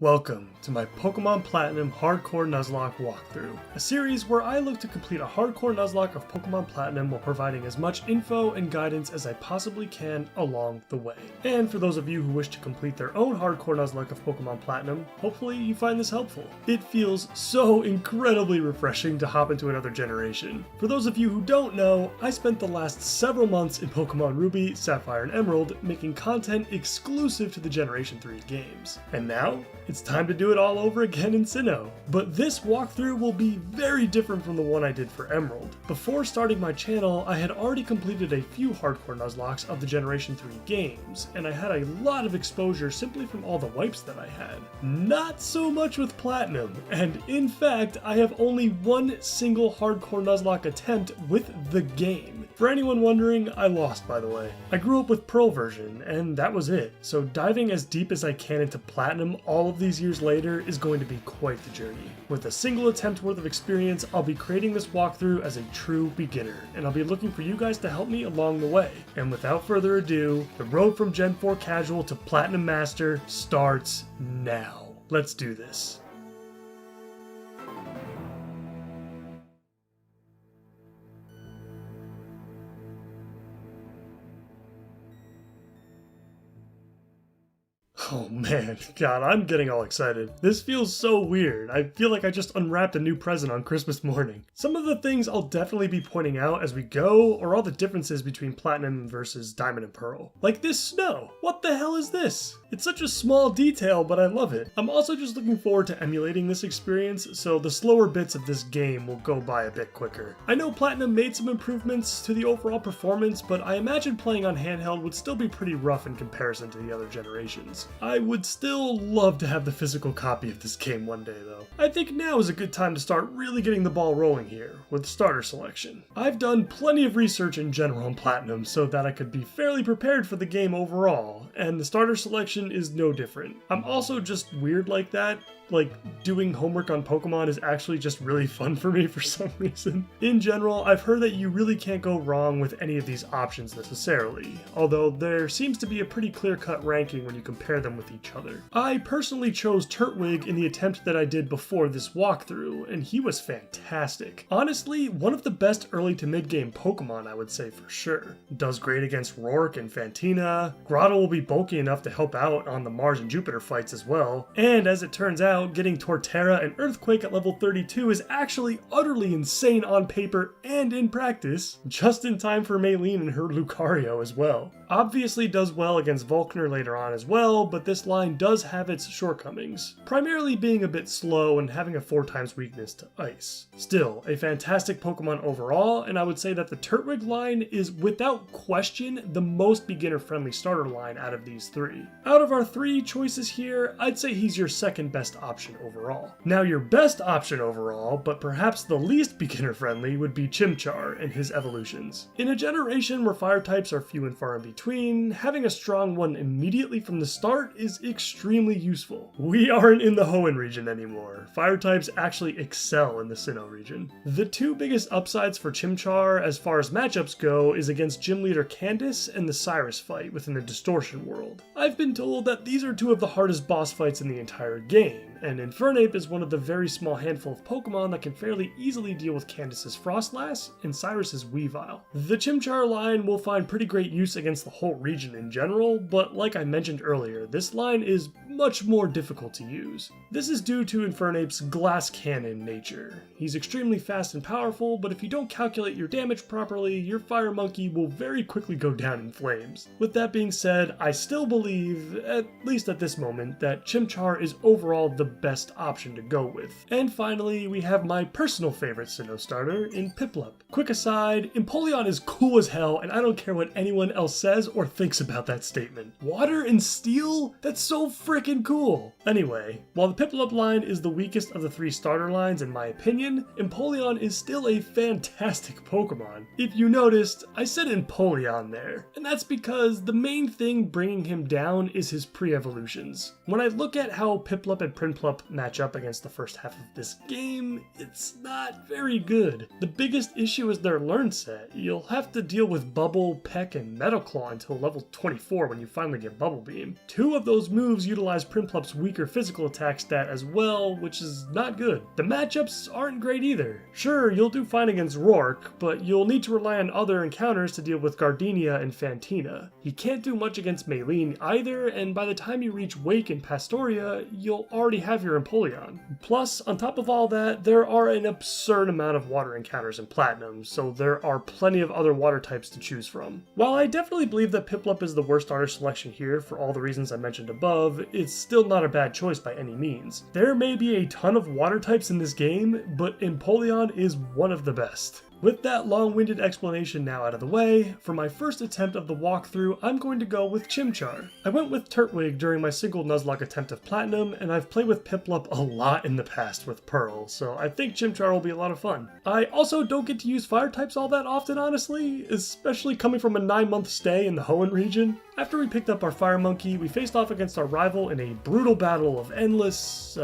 Welcome to my Pokémon Platinum Hardcore Nuzlocke walkthrough, a series where I look to complete a hardcore Nuzlocke of Pokémon Platinum while providing as much info and guidance as I possibly can along the way. And for those of you who wish to complete their own hardcore Nuzlocke of Pokémon Platinum, hopefully you find this helpful. It feels so incredibly refreshing to hop into another generation. For those of you who don't know, I spent the last several months in Pokémon Ruby, Sapphire, and Emerald making content exclusive to the Generation 3 games. And now, it's time to do it all over again in Sinnoh. But this walkthrough will be very different from the one I did for Emerald. Before starting my channel, I had already completed a few hardcore Nuzlockes of the Generation 3 games, and I had a lot of exposure simply from all the wipes that I had. Not so much with Platinum, and in fact, I have only one single hardcore Nuzlocke attempt with the game. For anyone wondering, I lost, by the way. I grew up with Pearl version, and that was it, so diving as deep as I can into Platinum all of these years later is going to be quite the journey. With a single attempt worth of experience, I'll be creating this walkthrough as a true beginner, and I'll be looking for you guys to help me along the way. And without further ado, the road from Gen 4 Casual to Platinum Master starts now. Let's do this. Oh man, God, I'm getting all excited. This feels so weird. I feel like I just unwrapped a new present on Christmas morning. Some of the things I'll definitely be pointing out as we go are all the differences between Platinum versus Diamond and Pearl. Like this snow. What the hell is this? It's such a small detail, but I love it. I'm also just looking forward to emulating this experience, so the slower bits of this game will go by a bit quicker. I know Platinum made some improvements to the overall performance, but I imagine playing on handheld would still be pretty rough in comparison to the other generations. I would still love to have the physical copy of this game one day though. I think now is a good time to start really getting the ball rolling here with starter selection. I've done plenty of research in general on Platinum so that I could be fairly prepared for the game overall, and the starter selection is no different. I'm also just weird like that. Like, doing homework on Pokemon is actually just really fun for me for some reason. In general, I've heard that you really can't go wrong with any of these options necessarily, although there seems to be a pretty clear-cut ranking when you compare them with each other. I personally chose Turtwig in the attempt that I did before this walkthrough, and he was fantastic. Honestly, one of the best early to mid-game Pokemon, I would say for sure. Does great against Rourke and Fantina. Grotto will be bulky enough to help out on the Mars and Jupiter fights as well, and as it turns out, getting Torterra and Earthquake at level 32 is actually utterly insane on paper and in practice, just in time for Maylene and her Lucario as well. Obviously does well against Volkner later on as well, but this line does have its shortcomings, primarily being a bit slow and having a 4x weakness to Ice. Still, a fantastic Pokemon overall, and I would say that the Turtwig line is without question the most beginner-friendly starter line out of these three. Out of our three choices here, I'd say he's your second best option overall. Now your best option overall, but perhaps the least beginner-friendly, would be Chimchar and his evolutions. In a generation where fire types are few and far in between, having a strong one immediately from the start is extremely useful. We aren't in the Hoenn region anymore. Fire types actually excel in the Sinnoh region. The two biggest upsides for Chimchar as far as matchups go is against Gym Leader Candace and the Cyrus fight within the Distortion world. I've been told that these are two of the hardest boss fights in the entire game, and Infernape is one of the very small handful of Pokemon that can fairly easily deal with Candace's Frostlass and Cyrus's Weavile. The Chimchar line will find pretty great use against the whole region in general, but like I mentioned earlier, this line is much more difficult to use. This is due to Infernape's glass cannon nature. He's extremely fast and powerful, but if you don't calculate your damage properly, your Fire Monkey will very quickly go down in flames. With that being said, I still believe, at least at this moment, that Chimchar is overall the best option to go with. And finally, we have my personal favorite Sinnoh starter in Piplup. Quick aside, Empoleon is cool as hell, and I don't care what anyone else says or thinks about that statement. Water and Steel? That's so freaking cool! Anyway, while the Piplup line is the weakest of the three starter lines in my opinion, Empoleon is still a fantastic Pokemon. If you noticed, I said Empoleon there, and that's because the main thing bringing him down is his pre-evolutions. When I look at how Piplup and Prinplup match up against the first half of this game, it's not very good. The biggest issue is their learn set. You'll have to deal with Bubble, Peck, and Metal Claw until level 24 when you finally get Bubble Beam. Two of those moves utilize neutralize Primplup's weaker physical attack stat as well, which is not good. The matchups aren't great either. Sure, you'll do fine against Rourke, but you'll need to rely on other encounters to deal with Gardenia and Fantina. He can't do much against Maylene either, and by the time you reach Wake and Pastoria, you'll already have your Empoleon. Plus, on top of all that, there are an absurd amount of water encounters in Platinum, so there are plenty of other water types to choose from. While I definitely believe that Piplup is the worst starter selection here for all the reasons I mentioned above, it's still not a bad choice by any means. There may be a ton of water types in this game, but Empoleon is one of the best. With that long-winded explanation now out of the way, for my first attempt of the walkthrough, I'm going to go with Chimchar. I went with Turtwig during my single Nuzlocke attempt of Platinum, and I've played with Piplup a lot in the past with Pearl, so I think Chimchar will be a lot of fun. I also don't get to use fire types all that often, honestly, especially coming from a 9-month stay in the Hoenn region. After we picked up our Fire Monkey, we faced off against our rival in a brutal battle of endless,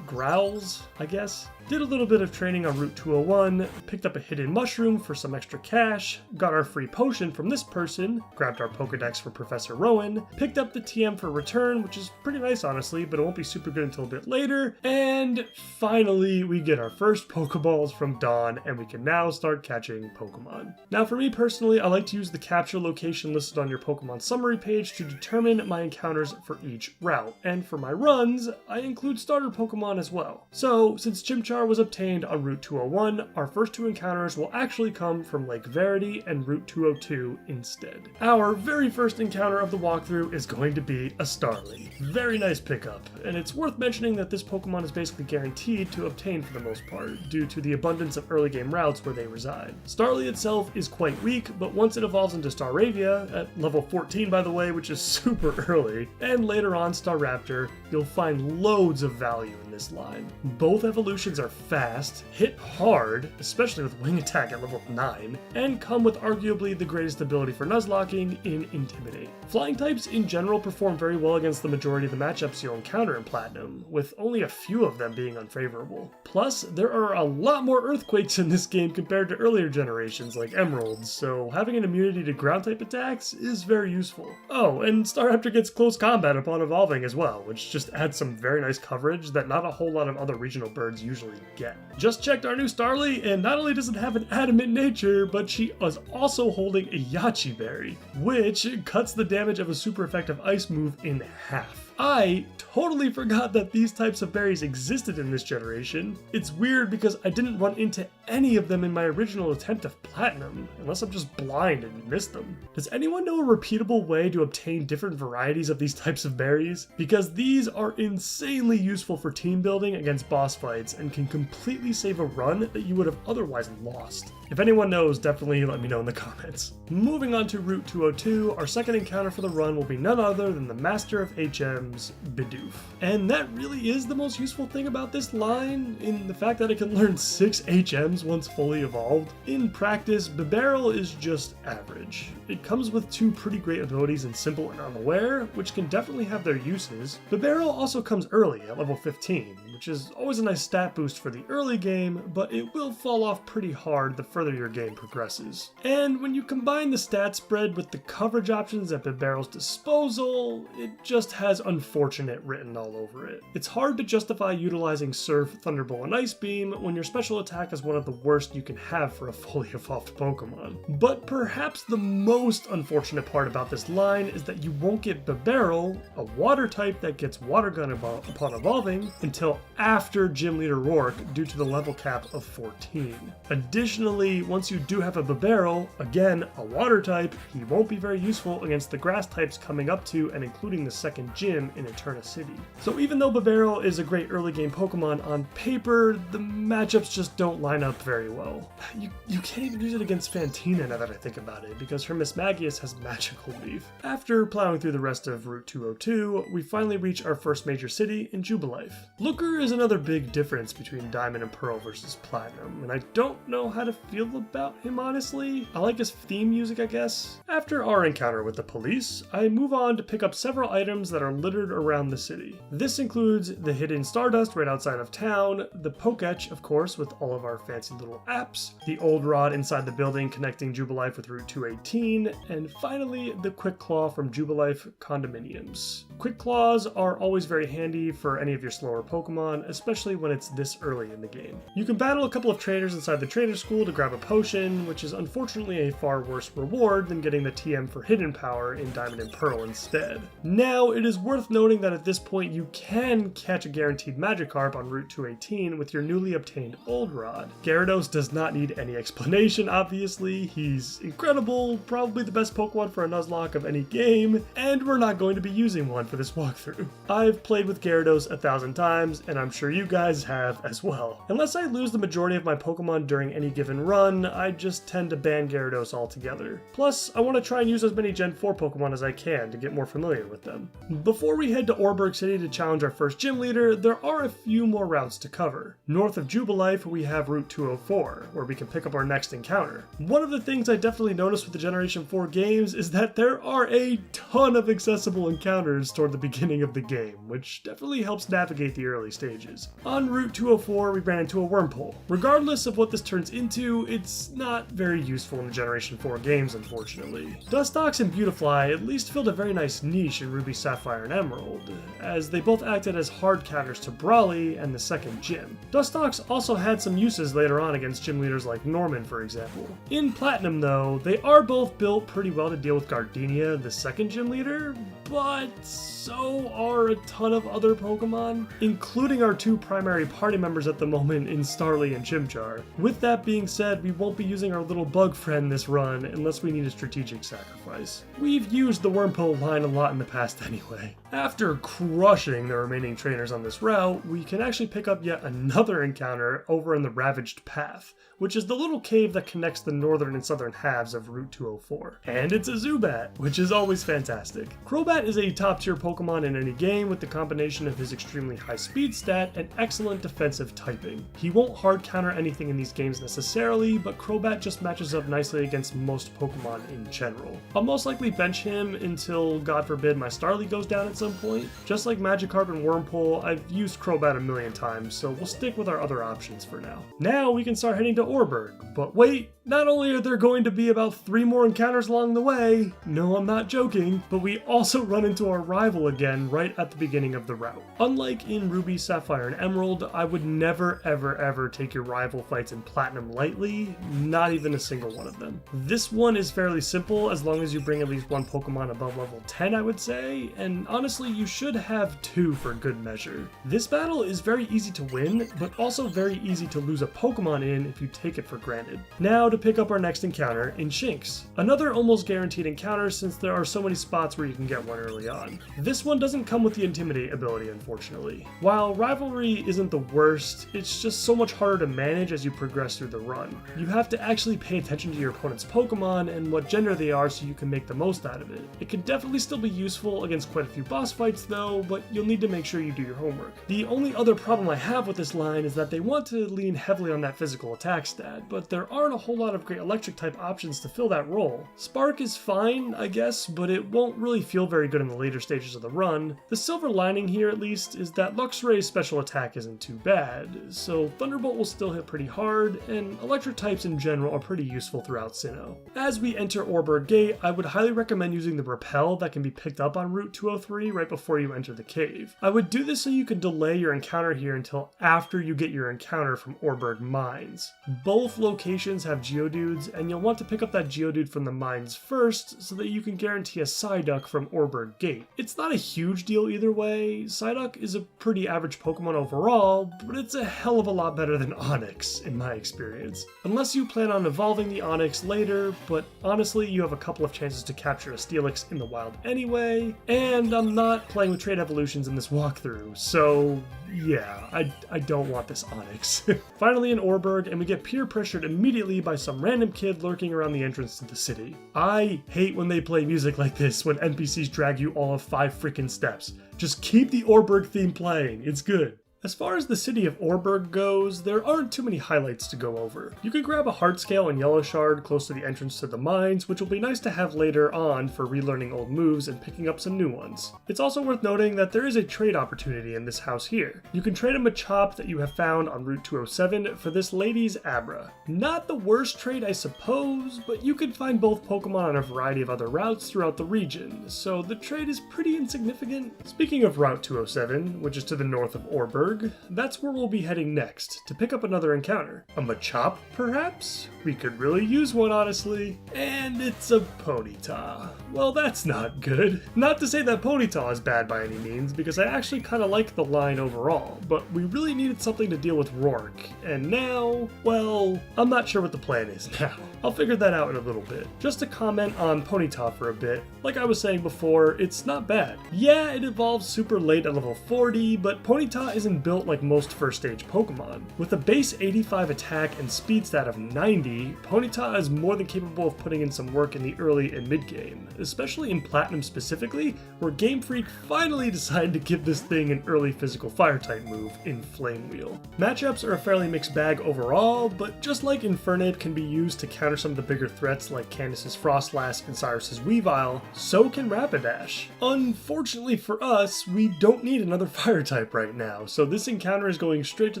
growls, I guess. Did a little bit of training on Route 201, picked up a hidden mushroom for some extra cash, got our free potion from this person, grabbed our Pokedex for Professor Rowan, picked up the TM for return, which is pretty nice honestly, but it won't be super good until a bit later, and finally we get our first Pokeballs from Dawn, and we can now start catching Pokemon. Now for me personally, I like to use the capture location listed on your Pokemon summary page to determine my encounters for each route, and for my runs, I include starter Pokemon as well. So since Chimchar was obtained on Route 201, our first two encounters will actually come from Lake Verity and Route 202 instead. Our very first encounter of the walkthrough is going to be a Starly. Very nice pickup, and it's worth mentioning that this Pokemon is basically guaranteed to obtain for the most part, due to the abundance of early game routes where they reside. Starly itself is quite weak, but once it evolves into Staravia, at level 14 by the way, which is super early, and later on Staraptor, you'll find loads of value in this line. Both evolutions are fast, hit hard, especially with wing attack at level 9, and come with arguably the greatest ability for Nuzlocking in Intimidate. Flying types in general perform very well against the majority of the matchups you'll encounter in Platinum, with only a few of them being unfavorable. Plus, there are a lot more Earthquakes in this game compared to earlier generations like Emeralds, so having an immunity to ground type attacks is very useful. Oh, and Staraptor gets close combat upon evolving as well, which just adds some very nice coverage that not a whole lot of other regional birds usually get. Just checked our new Starly, and not only does it have an adamant nature, but she is also holding a Yachi Berry, which cuts the damage of a super effective ice move in half. I totally forgot that these types of berries existed in this generation. It's weird because I didn't run into any of them in my original attempt of Platinum, unless I'm just blind and missed them. Does anyone know a repeatable way to obtain different varieties of these types of berries? Because these are insanely useful for team building against boss fights and can completely save a run that you would have otherwise lost. If anyone knows, definitely let me know in the comments. Moving on to Route 202, our second encounter for the run will be none other than the Master of HM's Bidoof. And that really is the most useful thing about this line, in the fact that it can learn 6 HMs once fully evolved. In practice, Bibarel is just average. It comes with 2 pretty great abilities in Simple and Unaware, which can definitely have their uses. Bibarel also comes early at level 15, which is always a nice stat boost for the early game, but it will fall off pretty hard the further your game progresses. And when you combine the stat spread with the coverage options at Bibarel's disposal, it just has unfortunate written all over it. It's hard to justify utilizing Surf, Thunderbolt, and Ice Beam when your special attack is one of the worst you can have for a fully evolved Pokemon. But perhaps the most unfortunate part about this line is that you won't get Bibarel, a water type that gets Water Gun upon evolving, until after Gym Leader Rourke due to the level cap of 14. Additionally, once you do have a Bibarel, again a water type, he won't be very useful against the grass types coming up to and including the second gym in Eterna City. So even though Bibarel is a great early game Pokemon on paper, the matchups just don't line up very well. You can't even use it against Fantina now that I think about it, because her Mismagius has Magical Leaf. After plowing through the rest of Route 202, we finally reach our first major city in Jubilife. Looker is is another big difference between Diamond and Pearl versus Platinum, and I don't know how to feel about him honestly. I like his theme music, I guess. After our encounter with the police, I move on to pick up several items that are littered around the city. This includes the hidden Stardust right outside of town, the Poketch, of course, with all of our fancy little apps, the old rod inside the building connecting Jubilife with Route 218, and finally the Quick Claw from Jubilife condominiums. Quick Claws are always very handy for any of your slower Pokemon, especially when it's this early in the game. You can battle a couple of trainers inside the trainer school to grab a potion, which is unfortunately a far worse reward than getting the TM for hidden power in Diamond and Pearl instead. Now, it is worth noting that at this point you can catch a guaranteed Magikarp on Route 218 with your newly obtained Old Rod. Gyarados does not need any explanation, obviously. He's incredible, probably the best Pokemon for a Nuzlocke of any game, and we're not going to be using one for this walkthrough. I've played with Gyarados 1,000 times, and I'm sure you guys have as well. Unless I lose the majority of my Pokemon during any given run, I just tend to ban Gyarados altogether. Plus, I want to try and use as many Gen 4 Pokemon as I can to get more familiar with them. Before we head to Orberg City to challenge our first gym leader, there are a few more routes to cover. North of Jubilife, we have Route 204, where we can pick up our next encounter. One of the things I definitely noticed with the Generation 4 games is that there are a ton of accessible encounters toward the beginning of the game, which definitely helps navigate the early stages. On Route 204, we ran into a Wurmple. Regardless of what this turns into, it's not very useful in the Generation 4 games, unfortunately. Dustox and Beautifly at least filled a very nice niche in Ruby, Sapphire, and Emerald, as they both acted as hard counters to Brawly and the second gym. Dustox also had some uses later on against gym leaders like Norman, for example. In Platinum, though, they are both built pretty well to deal with Gardenia, the second gym leader, but so are a ton of other Pokemon, including our two primary party members at the moment in Starly and Chimchar. With that being said, we won't be using our little bug friend this run unless we need a strategic sacrifice. We've used the Wurmple line a lot in the past anyway. After crushing the remaining trainers on this route, we can actually pick up yet another encounter over in the Ravaged Path, which is the little cave that connects the northern and southern halves of Route 204. And it's a Zubat, which is always fantastic. Crobat is a top tier Pokemon in any game with the combination of his extremely high speed stat and excellent defensive typing. He won't hard counter anything in these games necessarily, but Crobat just matches up nicely against most Pokemon in general. I'll most likely bench him until, God forbid, my Starly goes down at some point. Just like Magikarp and Wurmple, I've used Crobat a million times, so we'll stick with our other options for now. Now we can start heading to Orberg, but wait, not only are there going to be about 3 more encounters along the way, no, I'm not joking, but we also run into our rival again right at the beginning of the route. Unlike in Ruby, Sapphire, and Emerald, I would never ever take your rival fights in Platinum lightly, not even a single one of them. This one is fairly simple as long as you bring at least one Pokemon above level 10, I would say, and honestly you should have 2 for good measure. This battle is very easy to win, but also very easy to lose a Pokemon in if you take it for granted. Now to pick up our next encounter in Shinx. Another almost guaranteed encounter since there are so many spots where you can get one early on. This one doesn't come with the Intimidate ability, unfortunately. While Rivalry isn't the worst, it's just so much harder to manage as you progress through the run. You have to actually pay attention to your opponent's Pokemon and what gender they are so you can make the most out of it. It can definitely still be useful against quite a few boss fights though, but you'll need to make sure you do your homework. The only other problem I have with this line is that they want to lean heavily on that physical attack stat, but there aren't a whole lot of great electric type options to fill that role. Spark is fine, I guess, but it won't really feel very good in the later stages of the run. The silver lining here, at least, is that Luxray's special attack isn't too bad, so Thunderbolt will still hit pretty hard, and electric types in general are pretty useful throughout Sinnoh. As we enter Orberg Gate, I would highly recommend using the Repel that can be picked up on Route 203 right before you enter the cave. I would do this so you can delay your encounter here until after you get your encounter from Orberg Mines. Both locations have Geodudes, and you'll want to pick up that Geodude from the mines first so that you can guarantee a Psyduck from Orberg Gate. It's not a huge deal either way. Psyduck is a pretty average Pokemon overall, but it's a hell of a lot better than Onix in my experience. Unless you plan on evolving the Onix later, but honestly you have a couple of chances to capture a Steelix in the wild anyway, and I'm not playing with trait evolutions in this walkthrough, so yeah, I don't want this Onix. Finally in Orberg, and we get peer pressured immediately by some random kid lurking around the entrance to the city. I hate when they play music like this when NPCs drag you all of 5 freaking steps. Just keep the Orberg theme playing, it's good. As far as the city of Orberg goes, there aren't too many highlights to go over. You can grab a heart scale and yellow shard close to the entrance to the mines, which will be nice to have later on for relearning old moves and picking up some new ones. It's also worth noting that there is a trade opportunity in this house here. You can trade a Machop that you have found on Route 207 for this lady's Abra. Not the worst trade, I suppose, but you can find both Pokemon on a variety of other routes throughout the region, so the trade is pretty insignificant. Speaking of Route 207, which is to the north of Orberg, that's where we'll be heading next, to pick up another encounter. A Machop, perhaps? We could really use one, honestly. And it's a Ponyta. Well, that's not good. Not to say that Ponyta is bad by any means, because I actually kind of like the line overall, but we really needed something to deal with Rourke, and now, well, I'm not sure what the plan is now. I'll figure that out in a little bit. Just to comment on Ponyta for a bit, like I was saying before, it's not bad. Yeah, it evolves super late at level 40, but Ponyta isn't built like most first stage Pokemon. With a base 85 attack and speed stat of 90, Ponyta is more than capable of putting in some work in the early and mid game, especially in Platinum specifically, where Game Freak finally decided to give this thing an early physical fire type move in Flame Wheel. Matchups are a fairly mixed bag overall, but just like Infernape can be used to counter some of the bigger threats like Candace's Frostlass and Cyrus's Weavile, so can Rapidash. Unfortunately for us, we don't need another fire type right now, so this encounter is going straight to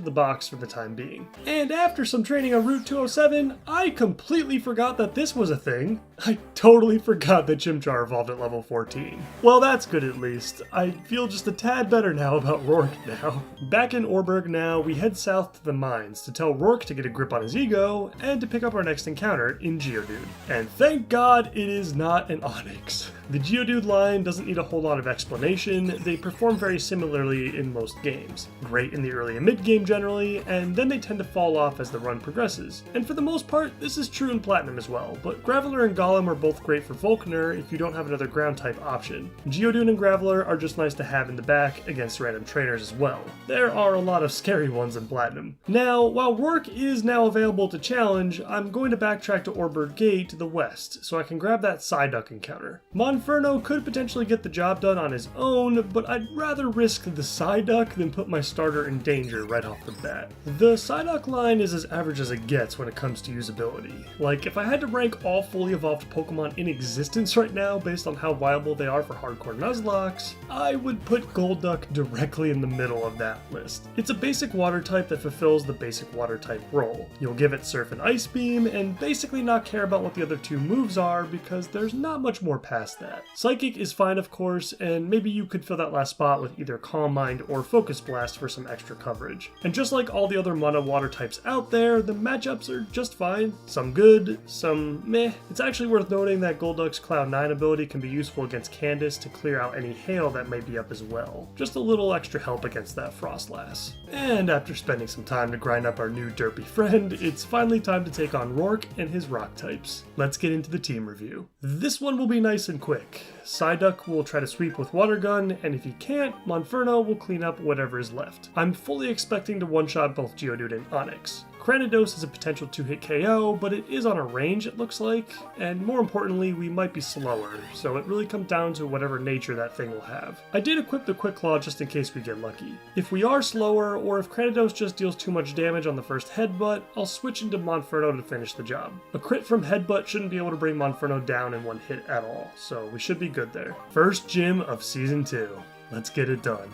the box for the time being. And after some training on Route 207, I completely forgot that this was a thing. I totally forgot that Chimchar evolved at level 14. Well, that's good at least. I feel just a tad better now about Rourke now. Back in Orberg now, we head south to the mines to tell Rourke to get a grip on his ego and to pick up our next encounter in Geodude. And thank God it is not an Onix. The Geodude line doesn't need a whole lot of explanation. They perform very similarly in most games. Great in the early and mid game generally, and then they tend to fall off as the run progresses. And for the most part, this is true in Platinum as well, but Graveler and Golem are both great for Volkner if you don't have another ground type option. Geodude and Graveler are just nice to have in the back against random trainers as well. There are a lot of scary ones in Platinum. Now, while Rourke is now available to challenge, I'm going to backtrack to Orberg Gate to the west, so I can grab that Psyduck encounter. Monferno could potentially get the job done on his own, but I'd rather risk the Psyduck than put my starter in danger right off the bat. The Psyduck line is as average as it gets when it comes to usability. Like, if I had to rank all fully evolved Pokemon in existence right now based on how viable they are for hardcore Nuzlockes, I would put Golduck directly in the middle of that list. It's a basic water type that fulfills the basic water type role. You'll give it Surf and Ice Beam and basically not care about what the other two moves are because there's not much more past that. Psychic is fine of course, and maybe you could fill that last spot with either Calm Mind or Focus Blast for some extra coverage. And just like all the other mono water types out there, the matchups are just fine. Some good, some meh. It's actually worth noting that Golduck's Cloud 9 ability can be useful against Candace to clear out any hail that may be up as well. Just a little extra help against that Frostlass. And after spending some time to grind up our new derpy friend, it's finally time to take on Rourke and his rock types. Let's get into the team review. This one will be nice and quick. Psyduck will try to sweep with Water Gun, and if he can't, Monferno will clean up whatever is left. I'm fully expecting to one-shot both Geodude and Onix. Cranidos is a potential 2-hit KO, but it is on a range it looks like, and more importantly, we might be slower, so it really comes down to whatever nature that thing will have. I did equip the Quick Claw just in case we get lucky. If we are slower, or if Cranidos just deals too much damage on the first Headbutt, I'll switch into Monferno to finish the job. A crit from Headbutt shouldn't be able to bring Monferno down in one hit at all, so we should be good there. First gym of Season 2. Let's get it done.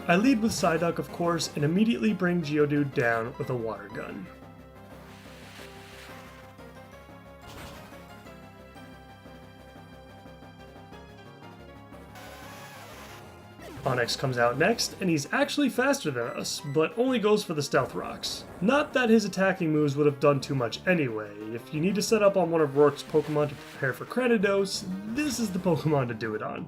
I lead with Psyduck of course, and immediately bring Geodude down with a Water Gun. Onix comes out next, and he's actually faster than us, but only goes for the Stealth Rocks. Not that his attacking moves would have done too much anyway. If you need to set up on one of Rourke's Pokemon to prepare for Cranidos, this is the Pokemon to do it on.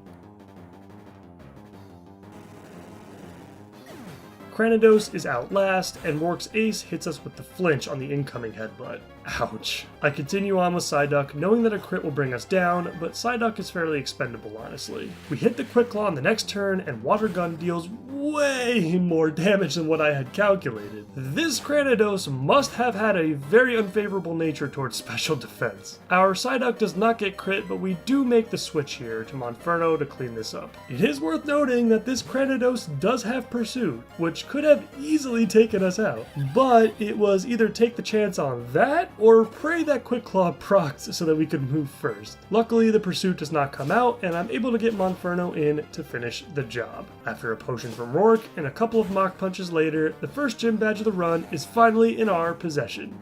Cranidos is out last, and Rourke's ace hits us with the flinch on the incoming headbutt. Ouch. I continue on with Psyduck, knowing that a crit will bring us down, but Psyduck is fairly expendable, honestly. We hit the Quick Claw on the next turn, and Water Gun deals way more damage than what I had calculated. This Cranidos must have had a very unfavorable nature towards special defense. Our Psyduck does not get crit, but we do make the switch here to Monferno to clean this up. It is worth noting that this Cranidos does have Pursuit, which could have easily taken us out, but it was either take the chance on that or pray that Quick Claw procs so that we could move first. Luckily, the Pursuit does not come out, and I'm able to get Monferno in to finish the job. After a potion from Rourke and a couple of Mach Punches later, the first gym badge of the run is finally in our possession.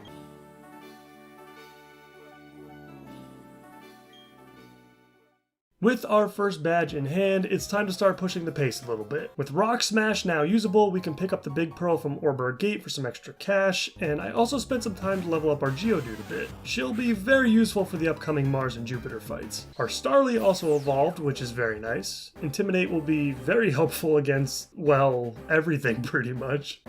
With our first badge in hand, it's time to start pushing the pace a little bit. With Rock Smash now usable, we can pick up the Big Pearl from Orber Gate for some extra cash, and I also spent some time to level up our Geodude a bit. She'll be very useful for the upcoming Mars and Jupiter fights. Our Starly also evolved, which is very nice. Intimidate will be very helpful against, well, everything pretty much.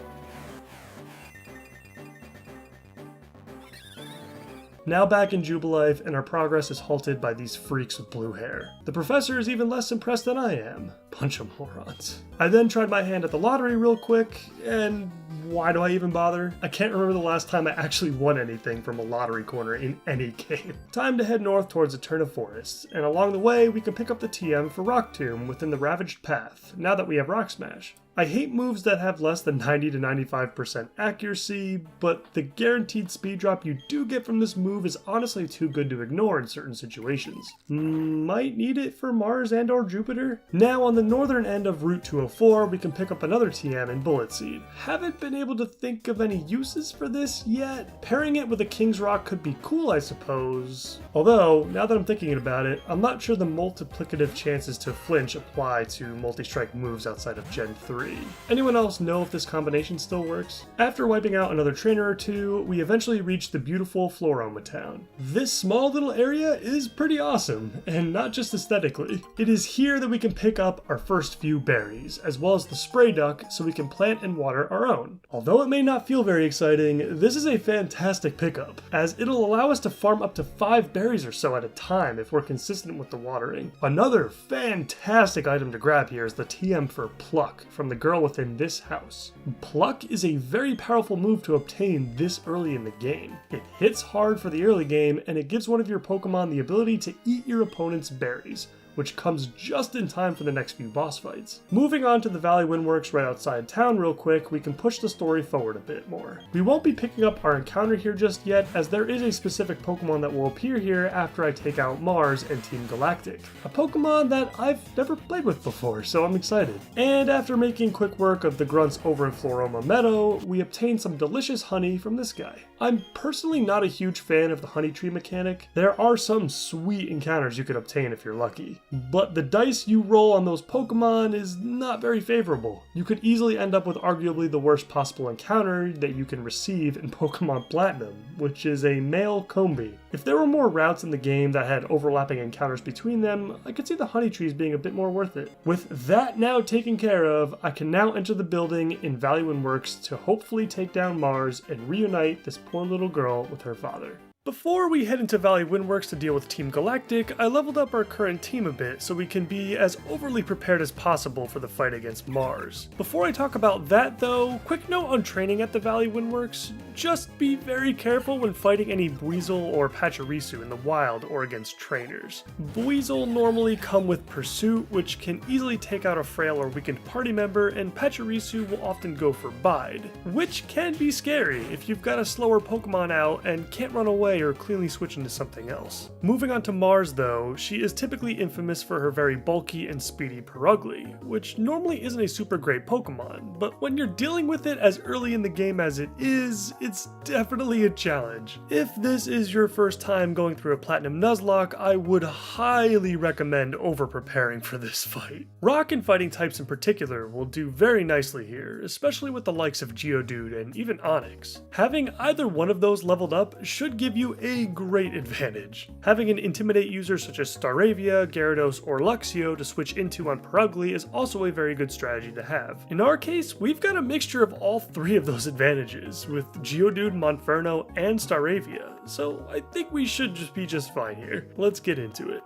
Now back in Jubilife, and our progress is halted by these freaks with blue hair. The professor is even less impressed than I am. Bunch of morons. I then tried my hand at the lottery real quick, and why do I even bother? I can't remember the last time I actually won anything from a lottery corner in any game. Time to head north towards Eterna Forest, and along the way we can pick up the TM for Rock Tomb within the Ravaged Path, now that we have Rock Smash. I hate moves that have less than 90 to 95% accuracy, but the guaranteed speed drop you do get from this move is honestly too good to ignore in certain situations. Might need it for Mars and or Jupiter? Now on the northern end of Route 204, we can pick up another TM in Bullet Seed. Haven't been able to think of any uses for this yet. Pairing it with a King's Rock could be cool, I suppose. Although, now that I'm thinking about it, I'm not sure the multiplicative chances to flinch apply to multi-strike moves outside of Gen 3. Anyone else know if this combination still works? After wiping out another trainer or two, we eventually reach the beautiful Floroma town. This small little area is pretty awesome, and not just aesthetically. It is here that we can pick up our first few berries, as well as the spray duck, so we can plant and water our own. Although it may not feel very exciting, this is a fantastic pickup, as it'll allow us to farm up to 5 berries or so at a time if we're consistent with the watering. Another fantastic item to grab here is the TM for Pluck from the girl within this house. Pluck is a very powerful move to obtain this early in the game. It hits hard for the early game, and it gives one of your Pokemon the ability to eat your opponent's berries, which comes just in time for the next few boss fights. Moving on to the Valley Windworks right outside town real quick, we can push the story forward a bit more. We won't be picking up our encounter here just yet, as there is a specific Pokemon that will appear here after I take out Mars and Team Galactic. A Pokemon that I've never played with before, so I'm excited. And after making quick work of the grunts over in Floroma Meadow, we obtain some delicious honey from this guy. I'm personally not a huge fan of the honey tree mechanic. There are some sweet encounters you could obtain if you're lucky, but the dice you roll on those Pokemon is not very favorable. You could easily end up with arguably the worst possible encounter that you can receive in Pokémon Platinum, which is a male Combee. If there were more routes in the game that had overlapping encounters between them, I could see the honey trees being a bit more worth it. With that now taken care of, I can now enter the building in Valley Windworks to hopefully take down Mars and reunite this poor little girl with her father. Before we head into Valley Windworks to deal with Team Galactic, I leveled up our current team a bit so we can be as overly prepared as possible for the fight against Mars. Before I talk about that though, quick note on training at the Valley Windworks: just be very careful when fighting any Buizel or Pachirisu in the wild or against trainers. Buizel normally come with Pursuit, which can easily take out a frail or weakened party member, and Pachirisu will often go for Bide, which can be scary if you've got a slower Pokemon out and can't run away or cleanly switch into something else. Moving on to Mars though, she is typically infamous for her very bulky and speedy Purugly, which normally isn't a super great Pokemon, but when you're dealing with it as early in the game as it is, it's definitely a challenge. If this is your first time going through a Platinum Nuzlocke, I would highly recommend over-preparing for this fight. Rock and fighting types in particular will do very nicely here, especially with the likes of Geodude and even Onix. Having either one of those leveled up should give you you a great advantage. Having an Intimidate user such as Staravia, Gyarados, or Luxio to switch into on Perugly is also a very good strategy to have. In our case, we've got a mixture of all three of those advantages, with Geodude, Monferno, and Staravia, so I think we should just be just fine here. Let's get into it.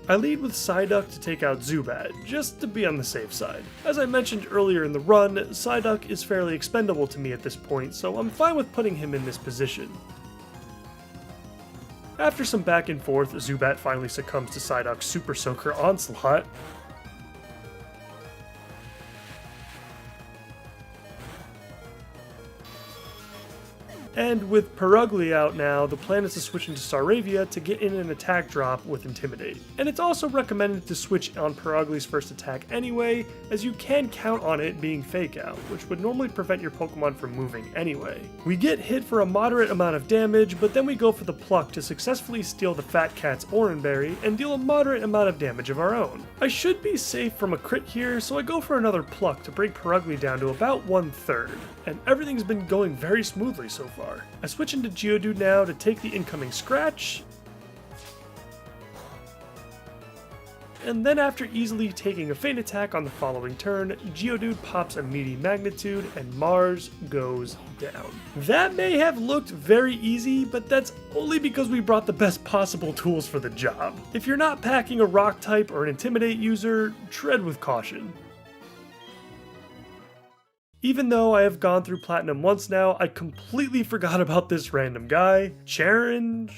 I lead with Psyduck to take out Zubat, just to be on the safe side. As I mentioned earlier in the run, Psyduck is fairly expendable to me at this point, so I'm fine with putting him in this position. After some back and forth, Zubat finally succumbs to Psyduck's Super Soaker Onslaught. And with Perugly out now, the plan is to switch into Staravia to get in an attack drop with Intimidate. And it's also recommended to switch on Perugly's first attack anyway, as you can count on it being Fake Out, which would normally prevent your Pokemon from moving anyway. We get hit for a moderate amount of damage, but then we go for the Pluck to successfully steal the Fat Cat's Oranberry and deal a moderate amount of damage of our own. I should be safe from a crit here, so I go for another Pluck to bring Perugly down to about 1/3, and everything's been going very smoothly so far. I switch into Geodude now to take the incoming Scratch, and then after easily taking a Feint Attack on the following turn, Geodude pops a meaty Magnitude and Mars goes down. That may have looked very easy, but that's only because we brought the best possible tools for the job. If you're not packing a Rock type or an Intimidate user, tread with caution. Even though I have gone through Platinum once now, I completely forgot about this random guy. Sharon,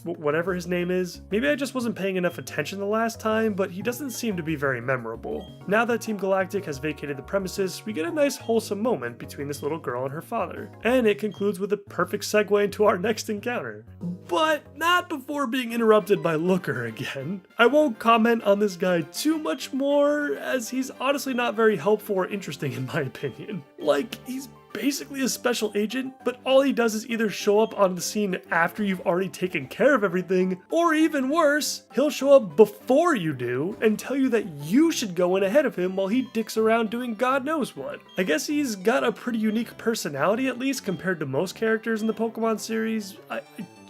whatever his name is. Maybe I just wasn't paying enough attention the last time, but he doesn't seem to be very memorable. Now that Team Galactic has vacated the premises, we get a nice wholesome moment between this little girl and her father. And it concludes with a perfect segue into our next encounter. But not before being interrupted by Looker again. I won't comment on this guy too much more, as he's honestly not very helpful or interesting in my opinion. Like, he's basically a special agent, but all he does is either show up on the scene after you've already taken care of everything, or even worse, he'll show up before you do and tell you that you should go in ahead of him while he dicks around doing God knows what. I guess he's got a pretty unique personality, at least compared to most characters in the Pokemon series. I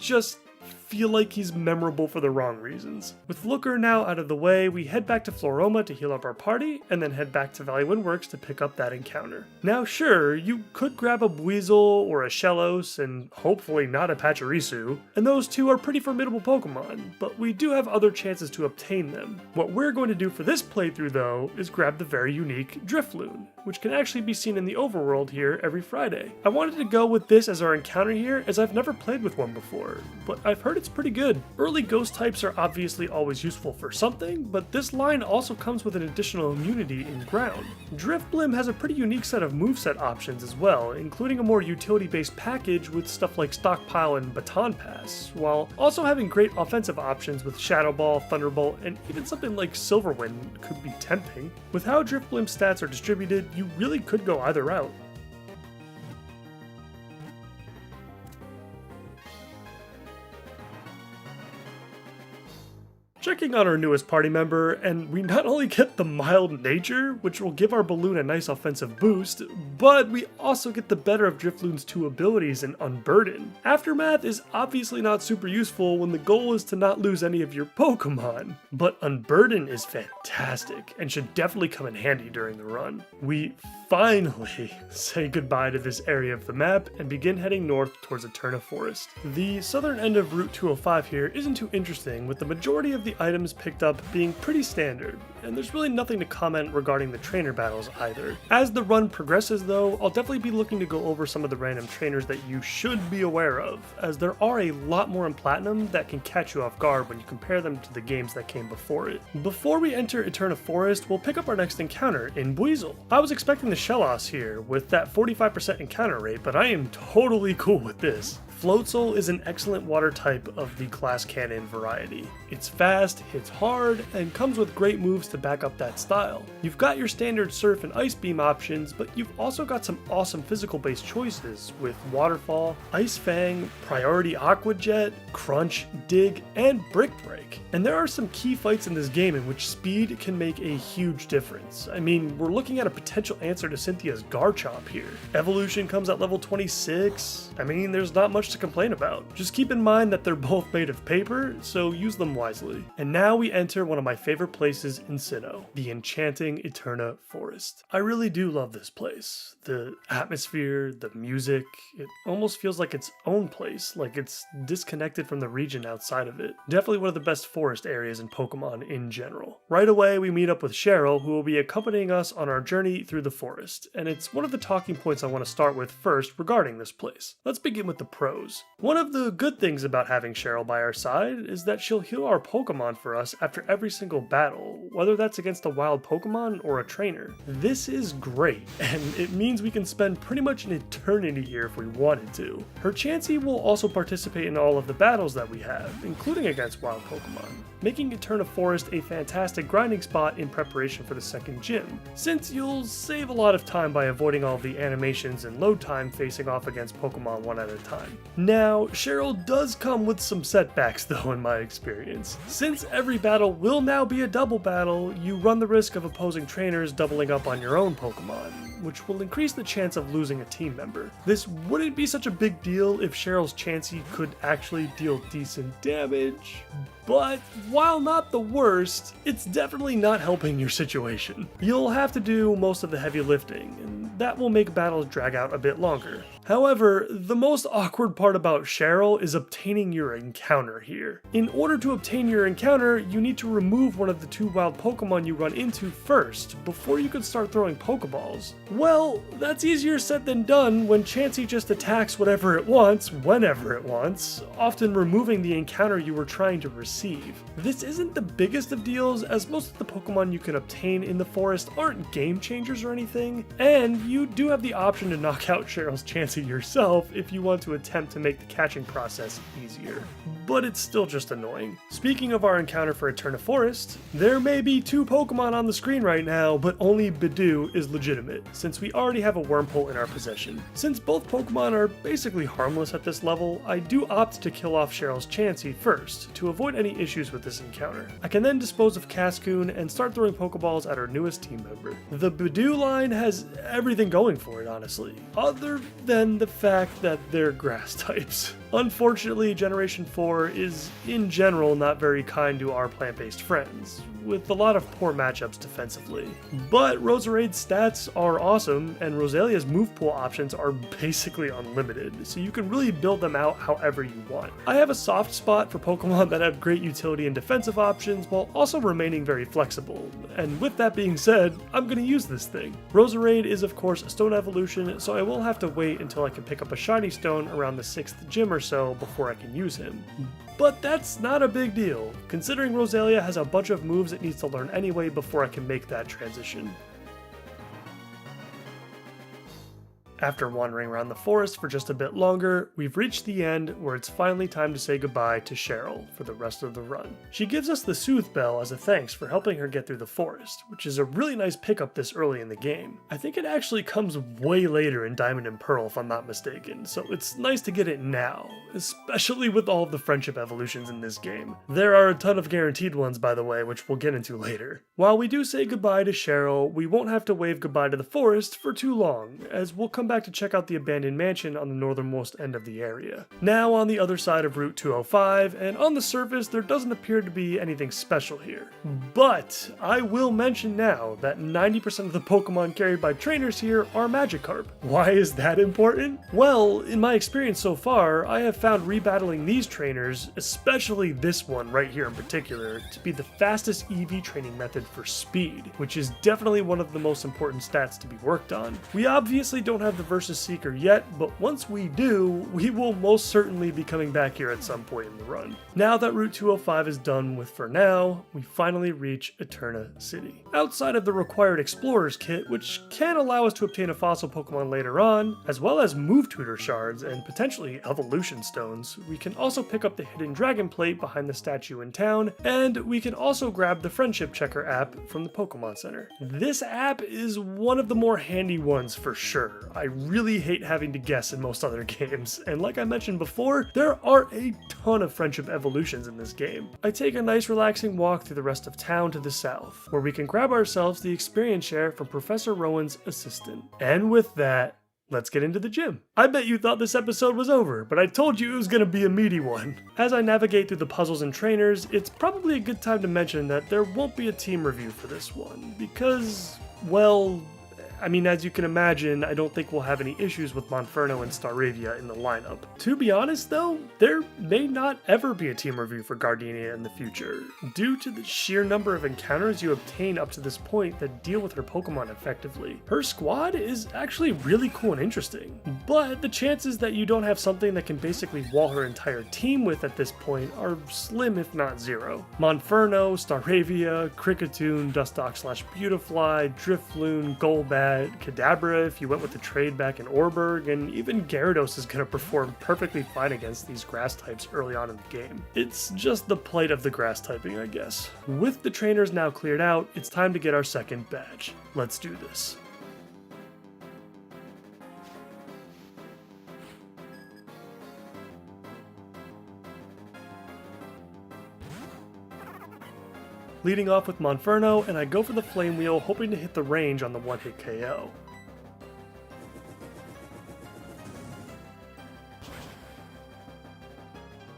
just feel like he's memorable for the wrong reasons. With Looker now out of the way, we head back to Floroma to heal up our party, and then head back to Valley Wind Works to pick up that encounter. Now sure, you could grab a Buizel or a Shellos, and hopefully not a Pachirisu, and those two are pretty formidable Pokemon, but we do have other chances to obtain them. What we're going to do for this playthrough though, is grab the very unique Drifloon, which can actually be seen in the overworld here every Friday. I wanted to go with this as our encounter here, as I've never played with one before, but I've heard it's pretty good. Early ghost types are obviously always useful for something, but this line also comes with an additional immunity in ground. Drifblim has a pretty unique set of moveset options as well, including a more utility-based package with stuff like Stockpile and Baton Pass, while also having great offensive options with Shadow Ball, Thunderbolt, and even something like Silverwind could be tempting. With how Drifblim's stats are distributed, you really could go either route. Checking on our newest party member, and we not only get the mild nature, which will give our balloon a nice offensive boost, but we also get the better of Drifloon's two abilities in Unburden. Aftermath is obviously not super useful when the goal is to not lose any of your Pokemon, but Unburden is fantastic and should definitely come in handy during the run. We finally say goodbye to this area of the map and begin heading north towards Eterna Forest. The southern end of Route 205 here isn't too interesting, with the majority of the items picked up being pretty standard, and there's really nothing to comment regarding the trainer battles either. As the run progresses though, I'll definitely be looking to go over some of the random trainers that you should be aware of, as there are a lot more in Platinum that can catch you off guard when you compare them to the games that came before it. Before we enter Eterna Forest, we'll pick up our next encounter in Buizel. I was expecting the Shellos here with that 45% encounter rate, but I am totally cool with this. Floatzel is an excellent water type of the glass cannon variety. It's fast, hits hard, and comes with great moves to back up that style. You've got your standard surf and ice beam options, but you've also got some awesome physical based choices with Waterfall, Ice Fang, Priority Aqua Jet, Crunch, Dig, and Brick Break. And there are some key fights in this game in which speed can make a huge difference. I mean, we're looking at a potential answer to Cynthia's Garchomp here. Evolution comes at level 26. I mean, there's not much to complain about. Just keep in mind that they're both made of paper, so use them wisely. And now we enter one of my favorite places in Sinnoh, the enchanting Eterna Forest. I really do love this place. The atmosphere, the music, it almost feels like its own place, like it's disconnected from the region outside of it. Definitely one of the best forest areas in Pokemon in general. Right away, we meet up with Cheryl, who will be accompanying us on our journey through the forest, and it's one of the talking points I want to start with first regarding this place. Let's begin with the pros. One of the good things about having Cheryl by our side is that she'll heal our Pokemon for us after every single battle, whether that's against a wild Pokemon or a trainer. This is great, and it means we can spend pretty much an eternity here if we wanted to. Her Chansey will also participate in all of the battles that we have, including against wild Pokemon, making Eterna Forest a fantastic grinding spot in preparation for the second gym, since you'll save a lot of time by avoiding all of the animations and load time facing off against Pokemon one at a time. Now, Cheryl does come with some setbacks though in my experience. Since every battle will now be a double battle, you run the risk of opposing trainers doubling up on your own Pokemon, which will increase the chance of losing a team member. This wouldn't be such a big deal if Cheryl's Chansey could actually deal decent damage, but while not the worst, it's definitely not helping your situation. You'll have to do most of the heavy lifting, and that will make battles drag out a bit longer. However, the most awkward part about Cheryl is obtaining your encounter here. In order to obtain your encounter, you need to remove one of the two wild Pokemon you run into first, before you can start throwing Pokeballs. Well, that's easier said than done when Chansey just attacks whatever it wants, whenever it wants, often removing the encounter you were trying to receive. This isn't the biggest of deals, as most of the Pokemon you can obtain in the forest aren't game changers or anything, and you do have the option to knock out Cheryl's Chansey yourself if you want to attempt to make the catching process easier. But it's still just annoying. Speaking of our encounter for Eterna Forest, there may be two Pokemon on the screen right now, but only Bidoof is legitimate, since we already have a Wurmple in our possession. Since both Pokemon are basically harmless at this level, I do opt to kill off Cheryl's Chansey first, to avoid any issues with this encounter. I can then dispose of Cascoon and start throwing Pokeballs at our newest team member. The Bidoof line has everything going for it, honestly, other than the fact that they're grass types. Unfortunately, Generation 4 is, in general, not very kind to our plant-based friends, with a lot of poor matchups defensively. But Roserade's stats are awesome, and Rosalia's move pool options are basically unlimited, so you can really build them out however you want. I have a soft spot for Pokemon that have great utility and defensive options, while also remaining very flexible, and with that being said, I'm going to use this thing. Roserade is of course a stone evolution, so I will have to wait until I can pick up a shiny stone around the 6th gym or so before I can use him. But that's not a big deal, considering Rosalia has a bunch of moves it needs to learn anyway before I can make that transition. After wandering around the forest for just a bit longer, we've reached the end where it's finally time to say goodbye to Cheryl for the rest of the run. She gives us the Soothe Bell as a thanks for helping her get through the forest, which is a really nice pickup this early in the game. I think it actually comes way later in Diamond and Pearl if I'm not mistaken, so it's nice to get it now, especially with all of the friendship evolutions in this game. There are a ton of guaranteed ones, by the way, which we'll get into later. While we do say goodbye to Cheryl, we won't have to wave goodbye to the forest for too long, as we'll come back to check out the abandoned mansion on the northernmost end of the area. Now on the other side of Route 205, and on the surface there doesn't appear to be anything special here. But I will mention now that 90% of the Pokemon carried by trainers here are Magikarp. Why is that important? Well, in my experience so far, I have found rebattling these trainers, especially this one right here in particular, to be the fastest EV training method for speed, which is definitely one of the most important stats to be worked on. We obviously don't have the the Versus Seeker yet, but once we do, we will most certainly be coming back here at some point in the run. Now that Route 205 is done with for now, we finally reach Eterna City. Outside of the required Explorer's Kit, which can allow us to obtain a fossil Pokemon later on, as well as Move Tutor Shards and potentially Evolution Stones, we can also pick up the hidden Dragon Plate behind the statue in town, and we can also grab the Friendship Checker app from the Pokemon Center. This app is one of the more handy ones for sure. I really hate having to guess in most other games, and like I mentioned before, there are a ton of friendship evolutions in this game. I take a nice relaxing walk through the rest of town to the south, where we can grab ourselves the experience share from Professor Rowan's assistant. And with that, let's get into the gym. I bet you thought this episode was over, but I told you it was gonna be a meaty one. As I navigate through the puzzles and trainers, it's probably a good time to mention that there won't be a team review for this one, because, well, I mean, as you can imagine, I don't think we'll have any issues with Monferno and Staravia in the lineup. To be honest though, there may not ever be a team review for Gardenia in the future, due to the sheer number of encounters you obtain up to this point that deal with her Pokemon effectively. Her squad is actually really cool and interesting, but the chances that you don't have something that can basically wall her entire team with at this point are slim if not zero. Monferno, Staravia, Kricketune, Dustox/Beautifly, Drifloon, Golbat, Kadabra if you went with the trade back in Orberg, and even Gyarados is going to perform perfectly fine against these grass types early on in the game. It's just the plight of the grass typing, I guess. With the trainers now cleared out, it's time to get our second badge. Let's do this. Leading off with Monferno, and I go for the Flame Wheel, hoping to hit the range on the one-hit KO.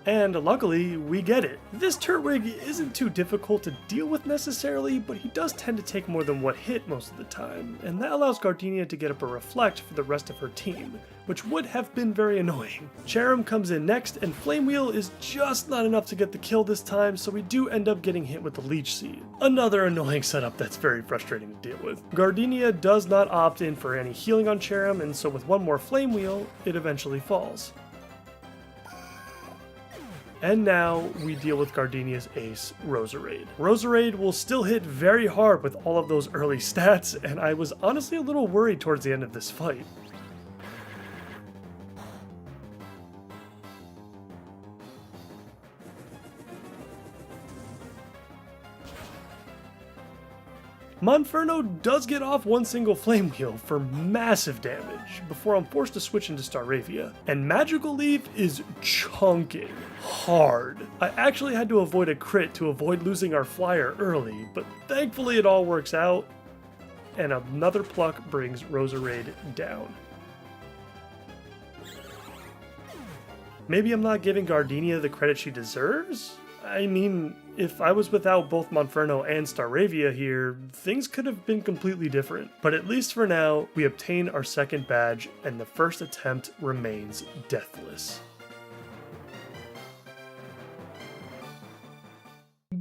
And luckily, we get it. This Turtwig isn't too difficult to deal with necessarily, but he does tend to take more than one hit most of the time, and that allows Gardenia to get up a Reflect for the rest of her team, which would have been very annoying. Cherrim comes in next, and Flame Wheel is just not enough to get the kill this time, so we do end up getting hit with the Leech Seed. Another annoying setup that's very frustrating to deal with. Gardenia does not opt in for any healing on Cherrim, and so with one more Flame Wheel, it eventually falls. And now we deal with Gardenia's ace, Roserade. Roserade will still hit very hard with all of those early stats, and I was honestly a little worried towards the end of this fight. Monferno does get off one single Flame Wheel for massive damage before I'm forced to switch into Staravia, and Magical Leaf is chunking hard. I actually had to avoid a crit to avoid losing our flyer early, but thankfully it all works out, and another pluck brings Roserade down. Maybe I'm not giving Gardenia the credit she deserves? I mean, if I was without both Monferno and Staravia here, things could have been completely different. But at least for now, we obtain our second badge, and the first attempt remains deathless.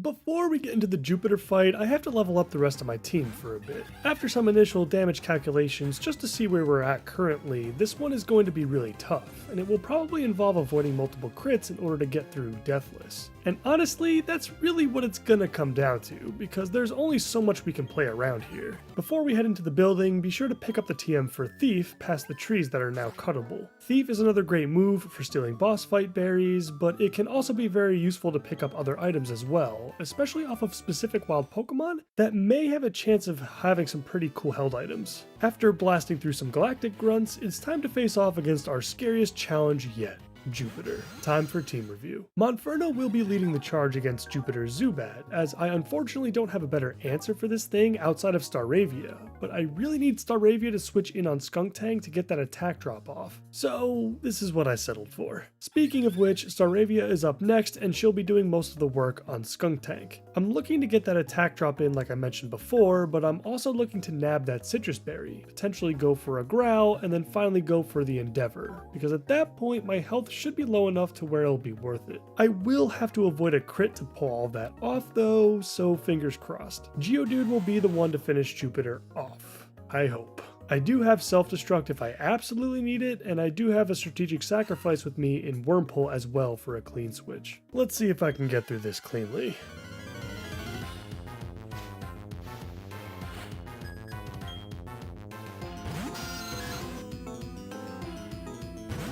Before we get into the Jupiter fight, I have to level up the rest of my team for a bit. After some initial damage calculations, just to see where we're at currently, this one is going to be really tough, and it will probably involve avoiding multiple crits in order to get through Deathless. And honestly, that's really what it's gonna come down to, because there's only so much we can play around here. Before we head into the building, be sure to pick up the TM for Thief past the trees that are now cuttable. Thief is another great move for stealing boss fight berries, but it can also be very useful to pick up other items as well, especially off of specific wild Pokemon that may have a chance of having some pretty cool held items. After blasting through some Galactic Grunts, it's time to face off against our scariest challenge yet. Jupiter. Time for team review. Monferno will be leading the charge against Jupiter's Zubat, as I unfortunately don't have a better answer for this thing outside of Staravia, but I really need Staravia to switch in on Skuntank to get that attack drop off. So this is what I settled for. Speaking of which, Staravia is up next, and she'll be doing most of the work on Skuntank. I'm looking to get that attack drop in like I mentioned before, but I'm also looking to nab that Citrus Berry, potentially go for a Growl, and then finally go for the Endeavor, because at that point my health should be low enough to where it'll be worth it. I will have to avoid a crit to pull all that off though, so fingers crossed. Geodude will be the one to finish Jupiter off. I hope. I do have self-destruct if I absolutely need it, and I do have a strategic sacrifice with me in Wormhole as well for a clean switch. Let's see if I can get through this cleanly.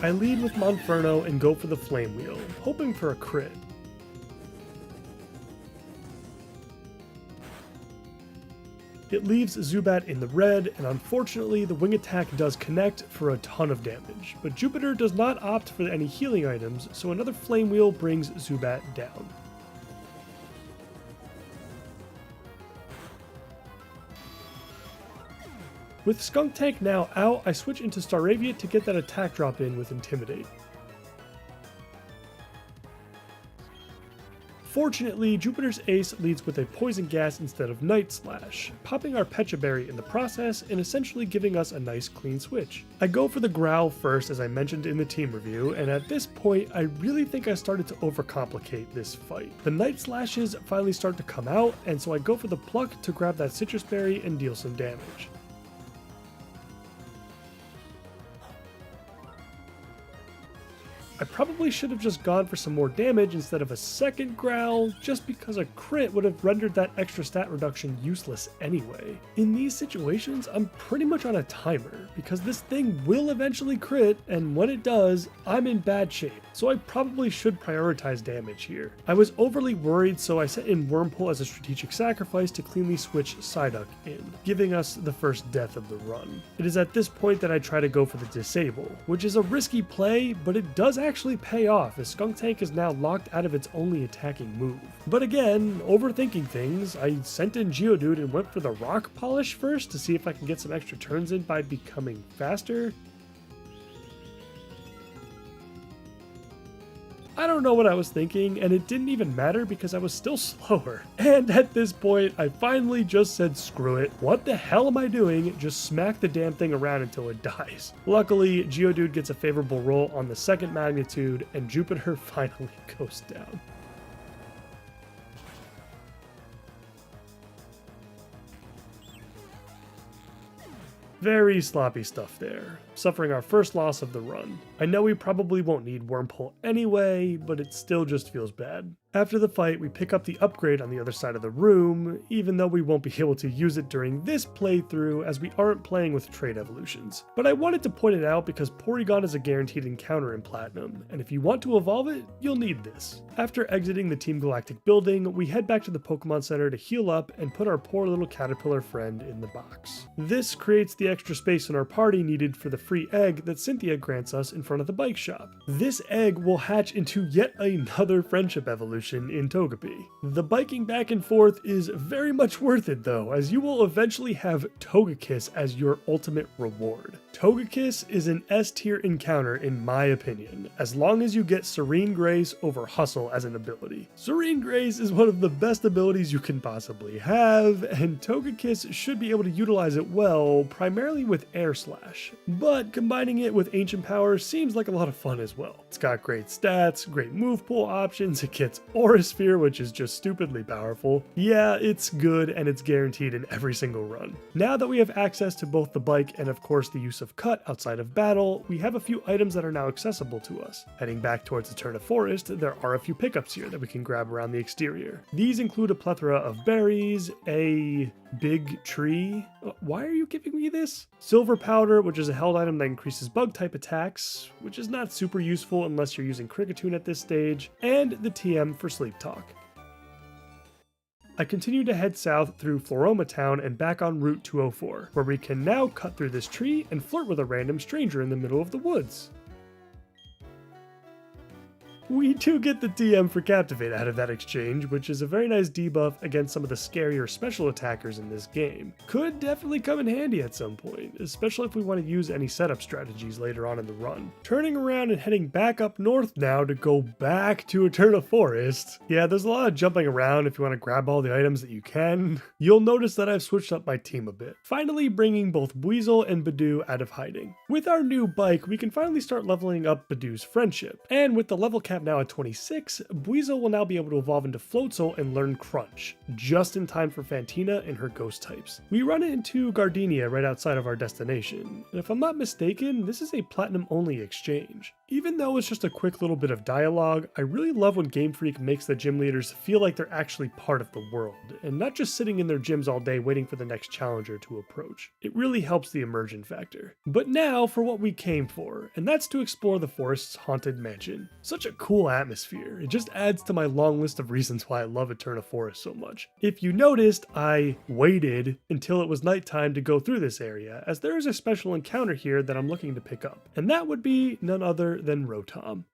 I lead with Monferno and go for the Flame Wheel, hoping for a crit. It leaves Zubat in the red, and unfortunately the wing attack does connect for a ton of damage, but Jupiter does not opt for any healing items, so another Flame Wheel brings Zubat down. With Skuntank now out, I switch into Staravia to get that attack drop in with Intimidate. Fortunately, Jupiter's Ace leads with a Poison Gas instead of Night Slash, popping our Pecha Berry in the process and essentially giving us a nice clean switch. I go for the Growl first as I mentioned in the team review, and at this point I really think I started to overcomplicate this fight. The Night Slashes finally start to come out, and so I go for the Pluck to grab that Citrus Berry and deal some damage. I probably should have just gone for some more damage instead of a second Growl, just because a crit would have rendered that extra stat reduction useless anyway. In these situations, I'm pretty much on a timer, because this thing will eventually crit, and when it does, I'm in bad shape, so I probably should prioritize damage here. I was overly worried, so I set in Wormhole as a strategic sacrifice to cleanly switch Psyduck in, giving us the first death of the run. It is at this point that I try to go for the Disable, which is a risky play, but it does actually pay off as Skuntank is now locked out of its only attacking move. But again, overthinking things, I sent in Geodude and went for the Rock Polish first to see if I can get some extra turns in by becoming faster. I don't know what I was thinking, and it didn't even matter because I was still slower. And at this point, I finally just said screw it. What the hell am I doing? Just smack the damn thing around until it dies. Luckily, Geodude gets a favorable roll on the second magnitude, and Jupiter finally goes down. Very sloppy stuff there, suffering our first loss of the run. I know we probably won't need Wormhole anyway, but it still just feels bad. After the fight, we pick up the upgrade on the other side of the room, even though we won't be able to use it during this playthrough as we aren't playing with trait evolutions. But I wanted to point it out because Porygon is a guaranteed encounter in Platinum, and if you want to evolve it, you'll need this. After exiting the Team Galactic building, we head back to the Pokemon Center to heal up and put our poor little caterpillar friend in the box. This creates the extra space in our party needed for the free egg that Cynthia grants us in front of the bike shop. This egg will hatch into yet another friendship evolution in Togepi. The biking back and forth is very much worth it though, as you will eventually have Togekiss as your ultimate reward. Togekiss is an S-tier encounter in my opinion, as long as you get Serene Grace over Hustle as an ability. Serene Grace is one of the best abilities you can possibly have, and Togekiss should be able to utilize it well, primarily with Air Slash. But combining it with Ancient Power seems like a lot of fun as well. It's got great stats, great move pool options, it gets Aura Sphere, which is just stupidly powerful. Yeah, it's good and it's guaranteed in every single run. Now that we have access to both the bike and of course the use of Cut outside of battle, we have a few items that are now accessible to us. Heading back towards Eterna Forest, there are a few pickups here that we can grab around the exterior. These include a plethora of berries, a big tree. Why are you giving me this? Silver Powder, which is a held item that increases bug type attacks, which is not super useful unless you're using Kricketune at this stage, and the TM for Sleep Talk. I continue to head south through Floroma Town and back on Route 204, where we can now cut through this tree and flirt with a random stranger in the middle of the woods. We do get the TM for Captivate out of that exchange, which is a very nice debuff against some of the scarier special attackers in this game. Could definitely come in handy at some point, especially if we want to use any setup strategies later on in the run. Turning around and heading back up north now to go back to Eterna Forest. Yeah, there's a lot of jumping around if you want to grab all the items that you can. You'll notice that I've switched up my team a bit, finally bringing both Weasel and Badoo out of hiding. With our new bike, we can finally start leveling up Badoo's friendship, and with the level cap cap now at 26, Buizel will now be able to evolve into Floatzel and learn Crunch, just in time for Fantina and her ghost types. We run into Gardenia right outside of our destination, and if I'm not mistaken, this is a Platinum-only exchange. Even though it's just a quick little bit of dialogue, I really love when Game Freak makes the gym leaders feel like they're actually part of the world, and not just sitting in their gyms all day waiting for the next challenger to approach. It really helps the immersion factor. But now for what we came for, and that's to explore the forest's haunted mansion. Such a cool atmosphere. It just adds to my long list of reasons why I love Eterna Forest so much. If you noticed, I waited until it was nighttime to go through this area, as there is a special encounter here that I'm looking to pick up, and that would be none other than Rotom.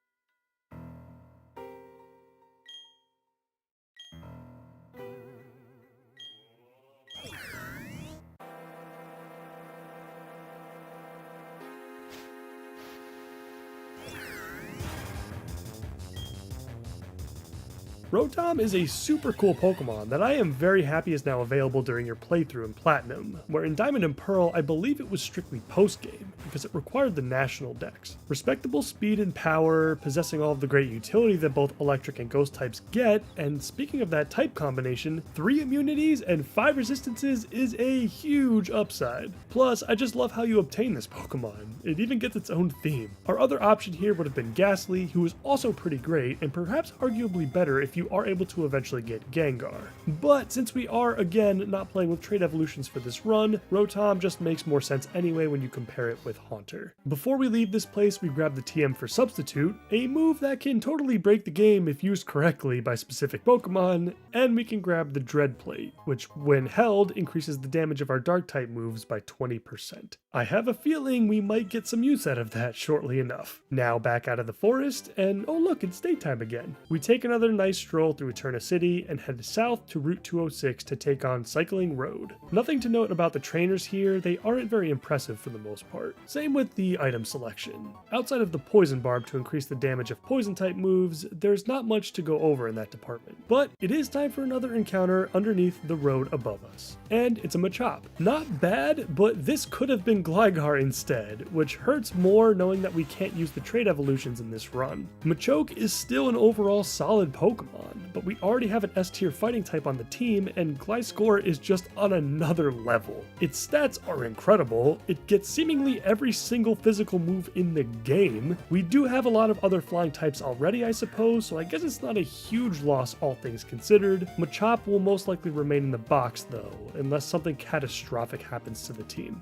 Rotom is a super cool Pokemon that I am very happy is now available during your playthrough in Platinum, where in Diamond and Pearl I believe it was strictly post-game, because it required the national dex. Respectable speed and power, possessing all of the great utility that both electric and ghost types get, and speaking of that type combination, 3 immunities and 5 resistances is a huge upside. Plus, I just love how you obtain this Pokemon. It even gets its own theme. Our other option here would have been Ghastly, who is also pretty great, and perhaps arguably better if you are able to eventually get Gengar. But since we are, again, not playing with trait evolutions for this run, Rotom just makes more sense anyway when you compare it with Haunter. Before we leave this place, we grab the TM for Substitute, a move that can totally break the game if used correctly by specific Pokemon, and we can grab the Dread Plate, which when held increases the damage of our Dark-type moves by 20%. I have a feeling we might get some use out of that shortly enough. Now back out of the forest, and oh look, it's daytime again. We take another nice stroll through Eterna City and head south to Route 206 to take on Cycling Road. Nothing to note about the trainers here, they aren't very impressive for the most part. Same with the item selection. Outside of the Poison Barb to increase the damage of poison type moves, there's not much to go over in that department. But it is time for another encounter underneath the road above us. And it's a Machop. Not bad, but this could have been Gligar instead, which hurts more knowing that we can't use the trait evolutions in this run. Machoke is still an overall solid Pokemon, but we already have an S-tier fighting type on the team, and Gliscor is just on another level. Its stats are incredible, it gets seemingly every single physical move in the game. We do have a lot of other flying types already, I suppose, so I guess it's not a huge loss all things considered. Machop will most likely remain in the box though, unless something catastrophic happens to the team.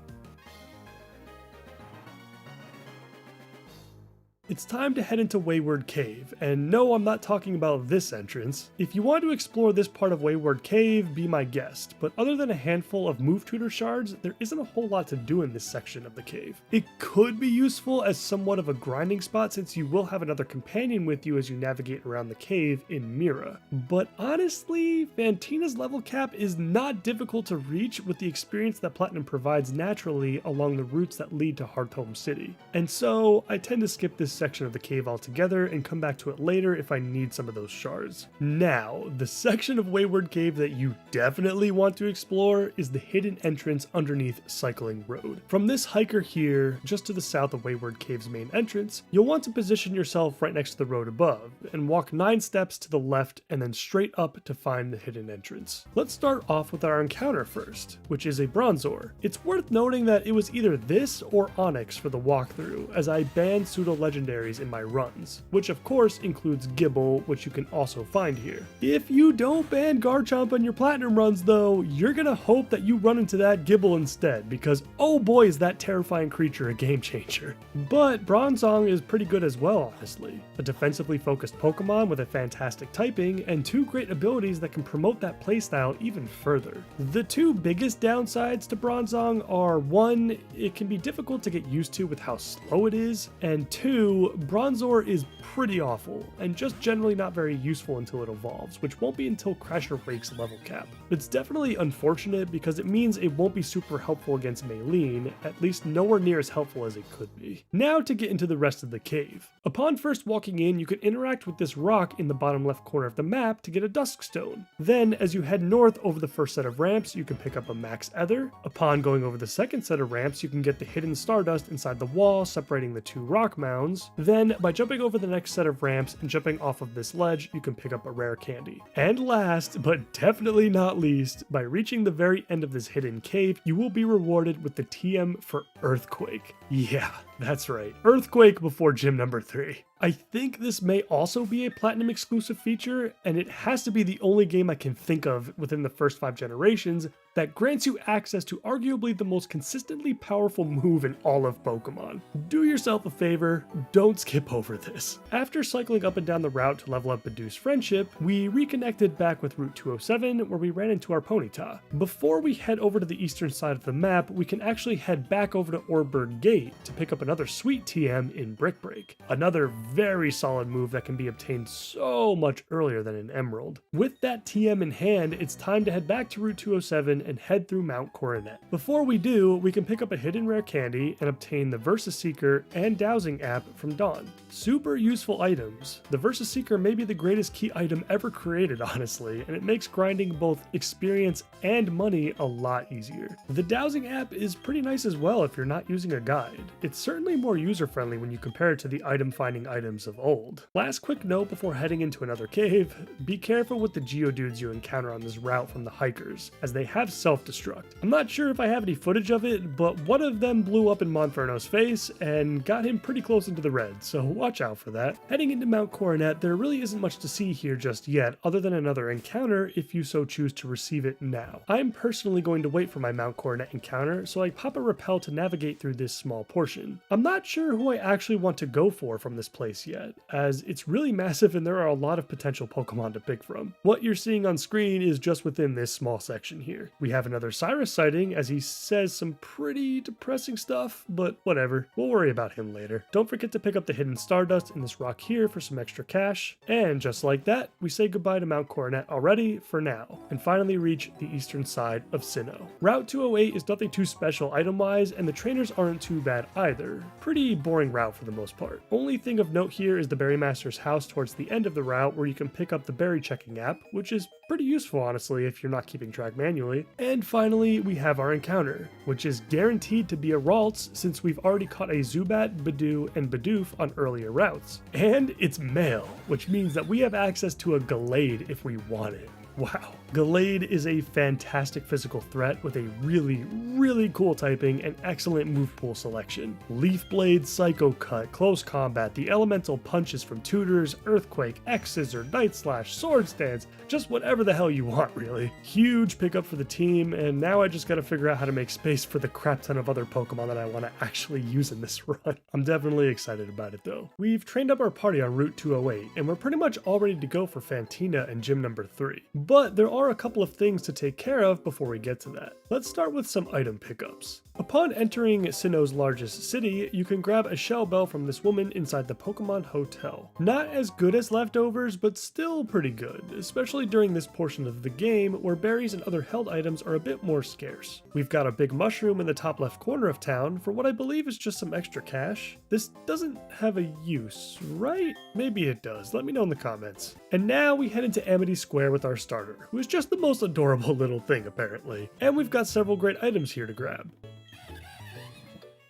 It's time to head into Wayward Cave, and no, I'm not talking about this entrance. If you want to explore this part of Wayward Cave, be my guest, but other than a handful of move tutor shards, there isn't a whole lot to do in this section of the cave. It could be useful as somewhat of a grinding spot since you will have another companion with you as you navigate around the cave in Mira. But honestly, Fantina's level cap is not difficult to reach with the experience that Platinum provides naturally along the routes that lead to Hearthome City. And so, I tend to skip this section of the cave altogether and come back to it later if I need some of those shards. Now, the section of Wayward Cave that you definitely want to explore is the hidden entrance underneath Cycling Road. From this hiker here, just to the south of Wayward Cave's main entrance, you'll want to position yourself right next to the road above, and walk 9 steps to the left and then straight up to find the hidden entrance. Let's start off with our encounter first, which is a Bronzor. It's worth noting that it was either this or Onix for the walkthrough, as I banned pseudo-legendaries in my runs, which of course includes Gibble, which you can also find here. If you don't ban Garchomp on your Platinum runs though, you're gonna hope that you run into that Gibble instead, because oh boy is that terrifying creature a game changer. But Bronzong is pretty good as well, honestly. A defensively focused Pokemon with a fantastic typing, and 2 great abilities that can promote that playstyle even further. The 2 biggest downsides to Bronzong are 1, it can be difficult to get used to with how slow it is, and 2, Bronzor is pretty awful, and just generally not very useful until it evolves, which won't be until Crasher breaks level cap. It's definitely unfortunate because it means it won't be super helpful against Maylene, at least nowhere near as helpful as it could be. Now to get into the rest of the cave. Upon first walking in, you can interact with this rock in the bottom left corner of the map to get a Dusk Stone. Then, as you head north over the first set of ramps, you can pick up a Max Ether. Upon going over the second set of ramps, you can get the hidden Stardust inside the wall separating the 2 rock mounds. items. Then, by jumping over the next set of ramps and jumping off of this ledge, you can pick up a rare candy. And last, but definitely not least, by reaching the very end of this hidden cave, you will be rewarded with the TM for Earthquake. Yeah, that's right, Earthquake before gym number 3. I think this may also be a Platinum exclusive feature, and it has to be the only game I can think of within the first 5 generations that grants you access to arguably the most consistently powerful move in all of Pokemon. Do yourself a favor, don't skip over this. After cycling up and down the route to level up Bidoof's friendship, we reconnected back with Route 207 where we ran into our Ponyta. Before we head over to the eastern side of the map, we can actually head back over to Oreburgh Gate to pick up another sweet TM in Brick Break. Another very solid move that can be obtained so much earlier than in Emerald. With that TM in hand, it's time to head back to Route 207 and head through Mount Coronet. Before we do, we can pick up a hidden rare candy and obtain the Versus Seeker and Dowsing app from Dawn. Super useful items. The Versus Seeker may be the greatest key item ever created, honestly, and it makes grinding both experience and money a lot easier. The Dowsing app is pretty nice as well if you're not using a guide. It's certainly more user-friendly when you compare it to the item finding items of old. Last quick note before heading into another cave, be careful with the Geodudes you encounter on this route from the hikers, as they have self-destruct. I'm not sure if I have any footage of it, but one of them blew up in Monferno's face and got him pretty close into the red, so watch out for that. Heading into Mount Coronet, there really isn't much to see here just yet, other than another encounter if you so choose to receive it now. I'm personally going to wait for my Mount Coronet encounter, so I pop a rappel to navigate through this small portion. I'm not sure who I actually want to go for from this place yet, as it's really massive and there are a lot of potential Pokemon to pick from. What you're seeing on screen is just within this small section here. We have another Cyrus sighting as he says some pretty depressing stuff, but whatever, we'll worry about him later. Don't forget to pick up the hidden Stardust in this rock here for some extra cash, and just like that, we say goodbye to Mount Coronet already for now, and finally reach the eastern side of Sinnoh. Route 208 is nothing too special item-wise, and the trainers aren't too bad either. Pretty boring route for the most part. Only thing of note here is the Berry Master's house towards the end of the route where you can pick up the berry checking app, which is pretty useful honestly if you're not keeping track manually. And finally, we have our encounter, which is guaranteed to be a Ralts since we've already caught a Zubat, Bidoof, and Bidoof on earlier routes. And it's male, which means that we have access to a Gallade if we want it. Wow. Gallade is a fantastic physical threat with a really cool typing and excellent move pool selection. Leaf Blade, Psycho Cut, Close Combat, the elemental punches from Tutors, Earthquake, X-Scissor, Night Slash, Sword Stance, just whatever the hell you want really. Huge pickup for the team, and now I just gotta figure out how to make space for the crap ton of other Pokemon that I want to actually use in this run. I'm definitely excited about it though. We've trained up our party on Route 208, and we're pretty much all ready to go for Fantina and gym number 3. But there are a couple of things to take care of before we get to that. Let's start with some item pickups. Upon entering Sinnoh's largest city, you can grab a shell bell from this woman inside the Pokemon Hotel. Not as good as leftovers, but still pretty good, especially during this portion of the game where berries and other held items are a bit more scarce. We've got a big mushroom in the top left corner of town for what I believe is just some extra cash. This doesn't have a use, right? Maybe it does, let me know in the comments. And now we head into Amity Square with our starter, who is just the most adorable little thing apparently. And we've got several great items here to grab.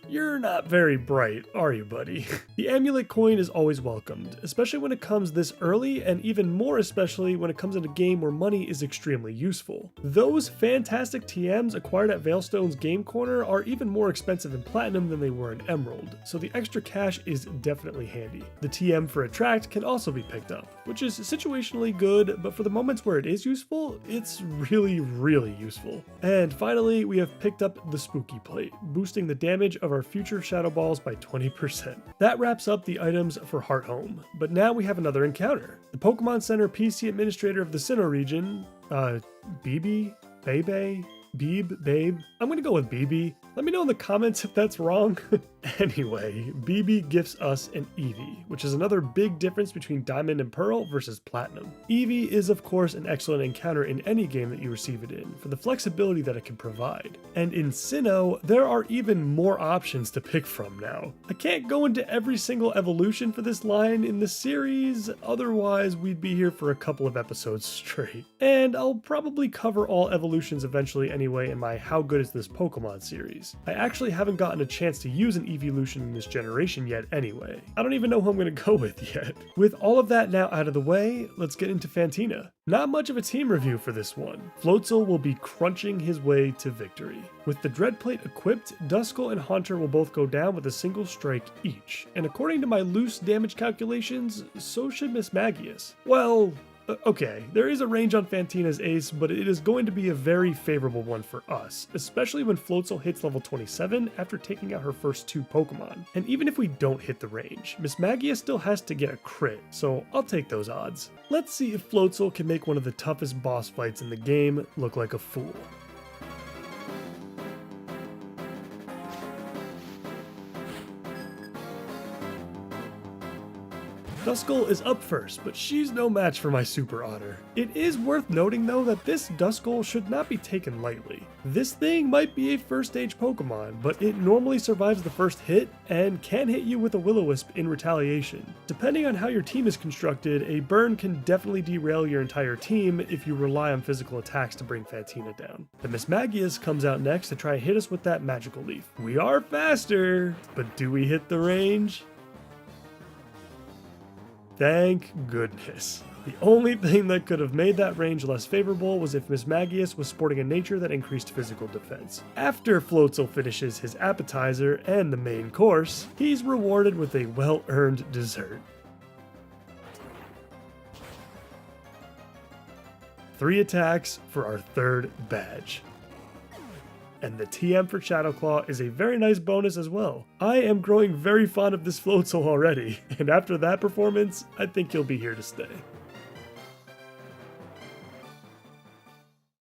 You're not very bright, are you, buddy? The amulet coin is always welcomed, especially when it comes this early, and even more especially when it comes in a game where money is extremely useful. Those fantastic TMs acquired at Veilstone's Game Corner are even more expensive in Platinum than they were in Emerald, so the extra cash is definitely handy. The TM for Attract can also be picked up, which is situationally good, but for the moments where it is useful, it's really useful. And finally, we have picked up the Spooky Plate, boosting the damage of our future Shadow Balls by 20%. That wraps up the items for Heart Home, but now we have another encounter. The Pokemon Center PC Administrator of the Sinnoh region, BB? Bebe? Beeb? Babe? I'm gonna go with BB. Let me know in the comments if that's wrong. Anyway, BB gifts us an Eevee, which is another big difference between Diamond and Pearl versus Platinum. Eevee is of course an excellent encounter in any game that you receive it in, for the flexibility that it can provide. And in Sinnoh, there are even more options to pick from now. I can't go into every single evolution for this line in the series, otherwise we'd be here for a couple of episodes straight. And I'll probably cover all evolutions eventually anyway in my How Good Is This Pokemon series. I actually haven't gotten a chance to use an evolution in this generation yet anyway. I don't even know who I'm going to go with yet. With all of that now out of the way, let's get into Fantina. Not much of a team review for this one. Floatzel will be crunching his way to victory. With the Dreadplate equipped, Duskull and Haunter will both go down with a single strike each, and according to my loose damage calculations, so should Mismagius. Well, okay, there is a range on Fantina's ace, but it is going to be a very favorable one for us, especially when Floatzel hits level 27 after taking out her first 2 Pokemon. And even if we don't hit the range, Mismagius still has to get a crit, so I'll take those odds. Let's see if Floatzel can make one of the toughest boss fights in the game look like a fool. Duskull is up first, but she's no match for my Super Otter. It is worth noting though that this Duskull should not be taken lightly. This thing might be a first stage Pokemon, but it normally survives the first hit and can hit you with a Will-O-Wisp in retaliation. Depending on how your team is constructed, a burn can definitely derail your entire team if you rely on physical attacks to bring Fantina down. The Mismagius comes out next to try and hit us with that Magical Leaf. We are faster, but do we hit the range? Thank goodness. The only thing that could have made that range less favorable was if Mismagius was sporting a nature that increased physical defense. After Floatzel finishes his appetizer and the main course, he's rewarded with a well-earned dessert. 3 attacks for our 3rd badge. And the TM for Shadowclaw is a very nice bonus as well. I am growing very fond of this Floatzel already, and after that performance, I think he'll be here to stay.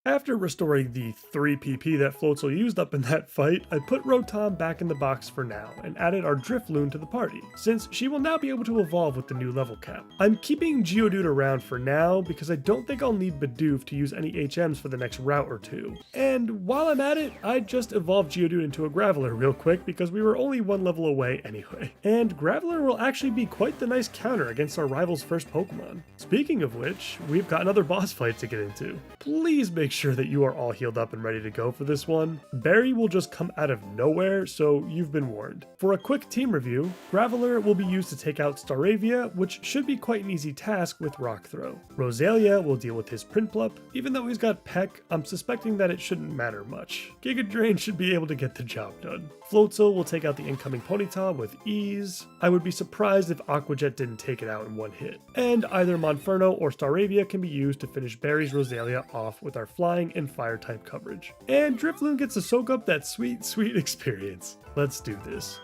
After restoring the 3 PP that Floatzel used up in that fight, I put Rotom back in the box for now and added our Drifloon to the party, since she will now be able to evolve with the new level cap. I'm keeping Geodude around for now because I don't think I'll need Bidoof to use any HMs for the next route or 2. And while I'm at it, I just evolved Geodude into a Graveler real quick because we were only 1 level away anyway. And Graveler will actually be quite the nice counter against our rival's first Pokemon. Speaking of which, we've got another boss fight to get into. Please make sure that you are all healed up and ready to go for this one. Barry will just come out of nowhere, so you've been warned. For a quick team review, Graveler will be used to take out Staravia, which should be quite an easy task with Rock Throw. Rosalia will deal with his Prinplup. Even though he's got Peck, I'm suspecting that it shouldn't matter much. Giga Drain should be able to get the job done. Floatzel will take out the incoming Ponyta with ease. I would be surprised if Aqua Jet didn't take it out in 1 hit. And either Monferno or Staravia can be used to finish Barry's Rosalia off with our Flying and Fire type coverage. And Drifloon gets to soak up that sweet, sweet experience. Let's do this.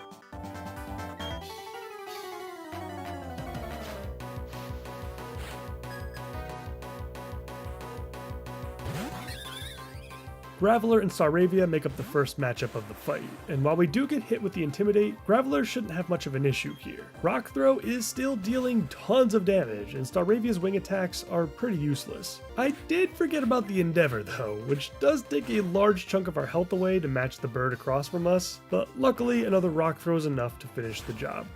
Graveler and Staravia make up the first matchup of the fight, and while we do get hit with the Intimidate, Graveler shouldn't have much of an issue here. Rock Throw is still dealing tons of damage, and Staravia's wing attacks are pretty useless. I did forget about the Endeavor though, which does take a large chunk of our health away to match the bird across from us, but luckily another Rock Throw is enough to finish the job.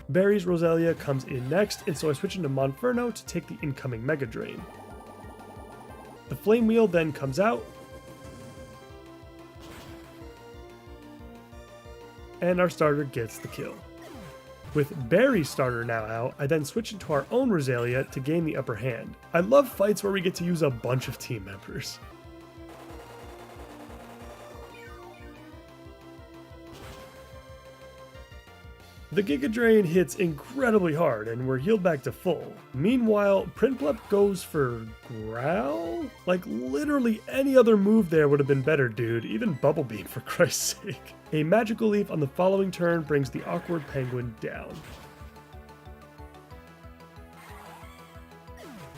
Barry's Rosalia comes in next, and so I switch into Monferno to take the incoming Mega Drain. The Flame Wheel then comes out, and our starter gets the kill. With Barry's starter now out, I then switch into our own Rosalia to gain the upper hand. I love fights where we get to use a bunch of team members. The Giga Drain hits incredibly hard and we're healed back to full. Meanwhile, Prinplup goes for Growl? Like literally any other move there would have been better, dude, even Bubble Beam for Christ's sake. A Magical Leaf on the following turn brings the awkward penguin down.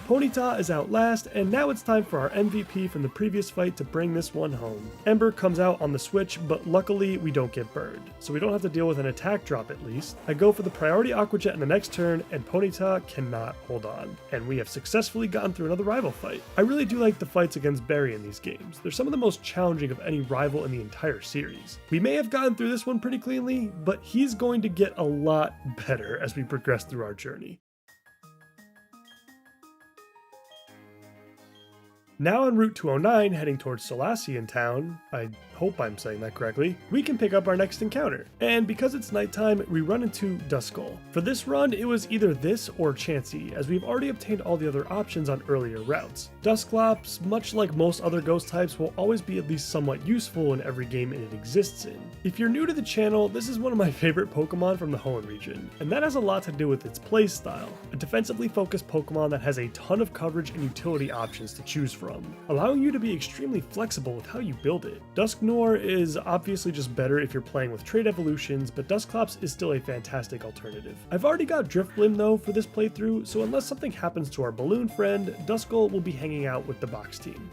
Ponyta is out last, and now it's time for our MVP from the previous fight to bring this one home. Ember comes out on the switch, but luckily we don't get burned, so we don't have to deal with an attack drop at least. I go for the priority Aqua Jet in the next turn, and Ponyta cannot hold on, and we have successfully gotten through another rival fight. I really do like the fights against Barry in these games. They're some of the most challenging of any rival in the entire series. We may have gotten through this one pretty cleanly, but he's going to get a lot better as we progress through our journey. Now on Route 209, heading towards Solacean Town, I hope I'm saying that correctly, we can pick up our next encounter. And because it's nighttime, we run into Duskull. For this run, it was either this or Chansey, as we've already obtained all the other options on earlier routes. Dusclops, much like most other ghost types, will always be at least somewhat useful in every game it exists in. If you're new to the channel, this is one of my favorite Pokemon from the Hoenn region, and that has a lot to do with its playstyle. A defensively focused Pokemon that has a ton of coverage and utility options to choose from, allowing you to be extremely flexible with how you build it. Dusknoir is obviously just better if you're playing with trait evolutions, but Dusclops is still a fantastic alternative. I've already got Drifblim though for this playthrough, so unless something happens to our balloon friend, Duskull will be hanging out with the box team.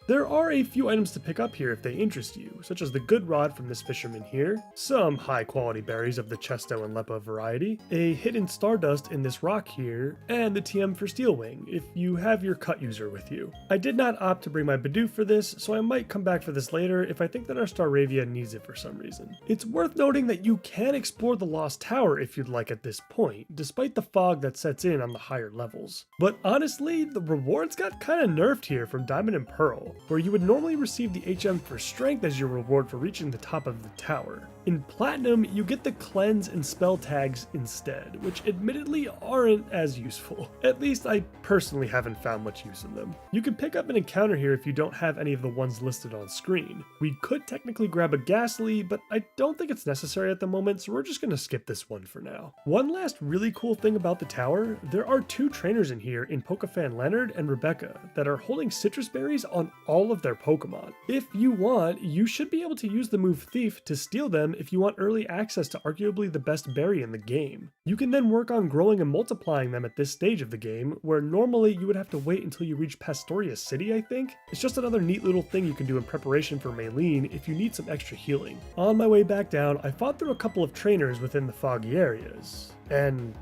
There are a few items to pick up here if they interest you, such as the good rod from this fisherman here, some high quality berries of the Chesto and Leppa variety, a hidden stardust in this rock here, and the TM for Steelwing if you have your cut user with you. I did not opt to bring my Bidoof for this, so I might come back for this later if I think that our Staravia needs it for some reason. It's worth noting that you can explore the Lost Tower if you'd like at this point, despite the fog that sets in on the higher levels. But honestly, the rewards got kinda nerfed here from Diamond and Pearl, where you would normally receive the HM for Strength as your reward for reaching the top of the tower. In Platinum, you get the Cleanse and Spell tags instead, which admittedly aren't as useful. At least I personally haven't found much use in them. You can pick up an encounter here if you don't have any of the ones listed on screen. We could technically grab a Ghastly, but I don't think it's necessary at the moment, so we're just gonna skip this one for now. One last really cool thing about the tower, there are two trainers in here in Pokefan Leonard and Rebecca that are holding citrus berries on all of their Pokemon. If you want, you should be able to use the move Thief to steal them if you want early access to arguably the best berry in the game. You can then work on growing and multiplying them at this stage of the game, where normally you would have to wait until you reach Pastoria City, I think? It's just another neat little thing you can do in preparation for Maylene if you need some extra healing. On my way back down, I fought through a couple of trainers within the foggy areas, and,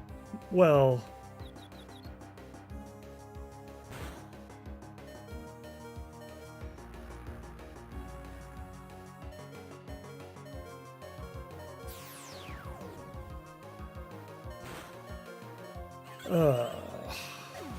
well,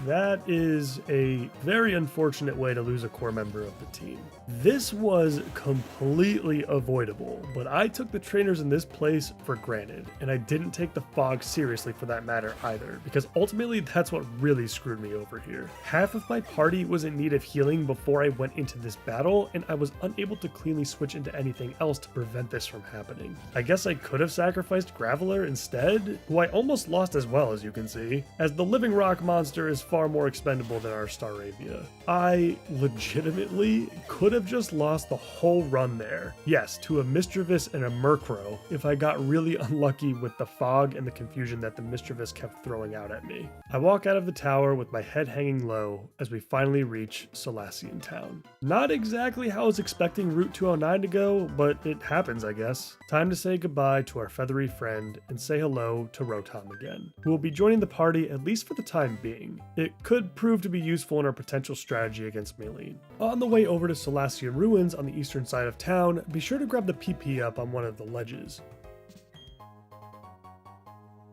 that is a very unfortunate way to lose a core member of the team. This was completely avoidable, but I took the trainers in this place for granted, and I didn't take the fog seriously for that matter either, because ultimately that's what really screwed me over here. Half of my party was in need of healing before I went into this battle, and I was unable to cleanly switch into anything else to prevent this from happening. I guess I could have sacrificed Graveler instead, who I almost lost as well, as you can see, as the living rock monster is far more expendable than our Staravia. I legitimately could have just lost the whole run there. Yes, to a Mischievous and a Murkrow if I got really unlucky with the fog and the confusion that the Mischievous kept throwing out at me. I walk out of the tower with my head hanging low as we finally reach Solaceon Town. Not exactly how I was expecting Route 209 to go, but it happens, I guess. Time to say goodbye to our feathery friend and say hello to Rotom again, who will be joining the party at least for the time being. It could prove to be useful in our potential strategy against Maylene. On the way over to Solaceon Ruins on the eastern side of town, be sure to grab the PP up on one of the ledges.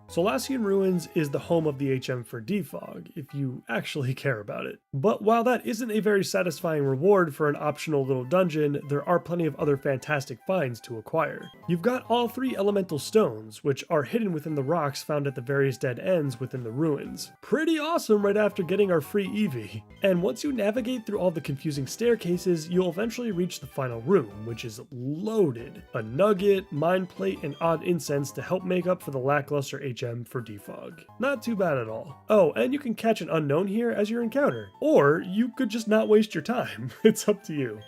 Solaceon Ruins is the home of the HM for Defog, if you actually care about it. But while that isn't a very satisfying reward for an optional little dungeon, there are plenty of other fantastic finds to acquire. You've got all three elemental stones, which are hidden within the rocks found at the various dead ends within the ruins. Pretty awesome right after getting our free Eevee. And once you navigate through all the confusing staircases, you'll eventually reach the final room, which is loaded. A nugget, mind plate, and odd incense to help make up for the lackluster HM for Defog. Not too bad at all. Oh, and you can catch an unknown here as your encounter. Or you could just not waste your time. It's up to you.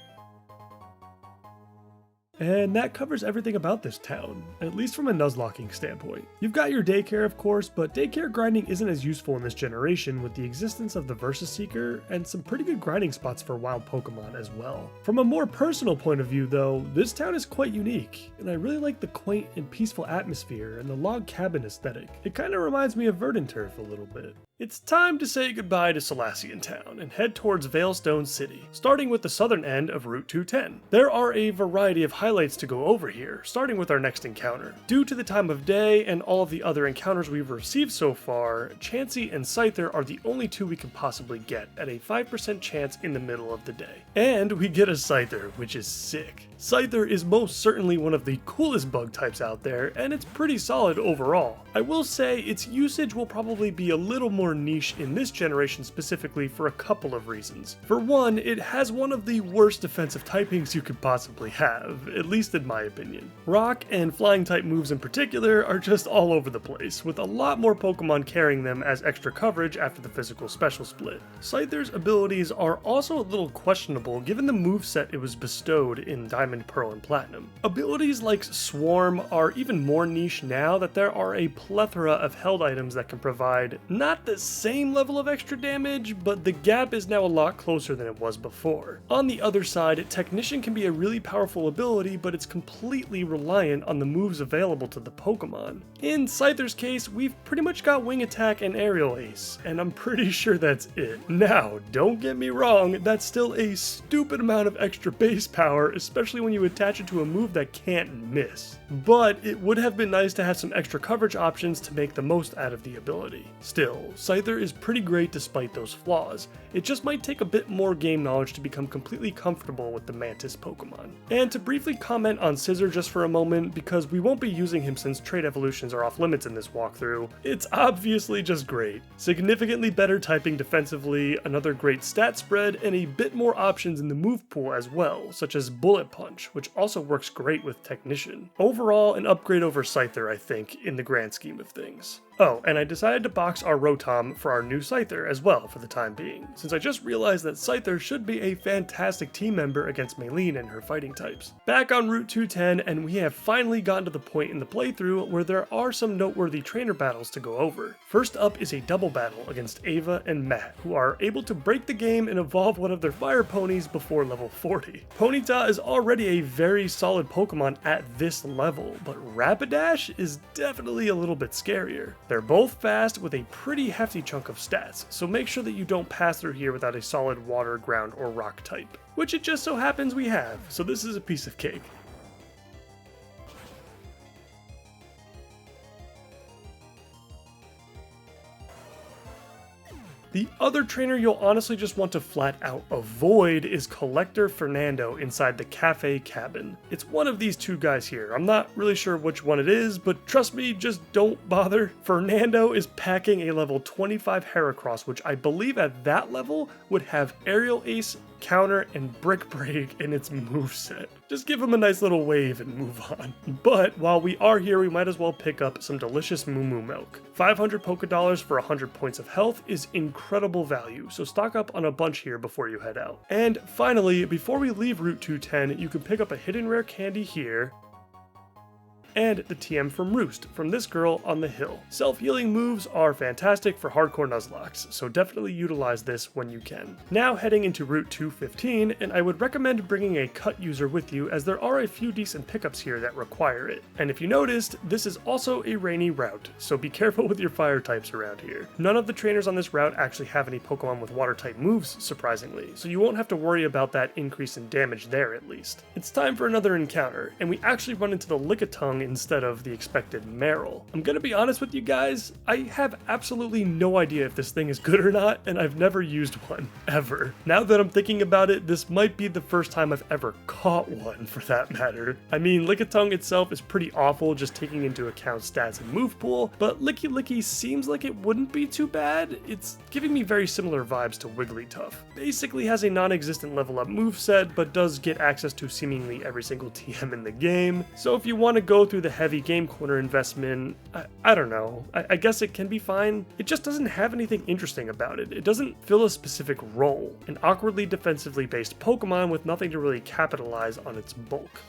And that covers everything about this town, at least from a Nuzlocking standpoint. You've got your daycare, of course, but daycare grinding isn't as useful in this generation with the existence of the Versus Seeker and some pretty good grinding spots for wild Pokemon as well. From a more personal point of view though, this town is quite unique, and I really like the quaint and peaceful atmosphere and the log cabin aesthetic. It kinda reminds me of Verdant Turf a little bit. It's time to say goodbye to Solaceon Town and head towards Veilstone City, starting with the southern end of Route 210. There are a variety of highlights to go over here, starting with our next encounter. Due to the time of day and all of the other encounters we've received so far, Chansey and Scyther are the only two we can possibly get at a 5% chance in the middle of the day. And we get a Scyther, which is sick. Scyther is most certainly one of the coolest bug types out there, and it's pretty solid overall. I will say its usage will probably be a little more niche in this generation specifically for a couple of reasons. For one, it has one of the worst defensive typings you could possibly have, at least in my opinion. Rock and flying type moves in particular are just all over the place, with a lot more Pokemon carrying them as extra coverage after the physical special split. Scyther's abilities are also a little questionable given the moveset it was bestowed in Diamond, Pearl, and Platinum. Abilities like Swarm are even more niche now that there are a plethora of held items that can provide not the same level of extra damage, but the gap is now a lot closer than it was before. On the other side, Technician can be a really powerful ability, but it's completely reliant on the moves available to the Pokemon. In Scyther's case, we've pretty much got Wing Attack and Aerial Ace, and I'm pretty sure that's it. Now, don't get me wrong, that's still a stupid amount of extra base power, especially when you attach it to a move that can't miss. But it would have been nice to have some extra coverage options to make the most out of the ability. Still, Scyther is pretty great despite those flaws. It just might take a bit more game knowledge to become completely comfortable with the Mantis Pokemon. And to briefly comment on Scizor just for a moment, because we won't be using him since trait evolutions are off limits in this walkthrough, it's obviously just great. Significantly better typing defensively, another great stat spread, and a bit more options in the move pool as well, such as Bullet Punch, which also works great with Technician. Overall, an upgrade over Scyther, I think, in the grand scheme of things. Oh, and I decided to box our Rotom for our new Scyther as well for the time being, since I just realized that Scyther should be a fantastic team member against Maylene and her fighting types. Back on Route 210, and we have finally gotten to the point in the playthrough where there are some noteworthy trainer battles to go over. First up is a double battle against Ava and Matt, who are able to break the game and evolve one of their fire ponies before level 40. Ponyta is already a very solid Pokemon at this level, but Rapidash is definitely a little bit scarier. They're both fast with a pretty hefty chunk of stats, so make sure that you don't pass through here without a solid water, ground, or rock type, which it just so happens we have, so this is a piece of cake. The other trainer you'll honestly just want to flat out avoid is Collector Fernando inside the cafe cabin. It's one of these two guys here. I'm not really sure which one it is, but trust me, just don't bother. Fernando is packing a level 25 Heracross, which I believe at that level would have Aerial Ace, Counter, and Brick Break in its moveset. Just give him a nice little wave and move on. But while we are here, we might as well pick up some delicious Moo Moo Milk. 500 Pokédollars for 100 points of health is incredible value, so stock up on a bunch here before you head out. And finally, before we leave Route 210, you can pick up a hidden rare candy here, and the TM from Roost, from this girl on the hill. Self-healing moves are fantastic for hardcore Nuzlockes, so definitely utilize this when you can. Now heading into Route 215, and I would recommend bringing a cut user with you as there are a few decent pickups here that require it. And if you noticed, this is also a rainy route, so be careful with your fire types around here. None of the trainers on this route actually have any Pokemon with water type moves, surprisingly, so you won't have to worry about that increase in damage there at least. It's time for another encounter, and we actually run into the Lickitung instead of the expected Marill. I'm gonna be honest with you guys, I have absolutely no idea if this thing is good or not, and I've never used one, ever. Now that I'm thinking about it, this might be the first time I've ever caught one, for that matter. I mean, Lickitung itself is pretty awful, just taking into account stats and move pool, but Licky Licky seems like it wouldn't be too bad. It's giving me very similar vibes to Wigglytuff. Basically has a non-existent level up moveset, but does get access to seemingly every single TM in the game, so if you want to go through the heavy game corner investment, I don't know, I guess it can be fine. It just doesn't have anything interesting about it. It doesn't fill a specific role. An awkwardly defensively based Pokemon with nothing to really capitalize on its bulk.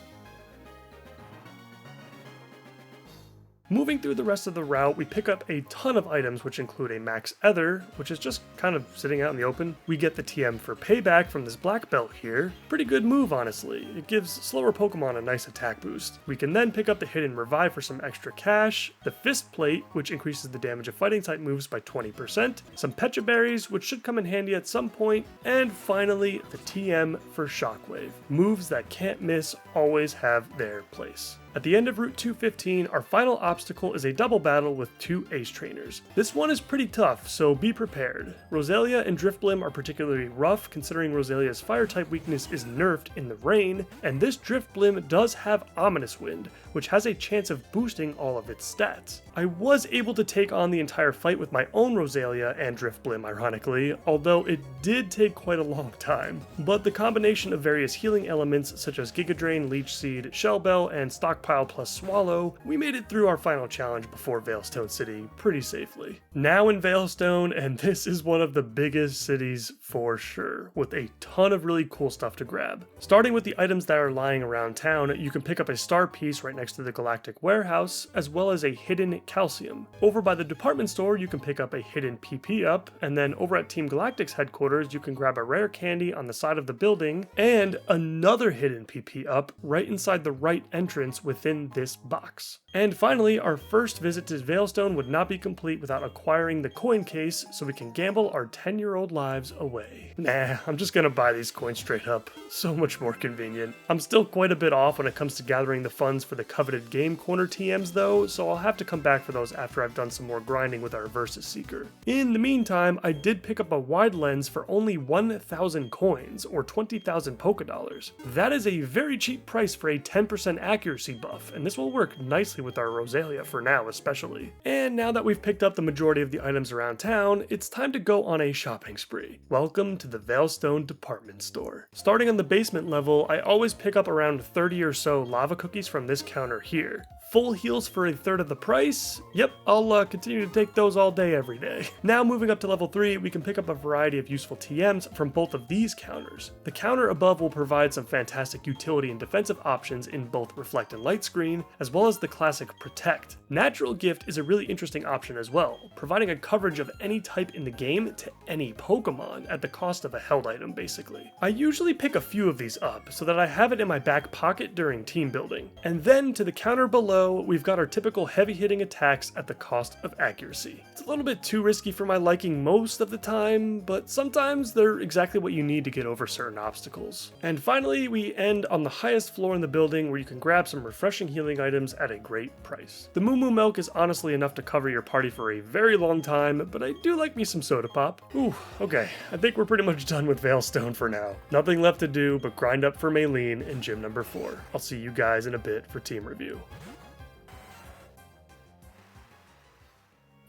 Moving through the rest of the route, we pick up a ton of items which include a max ether, which is just kind of sitting out in the open. We get the TM for payback from this black belt here. Pretty good move, honestly. It gives slower Pokemon a nice attack boost. We can then pick up the hidden revive for some extra cash, the fist plate, which increases the damage of fighting type moves by 20%, some Pecha berries, which should come in handy at some point, and finally the TM for shockwave. Moves that can't miss always have their place. At the end of Route 215, our final obstacle is a double battle with two ace trainers. This one is pretty tough, so be prepared. Roselia and Drifblim are particularly rough, considering Roselia's fire type weakness is nerfed in the rain, and this Drifblim does have Ominous Wind, which has a chance of boosting all of its stats. I was able to take on the entire fight with my own Roselia and Drifblim, ironically, although it did take quite a long time. But the combination of various healing elements such as Giga Drain, Leech Seed, Shell Bell, and Stockpile plus Swallow, we made it through our final challenge before Veilstone City pretty safely. Now in Veilstone, and this is one of the biggest cities for sure, with a ton of really cool stuff to grab. Starting with the items that are lying around town, you can pick up a star piece right next to the Galactic Warehouse, as well as a hidden calcium. Over by the department store, you can pick up a hidden PP up, and then over at Team Galactic's headquarters, you can grab a rare candy on the side of the building, and another hidden PP up right inside the right entrance within this box. And finally, our first visit to Veilstone would not be complete without acquiring the coin case so we can gamble our 10-year-old lives away. Nah, I'm just gonna buy these coins straight up. So much more convenient. I'm still quite a bit off when it comes to gathering the funds for the coveted Game Corner TMs though, so I'll have to come back for those after I've done some more grinding with our Versus Seeker. In the meantime, I did pick up a wide lens for only 1,000 coins, or 20,000 Pokédollars. That is a very cheap price for a 10% accuracy buff, and this will work nicely with our Roselia for now especially. And now that we've picked up the majority of the items around town, it's time to go on a shopping spree. Welcome to the Veilstone department store. Starting on the basement level, I always pick up around 30 or so lava cookies from this counter here. Full heals for a third of the price? Yep, I'll continue to take those all day every day. Now moving up to level 3, we can pick up a variety of useful TMs from both of these counters. The counter above will provide some fantastic utility and defensive options in both Reflect and Light Screen, as well as the classic Protect. Natural Gift is a really interesting option as well, providing a coverage of any type in the game to any Pokemon at the cost of a held item basically. I usually pick a few of these up so that I have it in my back pocket during team building. And then to the counter below, we've got our typical heavy hitting attacks at the cost of accuracy. It's a little bit too risky for my liking most of the time, but sometimes they're exactly what you need to get over certain obstacles. And finally, we end on the highest floor in the building where you can grab some refreshing healing items at a great price. The Moo Moo Milk is honestly enough to cover your party for a very long time, but I do like me some soda pop. Ooh, okay, I think we're pretty much done with Veilstone for now. Nothing left to do but grind up for Maylene in gym number 4. I'll see you guys in a bit for team review.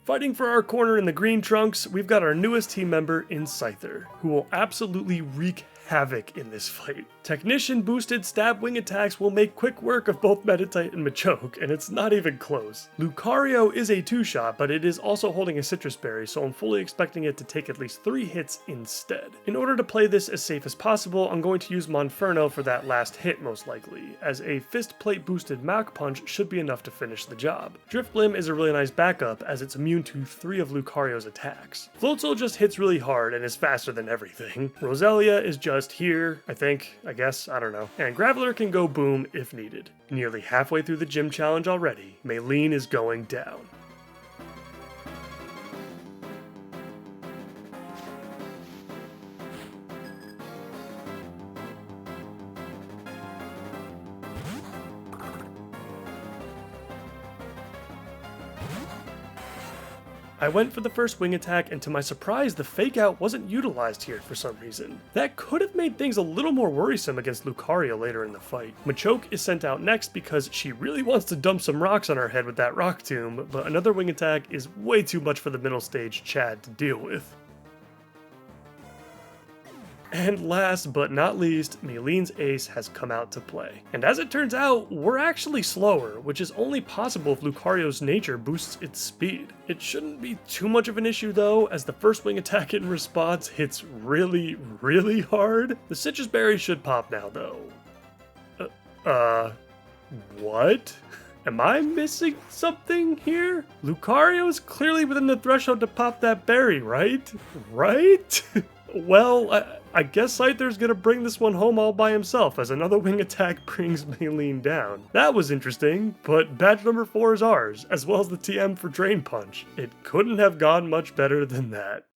Fighting for our corner in the green trunks, we've got our newest team member in Scyther, who will absolutely wreak havoc in this fight. Technician boosted stab wing attacks will make quick work of both Meditite and Machoke, and it's not even close. Lucario is a 2-shot, but it is also holding a Citrus Berry, so I'm fully expecting it to take at least 3 hits instead. In order to play this as safe as possible, I'm going to use Monferno for that last hit most likely, as a Fist Plate boosted Mach Punch should be enough to finish the job. Drifblim is a really nice backup as it's immune to 3 of Lucario's attacks. Floatzel just hits really hard and is faster than everything. Roselia is just here, I guess, I don't know. And Graveler can go boom if needed. Nearly halfway through the gym challenge already, Maylene is going down. I went for the first wing attack, and to my surprise, the fake out wasn't utilized here for some reason. That could have made things a little more worrisome against Lucario later in the fight. Machoke is sent out next because she really wants to dump some rocks on her head with that rock tomb, but another wing attack is way too much for the middle stage Chad to deal with. And last but not least, Maylene's ace has come out to play. And as it turns out, we're actually slower, which is only possible if Lucario's nature boosts its speed. It shouldn't be too much of an issue though, as the first wing attack in response hits really, really hard. The Citrus Berry should pop now though. What? Am I missing something here? Lucario is clearly within the threshold to pop that berry, right? Right? Well, I guess Scyther's gonna bring this one home all by himself as another wing attack brings Maylene down. That was interesting, but badge number 4 is ours, as well as the TM for Drain Punch. It couldn't have gone much better than that.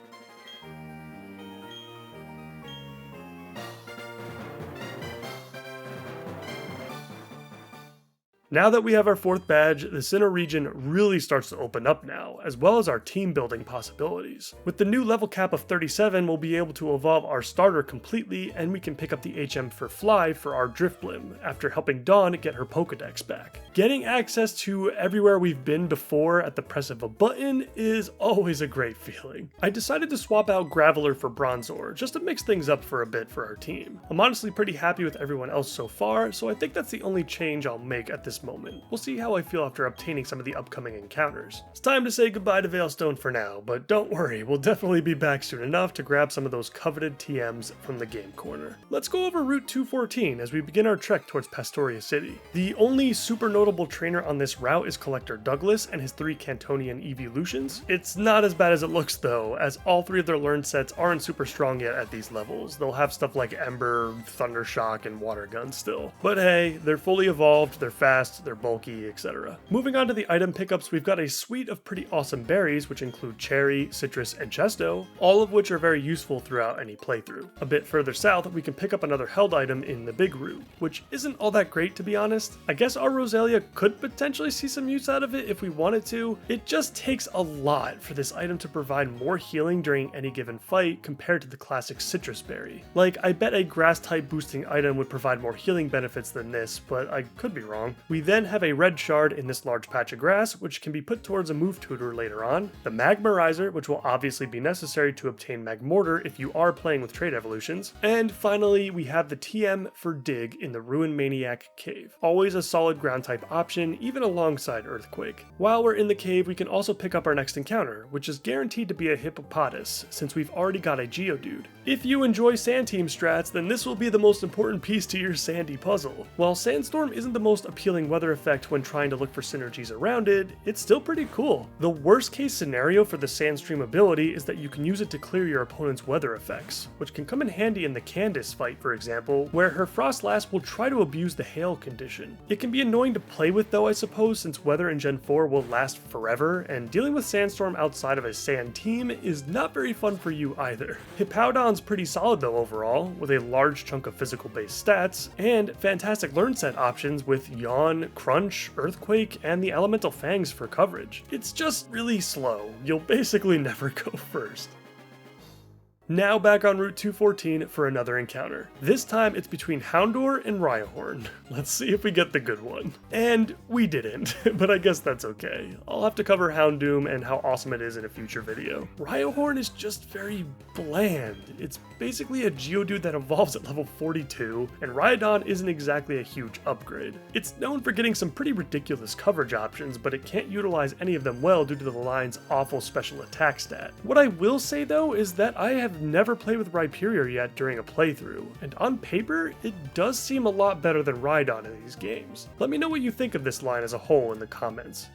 Now that we have our 4th badge, the Sinnoh region really starts to open up now, as well as our team building possibilities. With the new level cap of 37, we'll be able to evolve our starter completely, and we can pick up the HM for Fly for our Drifblim, after helping Dawn get her Pokedex back. Getting access to everywhere we've been before at the press of a button is always a great feeling. I decided to swap out Graveler for Bronzor, just to mix things up for a bit for our team. I'm honestly pretty happy with everyone else so far, so I think that's the only change I'll make at this moment. We'll see how I feel after obtaining some of the upcoming encounters. It's time to say goodbye to Veilstone for now, but don't worry, we'll definitely be back soon enough to grab some of those coveted TMs from the game corner. Let's go over Route 214 as we begin our trek towards Pastoria City. The only super notable trainer on this route is Collector Douglas and his 3 Cantonian evolutions. It's not as bad as it looks though, as all 3 of their learn sets aren't super strong yet at these levels. They'll have stuff like Ember, Thunder Shock, and Water Gun still. But hey, they're fully evolved, they're fast, they're bulky, etc. Moving on to the item pickups, we've got a suite of pretty awesome berries, which include Cherry, Citrus, and Chesto, all of which are very useful throughout any playthrough. A bit further south, we can pick up another held item in the Big Route, which isn't all that great to be honest. I guess our Roselia could potentially see some use out of it if we wanted to. It just takes a lot for this item to provide more healing during any given fight compared to the classic Citrus Berry. Like, I bet a grass type boosting item would provide more healing benefits than this, but I could be wrong. We then have a red shard in this large patch of grass, which can be put towards a move tutor later on, the Magmarizer, which will obviously be necessary to obtain Magmortar if you are playing with trait evolutions, and finally we have the TM for Dig in the Ruin Maniac Cave. Always a solid ground type option, even alongside Earthquake. While we're in the cave, we can also pick up our next encounter, which is guaranteed to be a Hippopotas, since we've already got a Geodude. If you enjoy Sand Team strats, then this will be the most important piece to your Sandy puzzle. While Sandstorm isn't the most appealing weather effect when trying to look for synergies around it, it's still pretty cool. The worst case scenario for the Sandstream ability is that you can use it to clear your opponent's weather effects, which can come in handy in the Candace fight, for example, where her Frostlass will try to abuse the hail condition. It can be annoying to play with though, I suppose, since weather in Gen 4 will last forever, and dealing with Sandstorm outside of a Sand team is not very fun for you either. Hippowdon's pretty solid though overall, with a large chunk of physical based stats, and fantastic learn set options with Yawn, Crunch, Earthquake, and the Elemental Fangs for coverage. It's just really slow. You'll basically never go first. Now back on Route 214 for another encounter. This time it's between Houndour and Rhyhorn. Let's see if we get the good one. And we didn't, but I guess that's okay. I'll have to cover Houndoom and how awesome it is in a future video. Rhyhorn is just very bland. It's basically a Geodude that evolves at level 42, and Rhyhorn isn't exactly a huge upgrade. It's known for getting some pretty ridiculous coverage options, but it can't utilize any of them well due to the line's awful special attack stat. What I will say though is that I have never played with Rhyperior yet during a playthrough, and on paper, it does seem a lot better than Rhydon in these games. Let me know what you think of this line as a whole in the comments.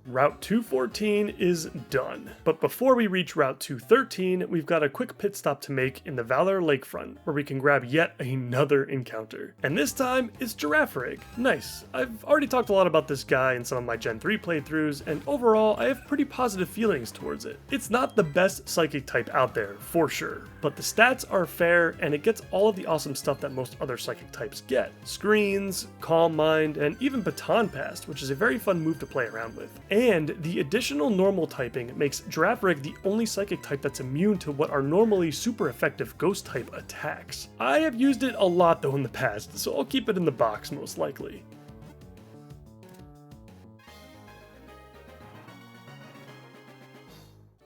Route 214 is done, but before we reach Route 213, we've got a quick pit stop to make in the Valor Lakefront, where we can grab yet another encounter. And this time, it's Girafarig. Nice. I've already talked a lot about this guy in some of my Gen 3 playthroughs, and overall, I have pretty positive feelings towards it. It's not the best Psychic type out there, for sure, but the stats are fair, and it gets all of the awesome stuff that most other Psychic types get. Screens, Calm Mind, and even Baton Pass, which is a very fun move to play around with. And the additional normal typing makes Girafarig the only Psychic type that's immune to what are normally super effective Ghost type attacks. I have used it a lot though in the past, so I'll keep it in the box most likely.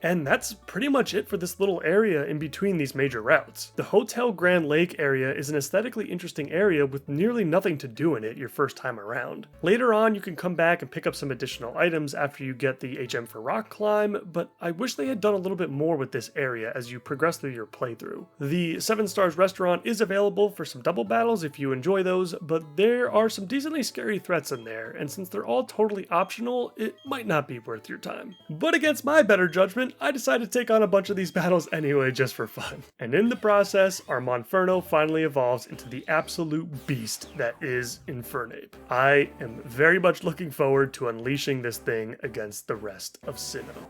And that's pretty much it for this little area in between these major routes. The Hotel Grand Lake area is an aesthetically interesting area with nearly nothing to do in it your first time around. Later on, you can come back and pick up some additional items after you get the HM for Rock Climb, but I wish they had done a little bit more with this area as you progress through your playthrough. The 7 Stars restaurant is available for some double battles if you enjoy those, but there are some decently scary threats in there, and since they're all totally optional, it might not be worth your time. But against my better judgment, I decided to take on a bunch of these battles anyway just for fun. And in the process, our Monferno finally evolves into the absolute beast that is Infernape. I am very much looking forward to unleashing this thing against the rest of Sinnoh.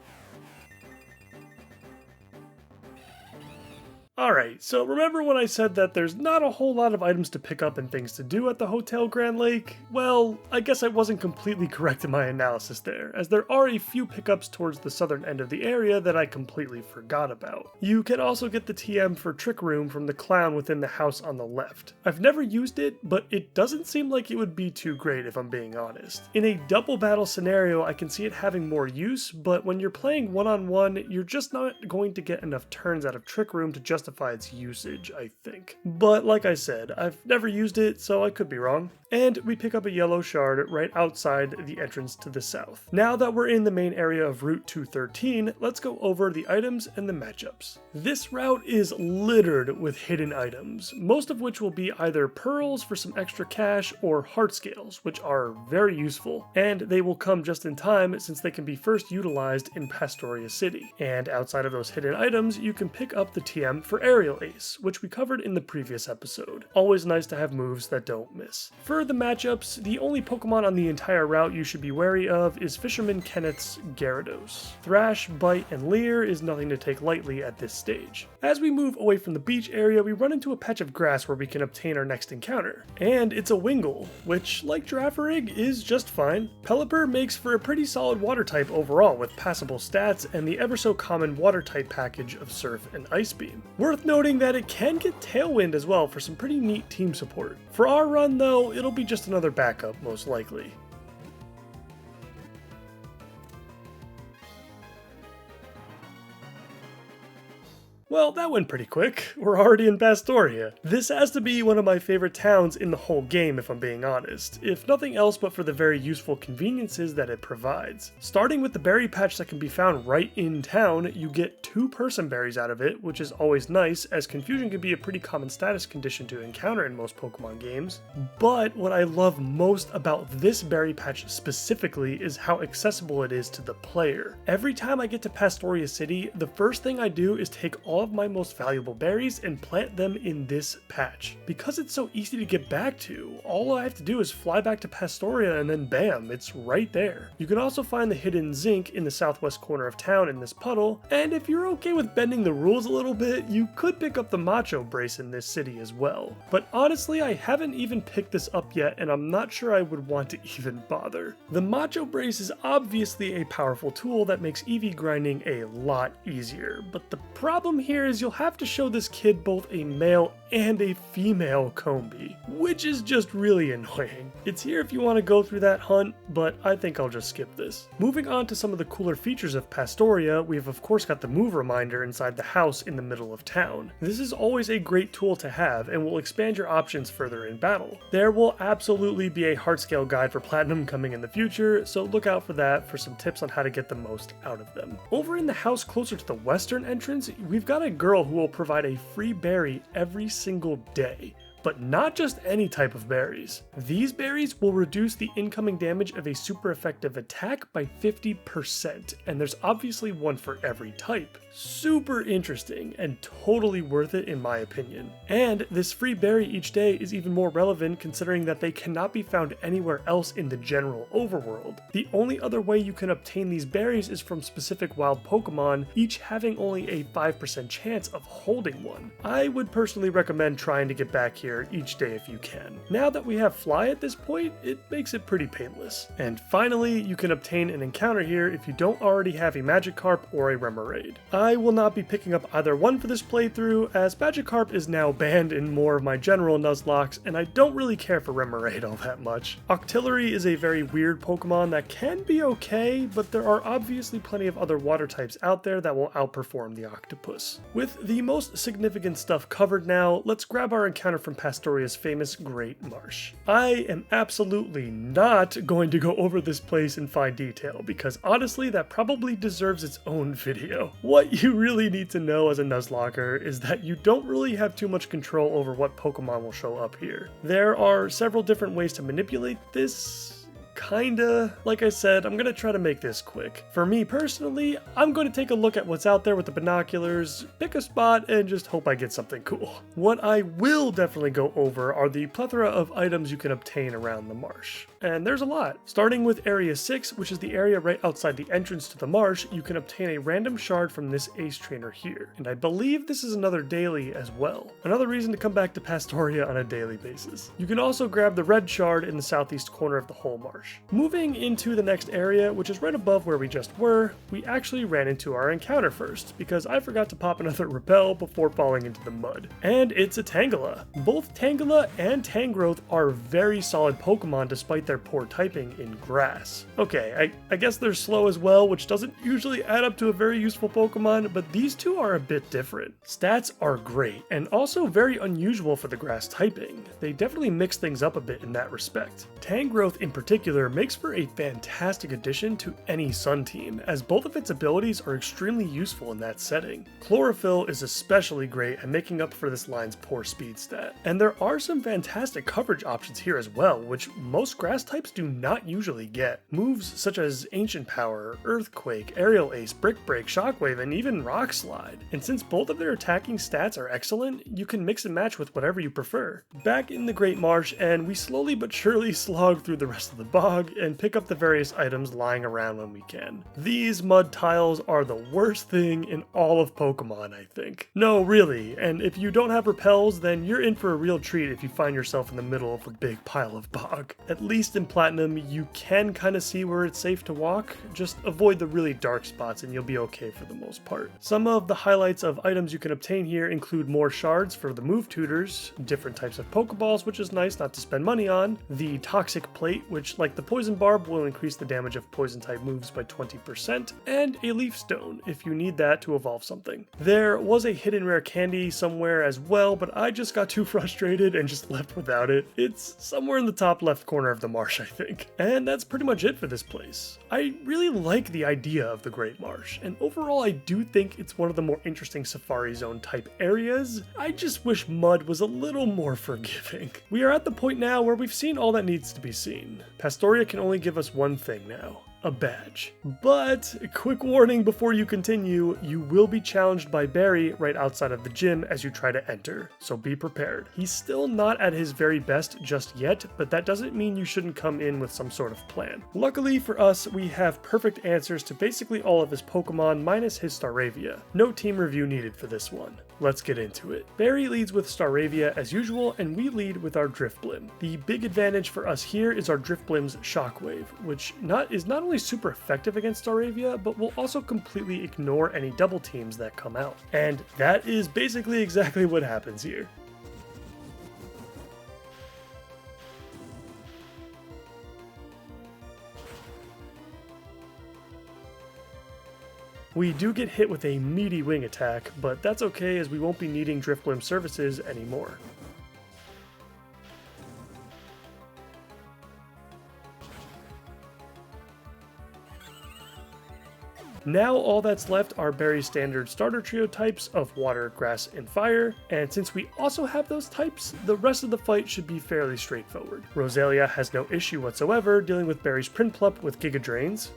Alright, so remember when I said that there's not a whole lot of items to pick up and things to do at the Hotel Grand Lake? Well, I guess I wasn't completely correct in my analysis there, as there are a few pickups towards the southern end of the area that I completely forgot about. You can also get the TM for Trick Room from the clown within the house on the left. I've never used it, but it doesn't seem like it would be too great if I'm being honest. In a double battle scenario, I can see it having more use, but when you're playing one-on-one, you're just not going to get enough turns out of Trick Room to justify its usage, I think. But like I said, I've never used it, so I could be wrong. And we pick up a yellow shard right outside the entrance to the south. Now that we're in the main area of Route 213, let's go over the items and the matchups. This route is littered with hidden items, most of which will be either pearls for some extra cash or heart scales, which are very useful, and they will come just in time since they can be first utilized in Pastoria City. And outside of those hidden items, you can pick up the TM for Aerial Ace, which we covered in the previous episode. Always nice to have moves that don't miss. For the matchups, the only Pokemon on the entire route you should be wary of is Fisherman Kenneth's Gyarados. Thrash, Bite, and Leer is nothing to take lightly at this stage. As we move away from the beach area, we run into a patch of grass where we can obtain our next encounter. And it's a Wingull, which, like Girafarig, is just fine. Pelipper makes for a pretty solid water type overall with passable stats and the ever so common water type package of Surf and Ice Beam. Worth noting that it can get Tailwind as well for some pretty neat team support. For our run though, it'll be just another backup most likely. Well, that went pretty quick. We're already in Pastoria. This has to be one of my favorite towns in the whole game if I'm being honest, if nothing else but for the very useful conveniences that it provides. Starting with the berry patch that can be found right in town, you get 2 person berries out of it, which is always nice as confusion can be a pretty common status condition to encounter in most Pokemon games. But what I love most about this berry patch specifically is how accessible it is to the player. Every time I get to Pastoria City, the first thing I do is take all of my most valuable berries and plant them in this patch. Because it's so easy to get back to, all I have to do is fly back to Pastoria and then bam, it's right there. You can also find the hidden zinc in the southwest corner of town in this puddle, and if you're okay with bending the rules a little bit, you could pick up the Macho Brace in this city as well. But honestly, I haven't even picked this up yet, and I'm not sure I would want to even bother. The Macho Brace is obviously a powerful tool that makes EV grinding a lot easier, but the problem here is you'll have to show this kid both a male and a female Combee, which is just really annoying. It's here if you want to go through that hunt, but I think I'll just skip this. Moving on to some of the cooler features of Pastoria, we've of course got the move reminder inside the house in the middle of town. This is always a great tool to have and will expand your options further in battle. There will absolutely be a heart scale guide for Platinum coming in the future, so look out for that for some tips on how to get the most out of them. Over in the house closer to the western entrance, we've got a girl who will provide a free berry every single day. But not just any type of berries. These berries will reduce the incoming damage of a super effective attack by 50%, and there's obviously one for every type. Super interesting and totally worth it in my opinion. And this free berry each day is even more relevant considering that they cannot be found anywhere else in the general overworld. The only other way you can obtain these berries is from specific wild Pokemon, each having only a 5% chance of holding one. I would personally recommend trying to get back here each day if you can. Now that we have Fly at this point, it makes it pretty painless. And finally, you can obtain an encounter here if you don't already have a Magikarp or a Remoraid. I will not be picking up either one for this playthrough, as Magikarp is now banned in more of my general Nuzlocks, and I don't really care for Remoraid all that much. Octillery is a very weird Pokemon that can be okay, but there are obviously plenty of other water types out there that will outperform the Octopus. With the most significant stuff covered now, let's grab our encounter from Pastoria's famous Great Marsh. I am absolutely not going to go over this place in fine detail, because honestly that probably deserves its own video. What you really need to know as a Nuzlocker is that you don't really have too much control over what Pokemon will show up here. There are several different ways to manipulate this. Kinda. Like I said, I'm gonna try to make this quick. For me personally, I'm going to take a look at what's out there with the binoculars, pick a spot, and just hope I get something cool. What I will definitely go over are the plethora of items you can obtain around the marsh. And there's a lot. Starting with Area 6, which is the area right outside the entrance to the marsh, you can obtain a random shard from this Ace Trainer here. And I believe this is another daily as well. Another reason to come back to Pastoria on a daily basis. You can also grab the red shard in the southeast corner of the whole marsh. Moving into the next area, which is right above where we just were, we actually ran into our encounter first, because I forgot to pop another Repel before falling into the mud. And it's a Tangela. Both Tangela and Tangrowth are very solid Pokemon despite their poor typing in grass. Okay, I guess they're slow as well, which doesn't usually add up to a very useful Pokemon, but these two are a bit different. Stats are great, and also very unusual for the grass typing. They definitely mix things up a bit in that respect. Tangrowth in particular makes for a fantastic addition to any Sun team, as both of its abilities are extremely useful in that setting. Chlorophyll is especially great at making up for this line's poor speed stat. And there are some fantastic coverage options here as well, which most grass types do not usually get. Moves such as Ancient Power, Earthquake, Aerial Ace, Brick Break, Shockwave, and even Rock Slide. And since both of their attacking stats are excellent, you can mix and match with whatever you prefer. Back in the Great Marsh, and we slowly but surely slog through the rest of the bog and pick up the various items lying around when we can. These mud tiles are the worst thing in all of Pokemon, I think. No, really, and if you don't have repels, then you're in for a real treat if you find yourself in the middle of a big pile of bog. At least in Platinum, you can kind of see where it's safe to walk, just avoid the really dark spots and you'll be okay for the most part. Some of the highlights of items you can obtain here include more shards for the move tutors, different types of Pokeballs, which is nice not to spend money on, the Toxic Plate, which like the Poison Barb will increase the damage of poison type moves by 20%, and a Leaf Stone if you need that to evolve something. There was a hidden rare candy somewhere as well, but I just got too frustrated and just left without it. It's somewhere in the top left corner of the marsh, I think. And that's pretty much it for this place. I really like the idea of the Great Marsh, and overall I do think it's one of the more interesting Safari Zone type areas. I just wish mud was a little more forgiving. We are at the point now where we've seen all that needs to be seen. Pastoria can only give us one thing now. A badge. But, quick warning before you continue, you will be challenged by Barry right outside of the gym as you try to enter, so be prepared. He's still not at his very best just yet, but that doesn't mean you shouldn't come in with some sort of plan. Luckily for us, we have perfect answers to basically all of his Pokemon minus his Staravia. No team review needed for this one. Let's get into it. Barry leads with Staravia as usual, and we lead with our Drifblim. The big advantage for us here is our Drifblim's Shockwave, which is not only super effective against Staravia, but will also completely ignore any double teams that come out. And that is basically exactly what happens here. We do get hit with a meaty wing attack, but that's okay as we won't be needing Drifblim services anymore. Now all that's left are Barry's standard starter trio types of water, grass, and fire, and since we also have those types, the rest of the fight should be fairly straightforward. Roselia has no issue whatsoever dealing with Barry's Prinplup with Giga Drains.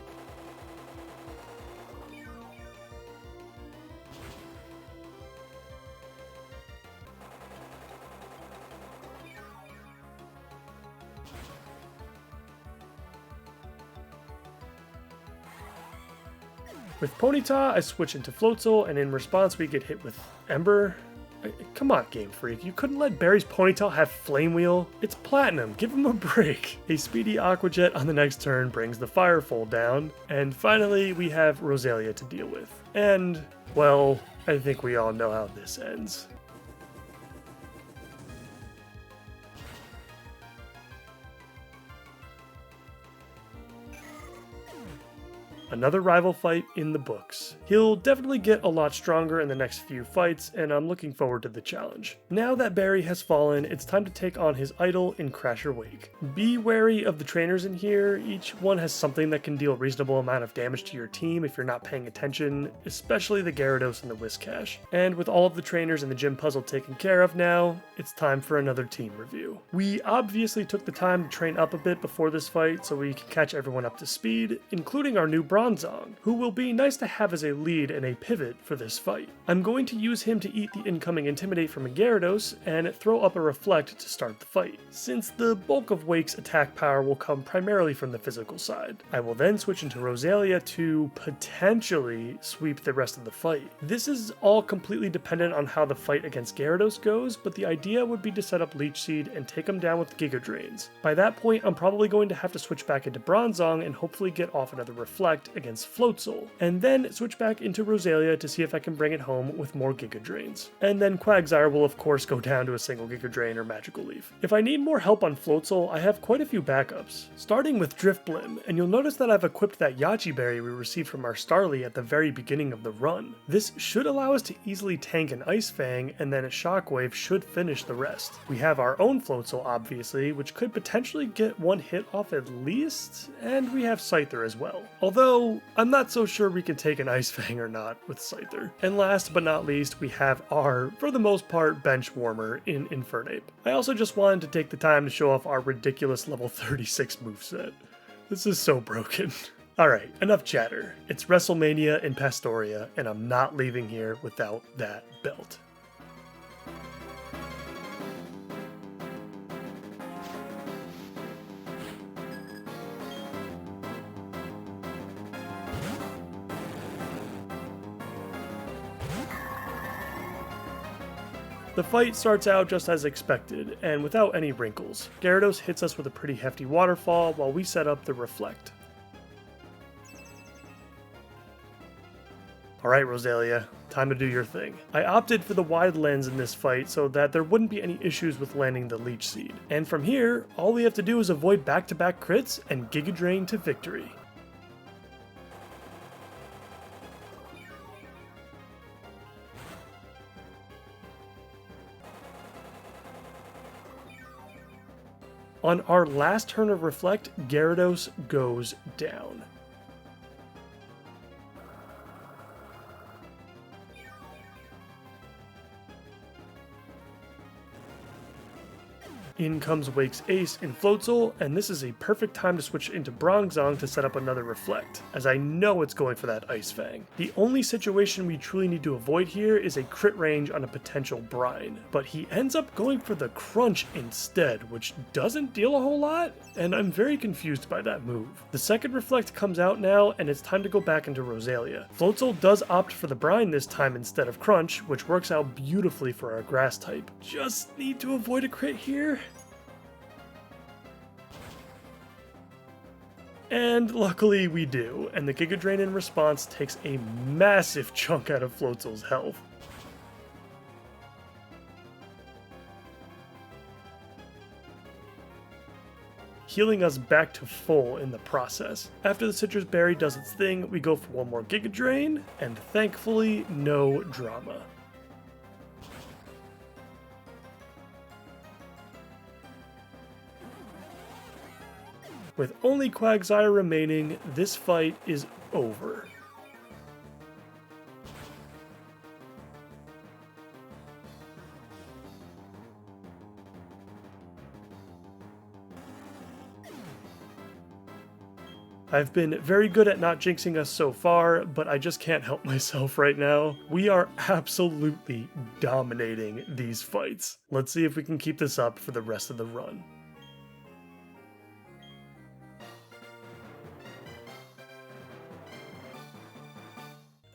With Ponyta, I switch into Floatzel, and in response we get hit with Ember. Come on, Game Freak, you couldn't let Barry's Ponyta have Flame Wheel? It's Platinum, give him a break. A speedy Aqua Jet on the next turn brings the Fire Fold down, and finally we have Roselia to deal with. And, Well, I think we all know how this ends. Another rival fight in the books. He'll definitely get a lot stronger in the next few fights, and I'm looking forward to the challenge. Now that Barry has fallen, it's time to take on his idol in Crasher Wake. Be wary of the trainers in here. Each one has something that can deal a reasonable amount of damage to your team if you're not paying attention, especially the Gyarados and the Whiscash. And with all of the trainers in the gym puzzle taken care of now, it's time for another team review. We obviously took the time to train up a bit before this fight so we can catch everyone up to speed, including our new Bronzong, who will be nice to have as a lead and a pivot for this fight. I'm going to use him to eat the incoming Intimidate from a Gyarados and throw up a Reflect to start the fight, since the bulk of Wake's attack power will come primarily from the physical side. I will then switch into Roselia to potentially sweep the rest of the fight. This is all completely dependent on how the fight against Gyarados goes, but the idea would be to set up Leech Seed and take him down with Giga Drains. By that point, I'm probably going to have to switch back into Bronzong and hopefully get off another Reflect against Floatzel, and then switch back into Roselia to see if I can bring it home with more Giga Drains. And then Quagsire will of course go down to a single Giga Drain or Magical Leaf. If I need more help on Floatzel, I have quite a few backups, starting with Drifblim, and you'll notice that I've equipped that Yachi Berry we received from our Starly at the very beginning of the run. This should allow us to easily tank an Ice Fang, and then a Shockwave should finish the rest. We have our own Floatzel obviously, which could potentially get one hit off at least, and we have Scyther as well. Although I'm not so sure we can take an Ice Fang or not with Scyther. And last but not least, we have our, for the most part, bench warmer in Infernape. I also just wanted to take the time to show off our ridiculous level 36 moveset. This is so broken. Alright, enough chatter. It's WrestleMania in Pastoria, and I'm not leaving here without that belt. The fight starts out just as expected, and without any wrinkles. Gyarados hits us with a pretty hefty waterfall while we set up the Reflect. Alright Roselia, time to do your thing. I opted for the wide lens in this fight so that there wouldn't be any issues with landing the Leech Seed. And from here, all we have to do is avoid back-to-back crits and Giga Drain to victory. On our last turn of Reflect, Gyarados goes down. In comes Wake's Ace in Floatzel, and this is a perfect time to switch into Bronzong to set up another Reflect, as I know it's going for that Ice Fang. The only situation we truly need to avoid here is a crit range on a potential Brine, but he ends up going for the Crunch instead, which doesn't deal a whole lot, and I'm very confused by that move. The second Reflect comes out now, and it's time to go back into Roselia. Floatzel does opt for the Brine this time instead of Crunch, which works out beautifully for our Grass type. Just need to avoid a crit here. And luckily we do, and the Giga Drain in response takes a massive chunk out of Floatzel's health. Healing us back to full in the process. After the Citrus Berry does its thing, we go for one more Giga Drain, and thankfully no drama. With only Quagsire remaining, this fight is over. I've been very good at not jinxing us so far, but I just can't help myself right now. We are absolutely dominating these fights. Let's see if we can keep this up for the rest of the run.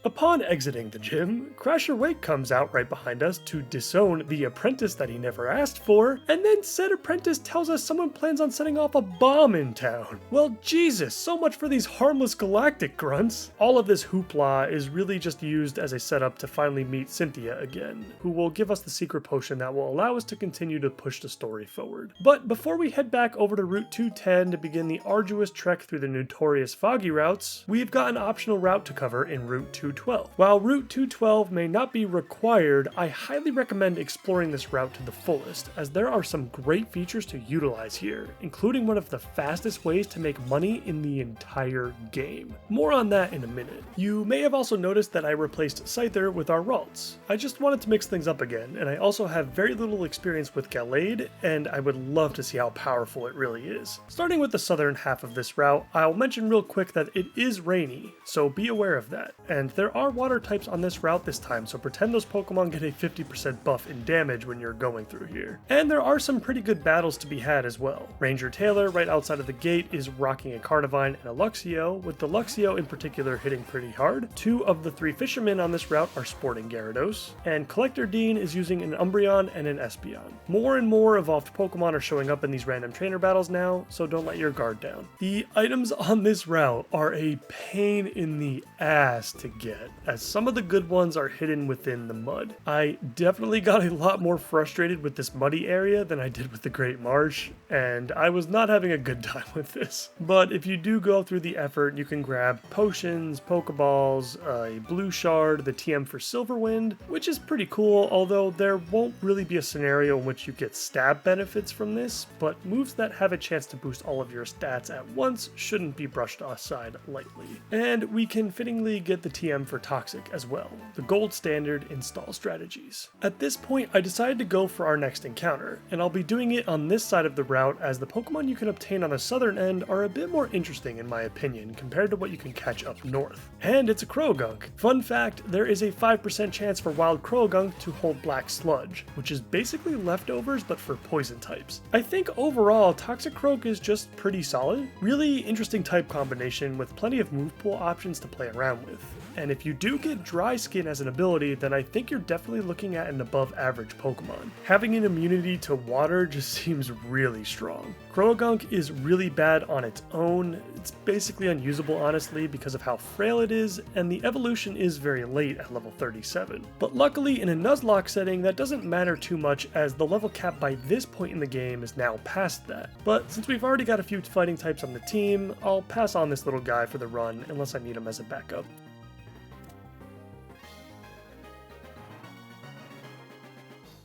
Upon exiting the gym, Crasher Wake comes out right behind us to disown the apprentice that he never asked for, and then said apprentice tells us someone plans on setting off a bomb in town. Well, Jesus, so much for these harmless galactic grunts. All of this hoopla is really just used as a setup to finally meet Cynthia again, who will give us the secret potion that will allow us to continue to push the story forward. But before we head back over to Route 210 to begin the arduous trek through the notorious foggy routes, we've got an optional route to cover in Route 212. While Route 212 may not be required, I highly recommend exploring this route to the fullest, as there are some great features to utilize here, including one of the fastest ways to make money in the entire game. More on that in a minute. You may have also noticed that I replaced Scyther with our Ralts. I just wanted to mix things up again, and I also have very little experience with Gallade, and I would love to see how powerful it really is. Starting with the southern half of this route, I'll mention real quick that it is rainy, so be aware of that, and there are water types on this route this time, so pretend those Pokemon get a 50% buff in damage when you're going through here. And there are some pretty good battles to be had as well. Ranger Taylor right outside of the gate is rocking a Carnivine and a Luxio, with the Luxio in particular hitting pretty hard. 2 of the 3 fishermen on this route are sporting Gyarados, and Collector Dean is using an Umbreon and an Espeon. More and more evolved Pokemon are showing up in these random trainer battles now, so don't let your guard down. The items on this route are a pain in the ass to get, as some of the good ones are hidden within the mud. I definitely got a lot more frustrated with this muddy area than I did with the Great Marsh, and I was not having a good time with this. But if you do go through the effort, you can grab potions, Pokeballs, a blue shard, the TM for Silverwind, which is pretty cool, although there won't really be a scenario in which you get stab benefits from this, but moves that have a chance to boost all of your stats at once shouldn't be brushed aside lightly. And we can fittingly get the TM for Toxic as well, the gold standard install strategies. At this point, I decided to go for our next encounter, and I'll be doing it on this side of the route as the Pokemon you can obtain on the southern end are a bit more interesting in my opinion compared to what you can catch up north. And it's a Croagunk. Fun fact, there is a 5% chance for wild Croagunk to hold Black Sludge, which is basically leftovers but for poison types. I think overall, Toxicroak is just pretty solid. Really interesting type combination with plenty of move pool options to play around with. And if you do get Dry Skin as an ability, then I think you're definitely looking at an above average Pokemon. Having an immunity to water just seems really strong. Croagunk is really bad on its own. It's basically unusable honestly because of how frail it is, and the evolution is very late at level 37. But luckily in a Nuzlocke setting that doesn't matter too much, as the level cap by this point in the game is now past that. But since we've already got a few fighting types on the team, I'll pass on this little guy for the run unless I need him as a backup.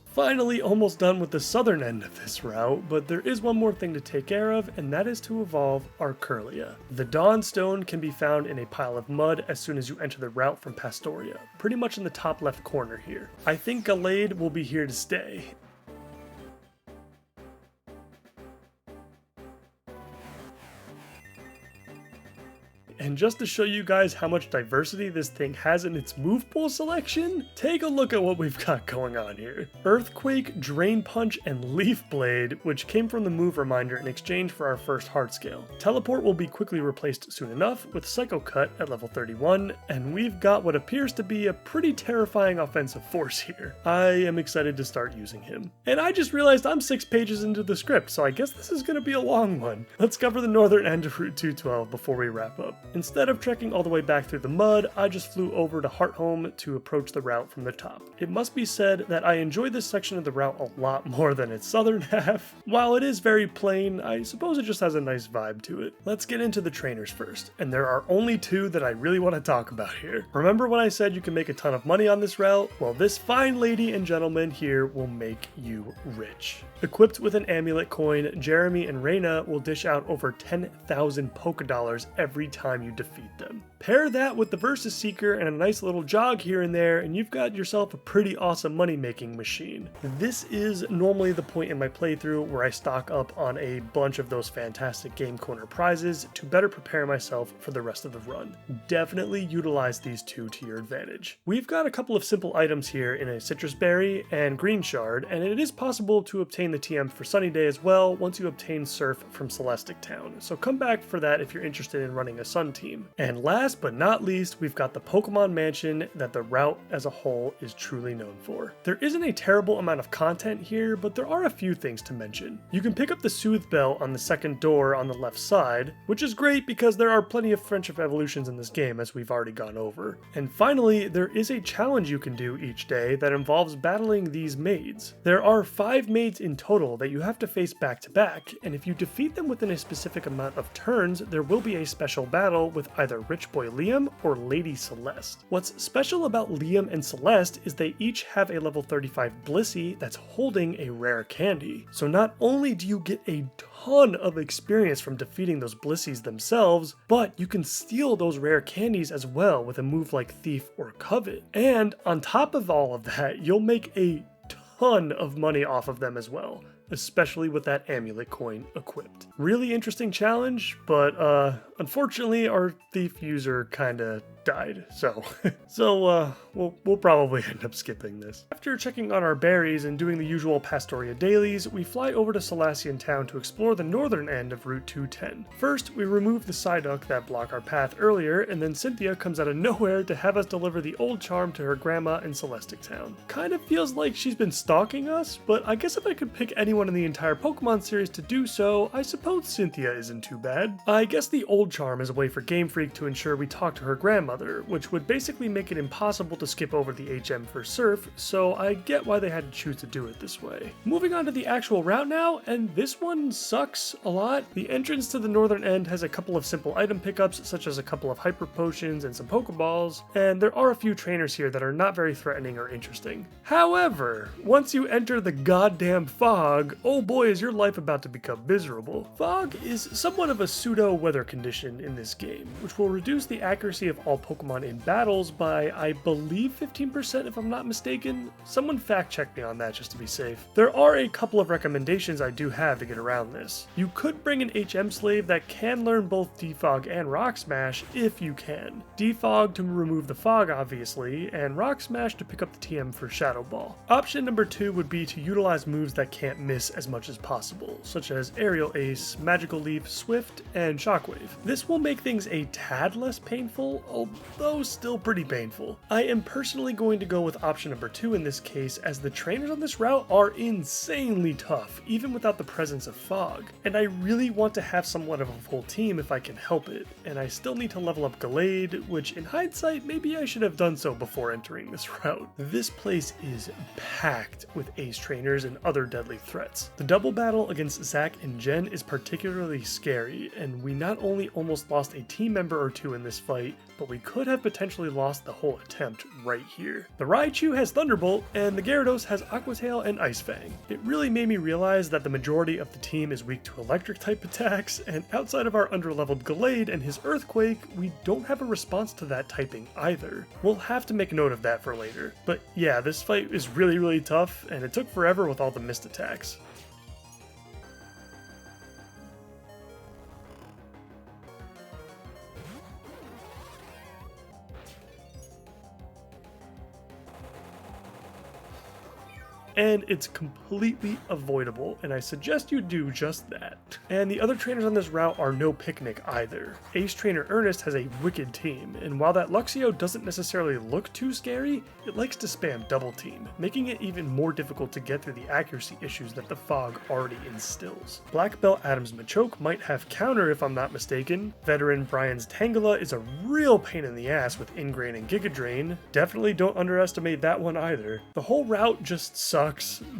Finally almost done with the southern end of this route, but there is one more thing to take care of, and that is to evolve our Curlia. The Dawn Stone can be found in a pile of mud as soon as you enter the route from Pastoria, pretty much in the top left corner here. I think Gallade will be here to stay. And just to show you guys how much diversity this thing has in its move pool selection, take a look at what we've got going on here. Earthquake, Drain Punch, and Leaf Blade, which came from the move reminder in exchange for our first Heart Scale. Teleport will be quickly replaced soon enough with Psycho Cut at level 31, and we've got what appears to be a pretty terrifying offensive force here. I am excited to start using him. And I just realized I'm 6 pages into the script, so I guess this is going to be a long one. Let's cover the northern end of Route 212 before we wrap up. Instead of trekking all the way back through the mud, I just flew over to Hearthome to approach the route from the top. It must be said that I enjoy this section of the route a lot more than its southern half. While it is very plain, I suppose it just has a nice vibe to it. Let's get into the trainers first, and there are only 2 that I really want to talk about here. Remember when I said you can make a ton of money on this route? Well, this fine lady and gentleman here will make you rich. Equipped with an amulet coin, Jeremy and Reyna will dish out over 10,000 Pokédollars every time you defeat them. Pair that with the Versus Seeker and a nice little jog here and there, and you've got yourself a pretty awesome money-making machine. This is normally the point in my playthrough where I stock up on a bunch of those fantastic Game Corner prizes to better prepare myself for the rest of the run. Definitely utilize these 2 to your advantage. We've got a couple of simple items here in a Citrus Berry and Green Shard, and it is possible to obtain the TM for Sunny Day as well once you obtain Surf from Celestic Town, so come back for that if you're interested in running a Sun team. And last last but not least, we've got the Pokemon Mansion that the route as a whole is truly known for. There isn't a terrible amount of content here, but there are a few things to mention. You can pick up the Soothe Bell on the second door on the left side, which is great because there are plenty of friendship evolutions in this game as we've already gone over. And finally, there is a challenge you can do each day that involves battling these maids. There are 5 maids in total that you have to face back to back, and if you defeat them within a specific amount of turns, there will be a special battle with either Rich Boy Liam or Lady Celeste. What's special about Liam and Celeste is they each have a level 35 Blissey that's holding a rare candy. So not only do you get a ton of experience from defeating those Blissies themselves, but you can steal those rare candies as well with a move like Thief or Covet. And on top of all of that, you'll make a ton of money off of them as well, especially with that amulet coin equipped. Really interesting challenge, but unfortunately our thief user kinda died, so we'll probably end up skipping this. After checking on our berries and doing the usual Pastoria dailies, we fly over to Solaceon Town to explore the northern end of Route 210. First, we remove the Psyduck that blocked our path earlier, and then Cynthia comes out of nowhere to have us deliver the old charm to her grandma in Celestic Town. Kind of feels like she's been stalking us, but I guess if I could pick anyone in the entire Pokemon series to do so, I suppose Cynthia isn't too bad. I guess the old charm is a way for Game Freak to ensure we talk to her grandmother, which would basically make it impossible to skip over the HM for Surf, so I get why they had to choose to do it this way. Moving on to the actual route now, and this one sucks a lot. The entrance to the northern end has a couple of simple item pickups, such as a couple of Hyper Potions and some Pokeballs, and there are a few trainers here that are not very threatening or interesting. However, once you enter the goddamn fog, oh boy is your life about to become miserable. Fog is somewhat of a pseudo-weather condition in this game, which will reduce the accuracy of all Pokemon in battles by, I believe, 15% if I'm not mistaken. Someone fact check me on that just to be safe. There are a couple of recommendations I do have to get around this. You could bring an HM slave that can learn both Defog and Rock Smash if you can. Defog to remove the fog obviously, and Rock Smash to pick up the TM for Shadow Ball. Option number 2 would be to utilize moves that can't miss as much as possible, such as Aerial Ace, Magical Leap, Swift, and Shockwave. This will make things a tad less painful, although still pretty painful. I am personally going to go with option number 2 in this case, as the trainers on this route are insanely tough, even without the presence of fog. And I really want to have somewhat of a full team if I can help it, and I still need to level up Gallade, which in hindsight, maybe I should have done so before entering this route. This place is packed with ace trainers and other deadly threats. The double battle against Zach and Jen is particularly scary, and we not only almost lost a team member or two in this fight, but we could have potentially lost the whole attempt right here. The Raichu has Thunderbolt, and the Gyarados has Aqua Tail and Ice Fang. It really made me realize that the majority of the team is weak to electric type attacks, and outside of our underleveled Gallade and his Earthquake, we don't have a response to that typing either. We'll have to make note of that for later. But yeah, this fight is really tough, and it took forever with all the missed attacks. And it's completely avoidable, and I suggest you do just that. And the other trainers on this route are no picnic either. Ace Trainer Ernest has a wicked team, and while that Luxio doesn't necessarily look too scary, it likes to spam double team, making it even more difficult to get through the accuracy issues that the fog already instills. Black Belt Adam's Machoke might have counter if I'm not mistaken. Veteran Brian's Tangela is a real pain in the ass with Ingrain and Giga Drain. Definitely don't underestimate that one either. The whole route just sucks,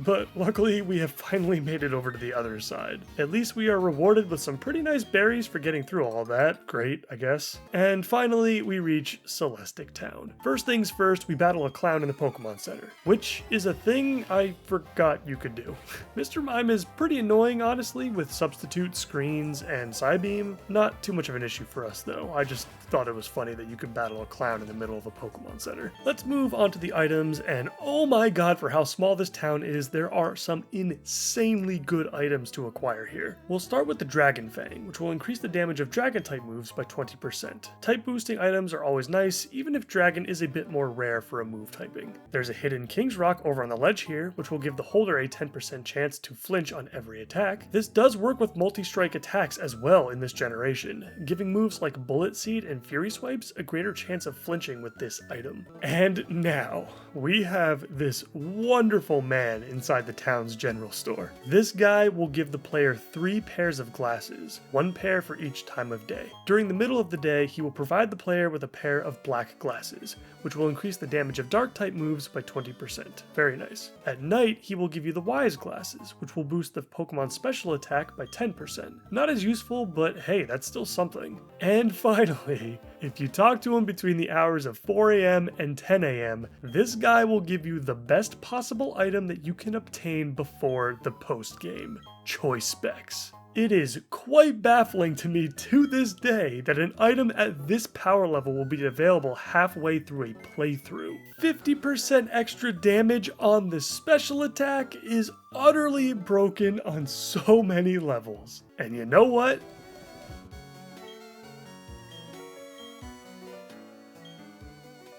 but luckily we have finally made it over to the other side. At least we are rewarded with some pretty nice berries for getting through all that. Great, I guess. And finally, we reach Celestic Town. First things first, we battle a clown in the Pokemon Center, which is a thing I forgot you could do. Mr. Mime is pretty annoying, honestly, with Substitute, Screens, and Psybeam. Not too much of an issue for us, though. I just thought it was funny that you could battle a clown in the middle of a Pokemon Center. Let's move on to the items, and oh my god for how small this town is there are some insanely good items to acquire here. We'll start with the Dragon Fang, which will increase the damage of dragon type moves by 20%. Type boosting items are always nice, even if dragon is a bit more rare for a move typing. There's a hidden King's Rock over on the ledge here, which will give the holder a 10% chance to flinch on every attack. This does work with multi-strike attacks as well in this generation, giving moves like Bullet Seed and Fury Swipes a greater chance of flinching with this item. And now, we have this wonderful man inside the town's general store. This guy will give the player 3 pairs of glasses, 1 pair for each time of day. During the middle of the day, he will provide the player with a pair of black glasses, which will increase the damage of dark type moves by 20%. Very nice. At night, he will give you the Wise glasses, which will boost the Pokemon special attack by 10%. Not as useful, but hey, that's still something. And finally, if you talk to him between the hours of 4 AM and 10 AM, this guy will give you the best possible item that you can obtain before the post-game: choice specs. It is quite baffling to me to this day that an item at this power level will be available halfway through a playthrough. 50% extra damage on the special attack is utterly broken on so many levels. And you know what?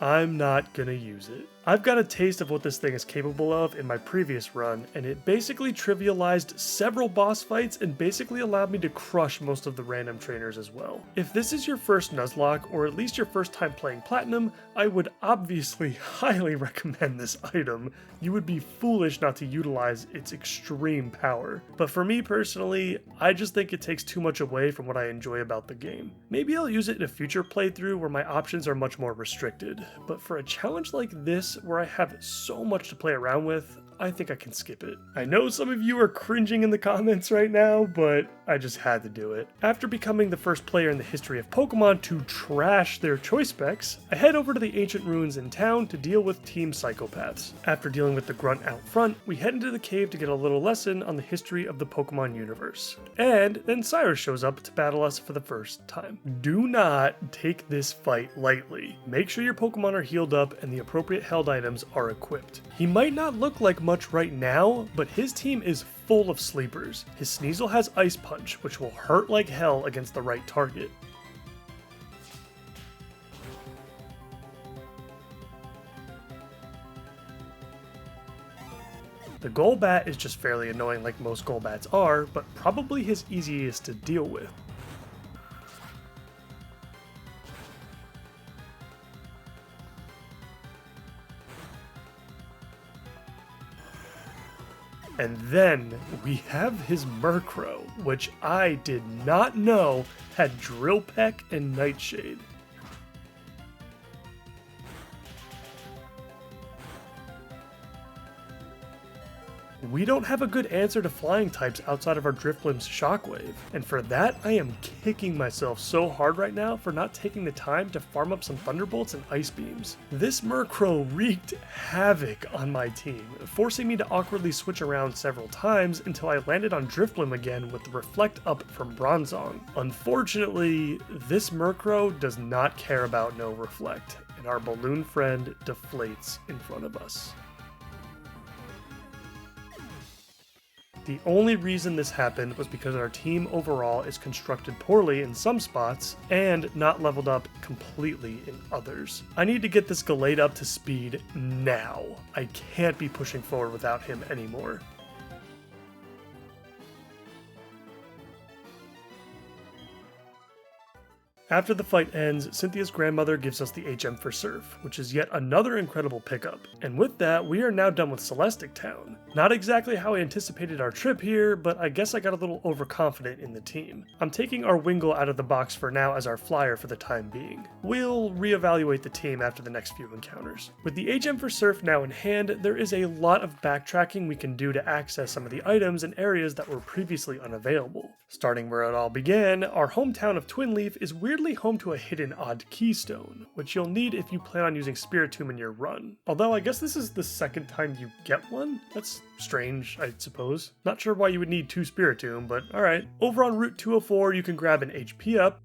I'm not gonna use it. I've got a taste of what this thing is capable of in my previous run, and it basically trivialized several boss fights and basically allowed me to crush most of the random trainers as well. If this is your first Nuzlocke, or at least your first time playing Platinum, I would obviously highly recommend this item. You would be foolish not to utilize its extreme power. But for me personally, I just think it takes too much away from what I enjoy about the game. Maybe I'll use it in a future playthrough where my options are much more restricted, but for a challenge like this, where I have so much to play around with, I think I can skip it. I know some of you are cringing in the comments right now, but I just had to do it. After becoming the first player in the history of Pokemon to trash their choice specs, I head over to the ancient ruins in town to deal with Team Psychopaths. After dealing with the grunt out front, we head into the cave to get a little lesson on the history of the Pokemon universe. And then Cyrus shows up to battle us for the first time. Do not take this fight lightly. Make sure your Pokemon are healed up and the appropriate held items are equipped. He might not look like much right now, but his team is full of sleepers. His Sneasel has Ice Punch, which will hurt like hell against the right target. The Golbat is just fairly annoying like most Golbats are, but probably his easiest to deal with. And then we have his Murkrow, which I did not know had Drill Peck and Nightshade. We don't have a good answer to flying types outside of our Drifblim's Shockwave, and for that I am kicking myself so hard right now for not taking the time to farm up some Thunderbolts and Ice Beams. This Murkrow wreaked havoc on my team, forcing me to awkwardly switch around several times until I landed on Drifblim again with the Reflect Up from Bronzong. Unfortunately, this Murkrow does not care about no Reflect, and our balloon friend deflates in front of us. The only reason this happened was because our team overall is constructed poorly in some spots and not leveled up completely in others. I need to get this Gallade up to speed now. I can't be pushing forward without him anymore. After the fight ends, Cynthia's grandmother gives us the HM for Surf, which is yet another incredible pickup. And with that, we are now done with Celestic Town. Not exactly how I anticipated our trip here, but I guess I got a little overconfident in the team. I'm taking our Wingull out of the box for now as our flyer for the time being. We'll reevaluate the team after the next few encounters. With the HM for Surf now in hand, there is a lot of backtracking we can do to access some of the items and areas that were previously unavailable. Starting where it all began, our hometown of Twinleaf is weirdly home to a hidden odd keystone, which you'll need if you plan on using Spiritomb in your run. Although I guess this is the second time you get one? That's strange, I suppose. Not sure why you would need 2 Spiritomb, but alright. Over on Route 204 you can grab an HP up,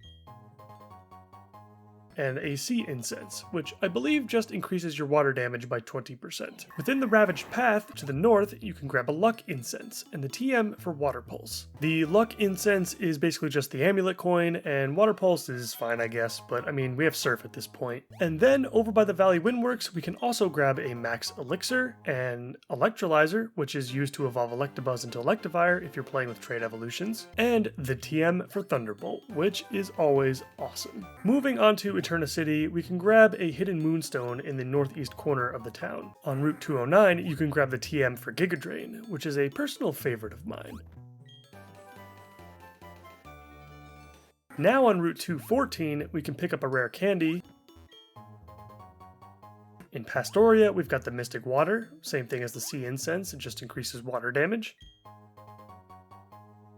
and a sea incense, which I believe just increases your water damage by 20%. Within the Ravaged Path to the north, you can grab a luck incense and the TM for water pulse. The luck incense is basically just the amulet coin, and water pulse is fine I guess, but I mean we have surf at this point. And then over by the Valley Windworks, we can also grab a max elixir and electrolyzer, which is used to evolve Electabuzz into Electivire if you're playing with trade evolutions, and the TM for Thunderbolt, which is always awesome. Moving on to Eterna City, we can grab a hidden moonstone in the northeast corner of the town. On Route 209, you can grab the TM for Giga Drain, which is a personal favorite of mine. Now on Route 214, we can pick up a rare candy. In Pastoria, we've got the Mystic Water, same thing as the Sea Incense, it just increases water damage.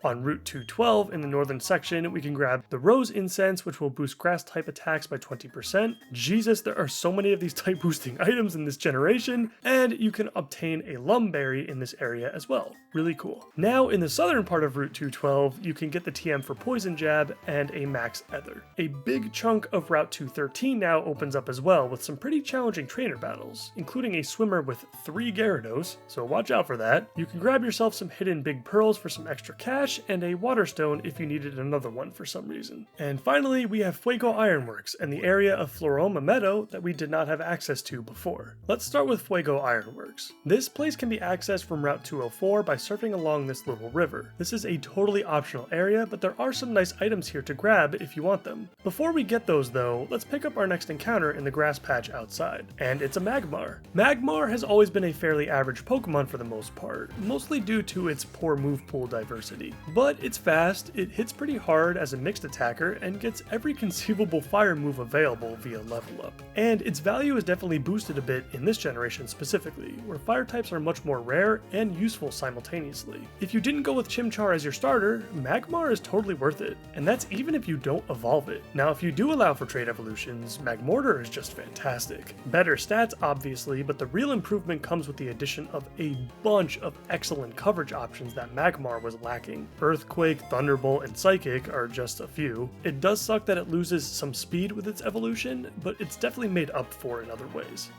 On Route 212 in the northern section, we can grab the Rose Incense, which will boost grass type attacks by 20%. Jesus, there are so many of these type boosting items in this generation, and you can obtain a Lumberry in this area as well. Really cool. Now in the southern part of Route 212, you can get the TM for Poison Jab and a Max Ether. A big chunk of Route 213 now opens up as well with some pretty challenging trainer battles, including a swimmer with 3 Gyarados, so watch out for that. You can grab yourself some hidden big pearls for some extra cash, and a Waterstone if you needed another one for some reason. And finally, we have Fuego Ironworks and the area of Floroma Meadow that we did not have access to before. Let's start with Fuego Ironworks. This place can be accessed from Route 204 by surfing along this little river. This is a totally optional area, but there are some nice items here to grab if you want them. Before we get those though, let's pick up our next encounter in the grass patch outside. And it's a Magmar. Magmar has always been a fairly average Pokemon for the most part, mostly due to its poor move pool diversity. But it's fast, it hits pretty hard as a mixed attacker, and gets every conceivable fire move available via level up. And its value is definitely boosted a bit in this generation specifically, where fire types are much more rare and useful simultaneously. If you didn't go with Chimchar as your starter, Magmar is totally worth it, and that's even if you don't evolve it. Now if you do allow for trade evolutions, Magmortar is just fantastic. Better stats obviously, but the real improvement comes with the addition of a bunch of excellent coverage options that Magmar was lacking. Earthquake, Thunderbolt, and Psychic are just a few. It does suck that it loses some speed with its evolution, but it's definitely made up for in other ways.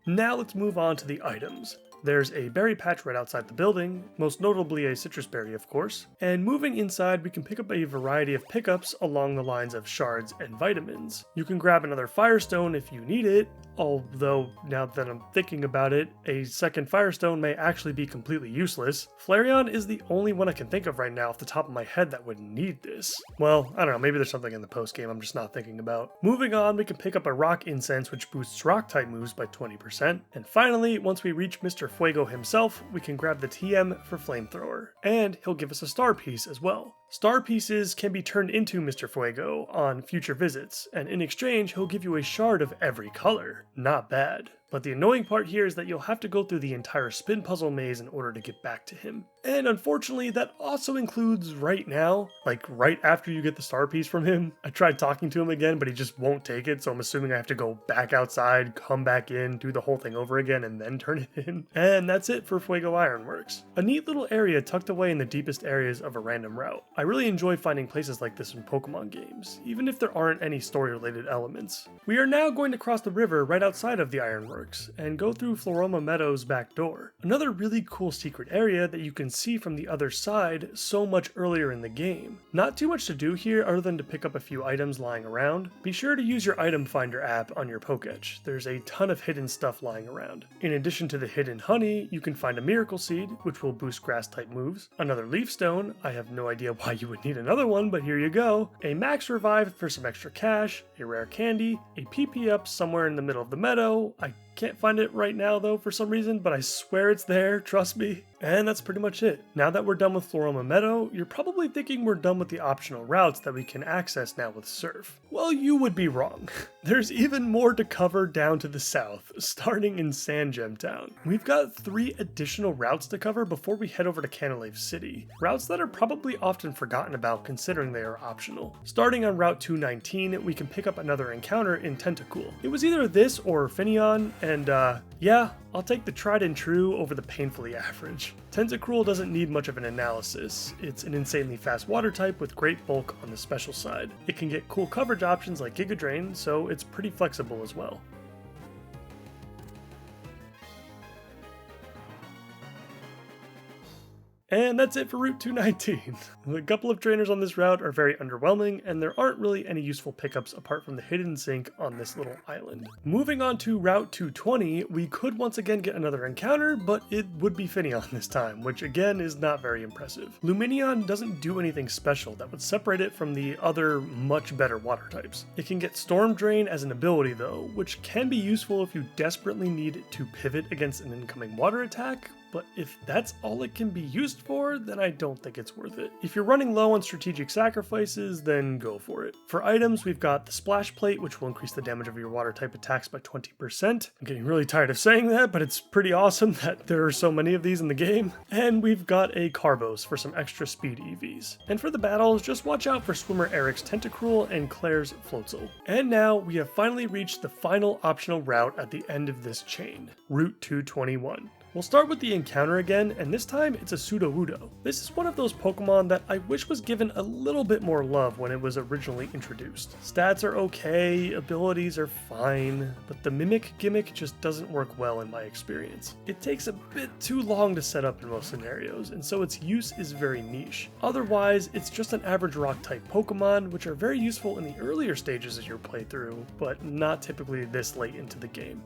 Now let's move on to the items. There's a berry patch right outside the building, most notably a citrus berry of course, and moving inside we can pick up a variety of pickups along the lines of shards and vitamins. You can grab another Firestone if you need it, although now that I'm thinking about it, a second Firestone may actually be completely useless. Flareon is the only one I can think of right now off the top of my head that would need this. Well, I don't know, maybe there's something in the post game I'm just not thinking about. Moving on, we can pick up a Rock Incense which boosts rock type moves by 20%, and finally, once we reach Mr. Fuego himself, we can grab the TM for Flamethrower, and he'll give us a star piece as well. Star pieces can be turned into Mr. Fuego on future visits, and in exchange he'll give you a shard of every color. Not bad. But the annoying part here is that you'll have to go through the entire spin puzzle maze in order to get back to him. And unfortunately, that also includes right now, like right after you get the star piece from him. I tried talking to him again, but he just won't take it, so I'm assuming I have to go back outside, come back in, do the whole thing over again, and then turn it in. And that's it for Fuego Ironworks. A neat little area tucked away in the deepest areas of a random route. I really enjoy finding places like this in Pokemon games, even if there aren't any story-related elements. We are now going to cross the river right outside of the Ironworks and go through Floroma Meadow's back door. Another really cool secret area that you can see from the other side so much earlier in the game. Not too much to do here other than to pick up a few items lying around. Be sure to use your item finder app on your Pokédex. There's a ton of hidden stuff lying around. In addition to the hidden honey, you can find a Miracle Seed, which will boost grass type moves, another Leaf Stone, I have no idea why you would need another one, but here you go, a Max Revive for some extra cash, a rare candy, a PP up somewhere in the middle of the meadow, I can't find it right now though for some reason, but I swear it's there, trust me. And that's pretty much it. Now that we're done with Floroma Meadow, you're probably thinking we're done with the optional routes that we can access now with Surf. Well, you would be wrong. There's even more to cover down to the south, starting in Sandgem Town. We've got 3 additional routes to cover before we head over to Canalave City. Routes that are probably often forgotten about considering they are optional. Starting on Route 219, we can pick up another encounter in Tentacool. It was either this or Finneon, and yeah, I'll take the tried and true over the painfully average. much. Tentacruel doesn't need much of an analysis. It's an insanely fast water type with great bulk on the special side. It can get cool coverage options like Giga Drain, so it's pretty flexible as well. And that's it for Route 219. A couple of trainers on this route are very underwhelming, and there aren't really any useful pickups apart from the hidden sink on this little island. Moving on to Route 220, we could once again get another encounter, but it would be Finneon this time, which again is not very impressive. Luminion doesn't do anything special that would separate it from the other much better water types. It can get Storm Drain as an ability though, which can be useful if you desperately need to pivot against an incoming water attack, but if that's all it can be used for, then I don't think it's worth it. If you're running low on strategic sacrifices, then go for it. For items, we've got the Splash Plate, which will increase the damage of your water type attacks by 20%. I'm getting really tired of saying that, but it's pretty awesome that there are so many of these in the game. And we've got a Carbos for some extra speed EVs. And for the battles, just watch out for Swimmer Eric's Tentacruel and Claire's Floatzel. And now we have finally reached the final optional route at the end of this chain, Route 221. We'll start with the encounter again, and this time it's a Sudowoodo. This is one of those Pokemon that I wish was given a little bit more love when it was originally introduced. Stats are okay, abilities are fine, but the Mimic gimmick just doesn't work well in my experience. It takes a bit too long to set up in most scenarios, and so its use is very niche. Otherwise, it's just an average rock-type Pokemon, which are very useful in the earlier stages of your playthrough, but not typically this late into the game.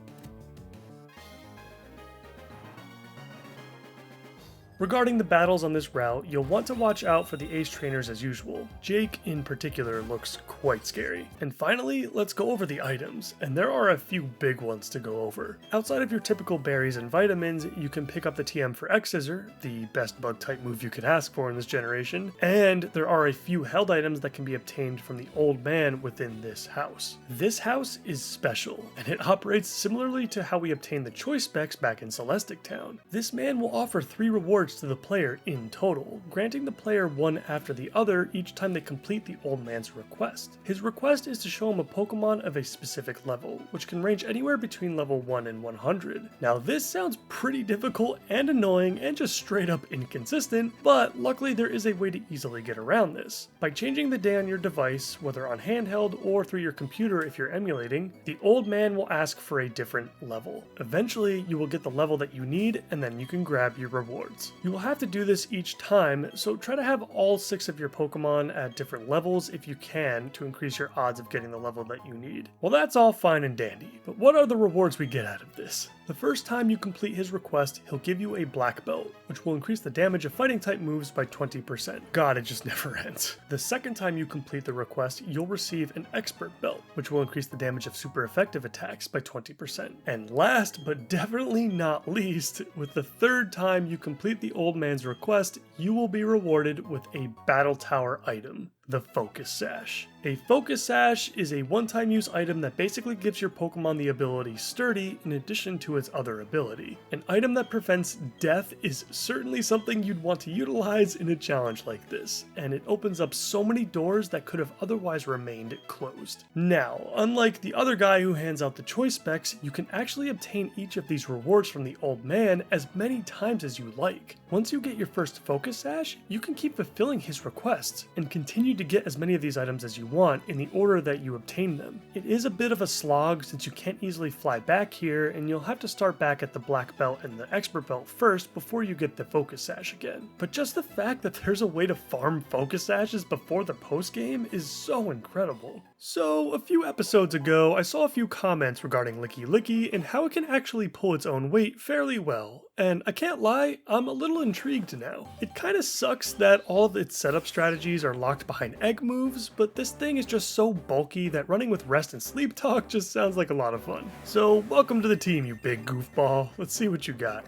Regarding the battles on this route, you'll want to watch out for the ace trainers as usual. Jake in particular looks quite scary. And finally, let's go over the items, and there are a few big ones to go over. Outside of your typical berries and vitamins, you can pick up the TM for X-Scissor, the best bug type move you could ask for in this generation, and there are a few held items that can be obtained from the old man within this house. This house is special, and it operates similarly to how we obtained the choice specs back in Celestic Town. This man will offer 3 rewards to the player in total, granting the player one after the other each time they complete the old man's request. His request is to show him a Pokemon of a specific level, which can range anywhere between level 1 and 100. Now this sounds pretty difficult and annoying and just straight up inconsistent, but luckily there is a way to easily get around this. By changing the day on your device, whether on handheld or through your computer if you're emulating, the old man will ask for a different level. Eventually you will get the level that you need, and then you can grab your rewards. You will have to do this each time, so try to have all 6 of your Pokemon at different levels if you can to increase your odds of getting the level that you need. Well, that's all fine and dandy, but what are the rewards we get out of this? The first time you complete his request, he'll give you a Black Belt, which will increase the damage of fighting type moves by 20%. God, it just never ends. The second time you complete the request, you'll receive an Expert Belt, which will increase the damage of super effective attacks by 20%. And last, but definitely not least, with the third time you complete the old man's request, you will be rewarded with a Battle Tower item, the Focus Sash. A Focus Sash is a one-time use item that basically gives your Pokemon the ability Sturdy in addition to its other ability. An item that prevents death is certainly something you'd want to utilize in a challenge like this, and it opens up so many doors that could have otherwise remained closed. Now, unlike the other guy who hands out the choice specs, you can actually obtain each of these rewards from the old man as many times as you like. Once you get your first Focus Sash, you can keep fulfilling his requests and continue to get as many of these items as you want in the order that you obtain them. It is a bit of a slog since you can't easily fly back here, and you'll have to start back at the Black Belt and the Expert Belt first before you get the Focus Sash again. But just the fact that there's a way to farm Focus Sashes before the post game is so incredible. So a few episodes ago, I saw a few comments regarding Licky Licky and how it can actually pull its own weight fairly well. And I can't lie, I'm a little intrigued now. It kinda sucks that all of its setup strategies are locked behind egg moves, but this thing is just so bulky that running with Rest and Sleep Talk just sounds like a lot of fun. So welcome to the team, you big goofball. Let's see what you got.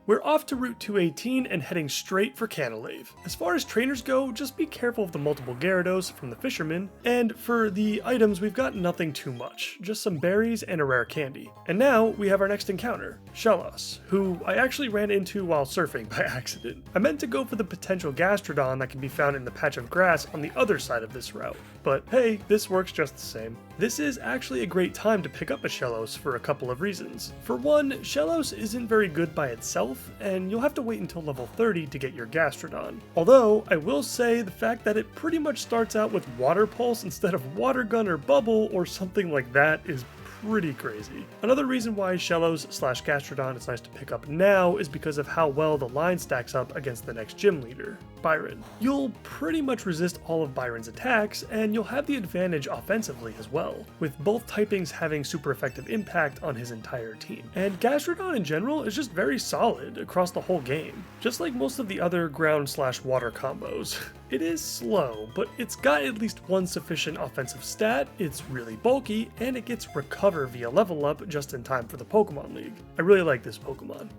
We're off to Route 218 and heading straight for Canalave. As far as trainers go, just be careful of the multiple Gyarados from the fishermen, and for the items we've got nothing too much, just some berries and a rare candy. And now we have our next encounter, Shellos, who I actually ran into while surfing by accident. I meant to go for the potential Gastrodon that can be found in the patch of grass on the other side of this route, but hey, this works just the same. This is actually a great time to pick up a Shellos for a couple of reasons. For one, Shellos isn't very good by itself, and you'll have to wait until level 30 to get your Gastrodon. Although, I will say the fact that it pretty much starts out with Water Pulse instead of Water Gun or Bubble or something like that is pretty crazy. Another reason why Shellos/Gastrodon is nice to pick up now is because of how well the line stacks up against the next gym leader, Byron. You'll pretty much resist all of Byron's attacks, and you'll have the advantage offensively as well, with both typings having super effective impact on his entire team. And Gastrodon in general is just very solid across the whole game, just like most of the other ground/water combos. It is slow, but it's got at least one sufficient offensive stat, it's really bulky, and it gets recover via level up just in time for the Pokemon League. I really like this Pokemon.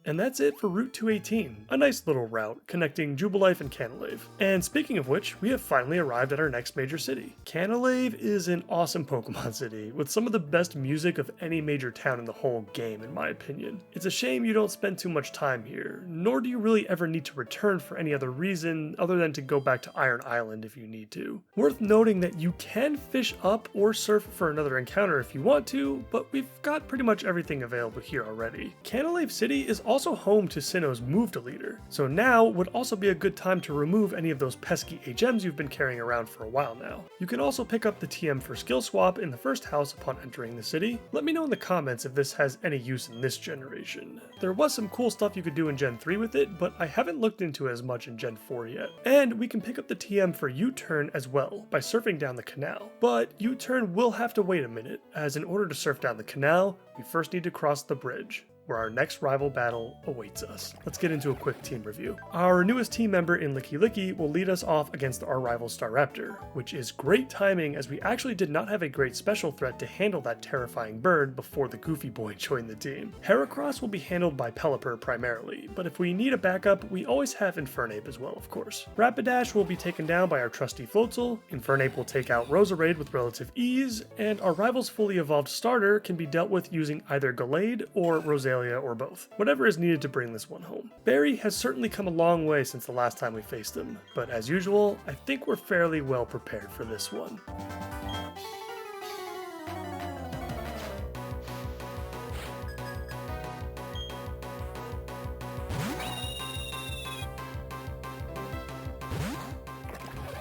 And that's it for Route 218, a nice little route connecting Jubilife and Canalave. And speaking of which, we have finally arrived at our next major city. Canalave is an awesome Pokemon city, with some of the best music of any major town in the whole game in my opinion. It's a shame you don't spend too much time here, nor do you really ever need to return for any other reason other than to go back to Iron Island if you need to. Worth noting that you can fish up or surf for another encounter if you want to, but we've got pretty much everything available here already. Canalave City is also home to Sinnoh's Move Deleter, so now would also be a good time to remove any of those pesky HMs you've been carrying around for a while now. You can also pick up the TM for Skill Swap in the first house upon entering the city. Let me know in the comments if this has any use in this generation. There was some cool stuff you could do in Gen 3 with it, but I haven't looked into it as much in Gen 4 yet. And we can pick up the TM for U-Turn as well by surfing down the canal. But U-Turn will have to wait a minute, as in order to surf down the canal, we first need to cross the bridge, where our next rival battle awaits us. Let's get into a quick team review. Our newest team member in Licky Licky will lead us off against our rival Staraptor, which is great timing as we actually did not have a great special threat to handle that terrifying bird before the Goofy Boy joined the team. Heracross will be handled by Pelipper primarily, but if we need a backup, we always have Infernape as well, of course. Rapidash will be taken down by our trusty Floatzel, Infernape will take out Roserade with relative ease, and our rival's fully evolved starter can be dealt with using either Gallade or Roselia or both, whatever is needed to bring this one home. Barry has certainly come a long way since the last time we faced him, but as usual, I think we're fairly well prepared for this one.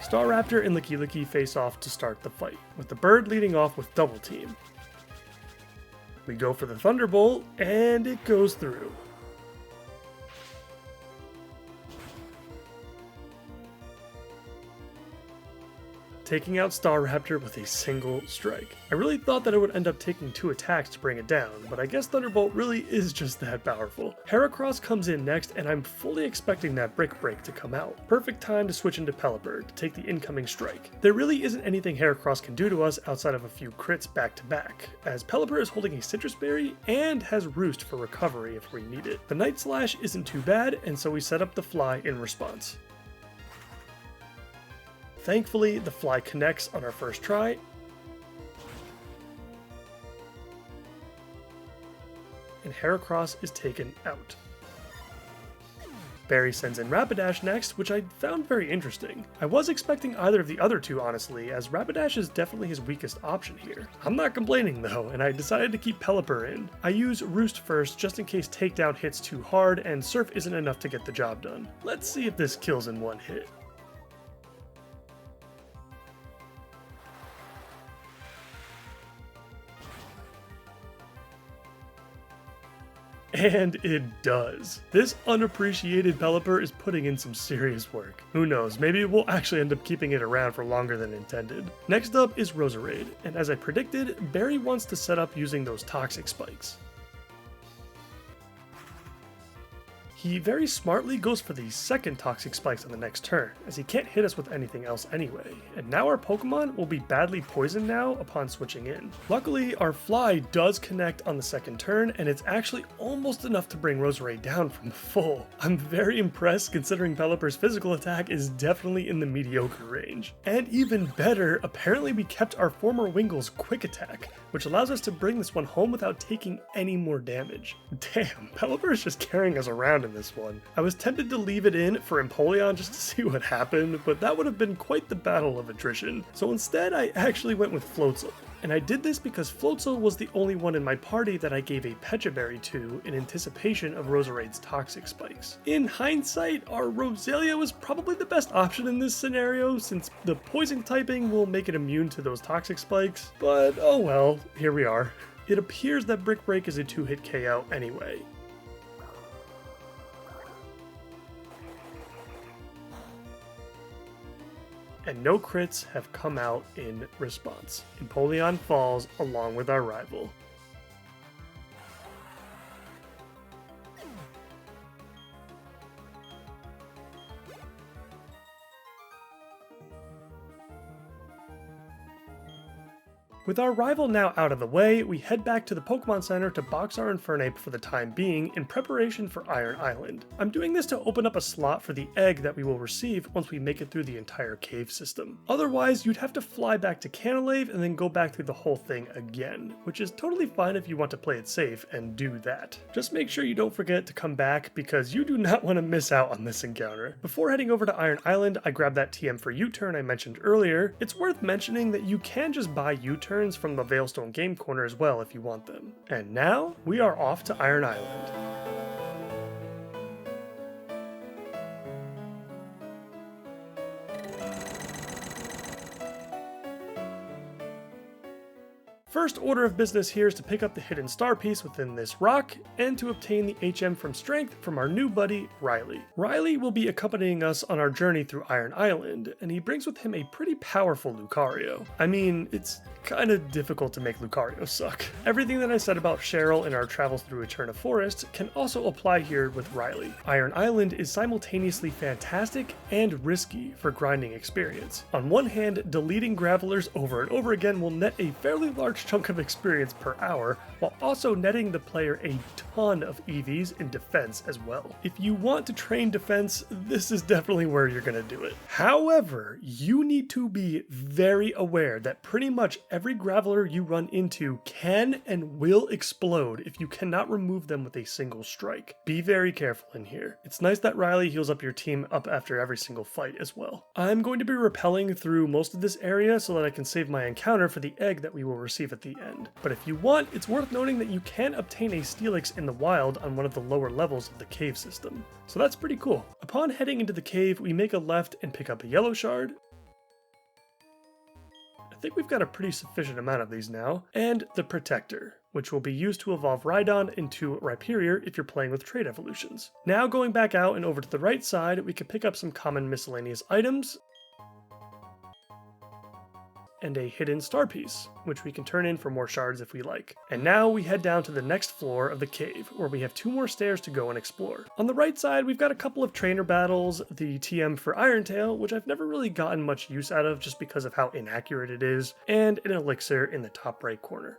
Staraptor and Licky Licky face off to start the fight, with the bird leading off with Double Team. We go for the Thunderbolt, and it goes through. Taking out Staraptor with a single strike. I really thought that it would end up taking 2 attacks to bring it down, but I guess Thunderbolt really is just that powerful. Heracross comes in next, and I'm fully expecting that Brick Break to come out. Perfect time to switch into Pelipper to take the incoming strike. There really isn't anything Heracross can do to us outside of a few crits back to back, as Pelipper is holding a Citrus Berry and has Roost for recovery if we need it. The Night Slash isn't too bad, and so we set up the Fly in response. Thankfully, the Fly connects on our first try, and Heracross is taken out. Barry sends in Rapidash next, which I found very interesting. I was expecting either of the other two honestly, as Rapidash is definitely his weakest option here. I'm not complaining though, and I decided to keep Pelipper in. I use Roost first just in case Takedown hits too hard and Surf isn't enough to get the job done. Let's see if this kills in one hit. And it does. This unappreciated Pelipper is putting in some serious work. Who knows, maybe we'll actually end up keeping it around for longer than intended. Next up is Roserade, and as I predicted, Barry wants to set up using those toxic spikes. He very smartly goes for the second toxic spikes on the next turn, as he can't hit us with anything else anyway, and now our Pokemon will be badly poisoned now upon switching in. Luckily, our Fly does connect on the second turn, and it's actually almost enough to bring Roserade down from full. I'm very impressed considering Pelipper's physical attack is definitely in the mediocre range. And even better, apparently we kept our former Wingle's quick attack, which allows us to bring this one home without taking any more damage. Damn, Pelipper is just carrying us around in this one. I was tempted to leave it in for Empoleon just to see what happened, but that would have been quite the battle of attrition. So instead I actually went with Floatzel. And I did this because Floatzel was the only one in my party that I gave a Pecha Berry to in anticipation of Roserade's toxic spikes. In hindsight, our Roselia was probably the best option in this scenario since the poison typing will make it immune to those toxic spikes, but oh well, here we are. It appears that Brick Break is a 2-hit KO anyway. And no crits have come out in response. Empoleon falls along with our rival. With our rival now out of the way, we head back to the Pokemon Center to box our Infernape for the time being in preparation for Iron Island. I'm doing this to open up a slot for the egg that we will receive once we make it through the entire cave system. Otherwise, you'd have to fly back to Canalave and then go back through the whole thing again, which is totally fine if you want to play it safe and do that. Just make sure you don't forget to come back because you do not want to miss out on this encounter. Before heading over to Iron Island, I grabbed that TM for U-turn I mentioned earlier. It's worth mentioning that you can just buy U-turns from the Veilstone Game Corner as well if you want them. And now, we are off to Iron Island. First order of business here is to pick up the hidden star piece within this rock and to obtain the HM from Strength from our new buddy, Riley. Riley will be accompanying us on our journey through Iron Island, and he brings with him a pretty powerful Lucario. I mean, it's kind of difficult to make Lucario suck. Everything that I said about Cheryl in our travels through Eterna Forest can also apply here with Riley. Iron Island is simultaneously fantastic and risky for grinding experience. On one hand, deleting Gravelers over and over again will net a fairly large chunk of experience per hour, while also netting the player a ton of EVs in defense as well. If you want to train defense, this is definitely where you're gonna do it. However, you need to be very aware that pretty much every Graveler you run into can and will explode if you cannot remove them with a single strike. Be very careful in here. It's nice that Riley heals up your team up after every single fight as well. I'm going to be rappelling through most of this area so that I can save my encounter for the egg that we will receive at the end. But if you want, it's worth noting that you can obtain a Steelix in the wild on one of the lower levels of the cave system. So that's pretty cool. Upon heading into the cave, we make a left and pick up a yellow shard. I think we've got a pretty sufficient amount of these now, and the Protector, which will be used to evolve Rhydon into Rhyperior if you're playing with trait evolutions. Now going back out and over to the right side, we can pick up some common miscellaneous items, and a hidden star piece, which we can turn in for more shards if we like. And now we head down to the next floor of the cave, where we have 2 more stairs to go and explore. On the right side, we've got a couple of trainer battles, the TM for Irontail, which I've never really gotten much use out of just because of how inaccurate it is, and an elixir in the top right corner.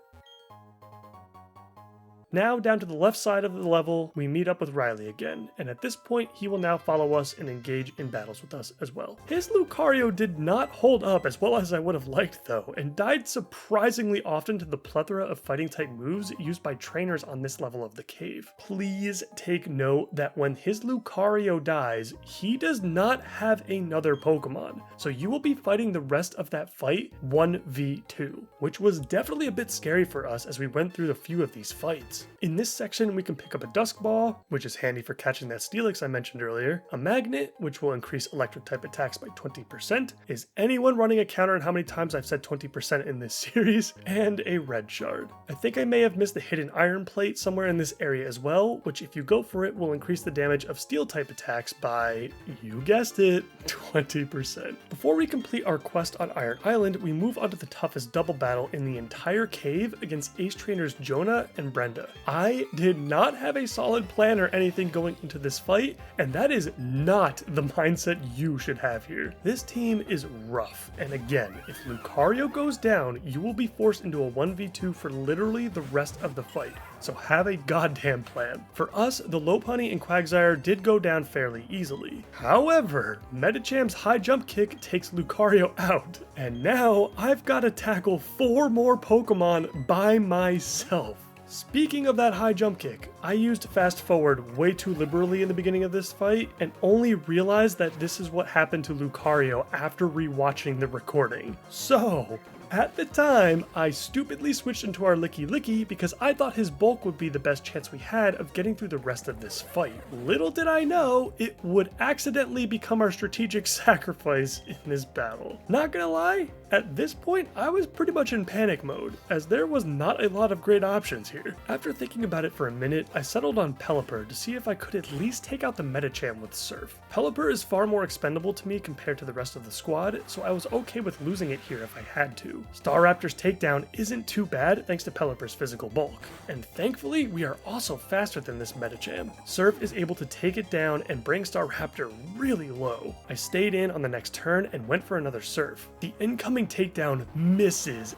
Now, down to the left side of the level, we meet up with Riley again, and at this point, he will now follow us and engage in battles with us as well. His Lucario did not hold up as well as I would have liked though, and died surprisingly often to the plethora of fighting type moves used by trainers on this level of the cave. Please take note that when his Lucario dies, he does not have another Pokemon, so you will be fighting the rest of that fight 1v2, which was definitely a bit scary for us as we went through a few of these fights. In this section, we can pick up a Dusk Ball, which is handy for catching that Steelix I mentioned earlier, a Magnet, which will increase electric type attacks by 20%. Is anyone running a counter on how many times I've said 20% in this series? And a Red Shard. I think I may have missed the hidden Iron Plate somewhere in this area as well, which if you go for it will increase the damage of Steel type attacks by, you guessed it, 20%. Before we complete our quest on Iron Island, we move on to the toughest double battle in the entire cave against Ace Trainers Jonah and Brenda. Rosa. I did not have a solid plan or anything going into this fight, and that is not the mindset you should have here. This team is rough, and again, if Lucario goes down, you will be forced into a 1v2 for literally the rest of the fight. So have a goddamn plan. For us, the Lopunny and Quagsire did go down fairly easily. However, Medicham's high jump kick takes Lucario out, and now I've got to tackle 4 more Pokemon by myself. Speaking of that high jump kick, I used fast forward way too liberally in the beginning of this fight and only realized that this is what happened to Lucario after rewatching the recording. So, at the time, I stupidly switched into our Licky Licky because I thought his bulk would be the best chance we had of getting through the rest of this fight. Little did I know, it would accidentally become our strategic sacrifice in this battle. Not gonna lie, at this point, I was pretty much in panic mode, as there was not a lot of great options here. After thinking about it for a minute, I settled on Pelipper to see if I could at least take out the Medicham with Surf. Pelipper is far more expendable to me compared to the rest of the squad, so I was okay with losing it here if I had to. Staraptor's takedown isn't too bad thanks to Pelipper's physical bulk, and thankfully we are also faster than this Medicham. Surf is able to take it down and bring Staraptor really low. I stayed in on the next turn and went for another Surf. The incoming takedown misses.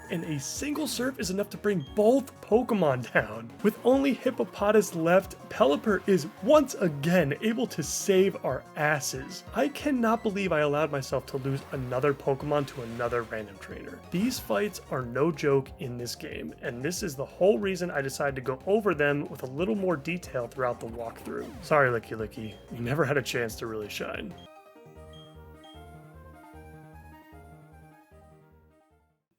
And a single Surf is enough to bring both Pokemon down. With only Hippopotas left, Pelipper is once again able to save our asses. I cannot believe I allowed myself to lose another Pokemon to another random trainer. These fights are no joke in this game, and this is the whole reason I decided to go over them with a little more detail throughout the walkthrough. Sorry, Licky Licky, you never had a chance to really shine.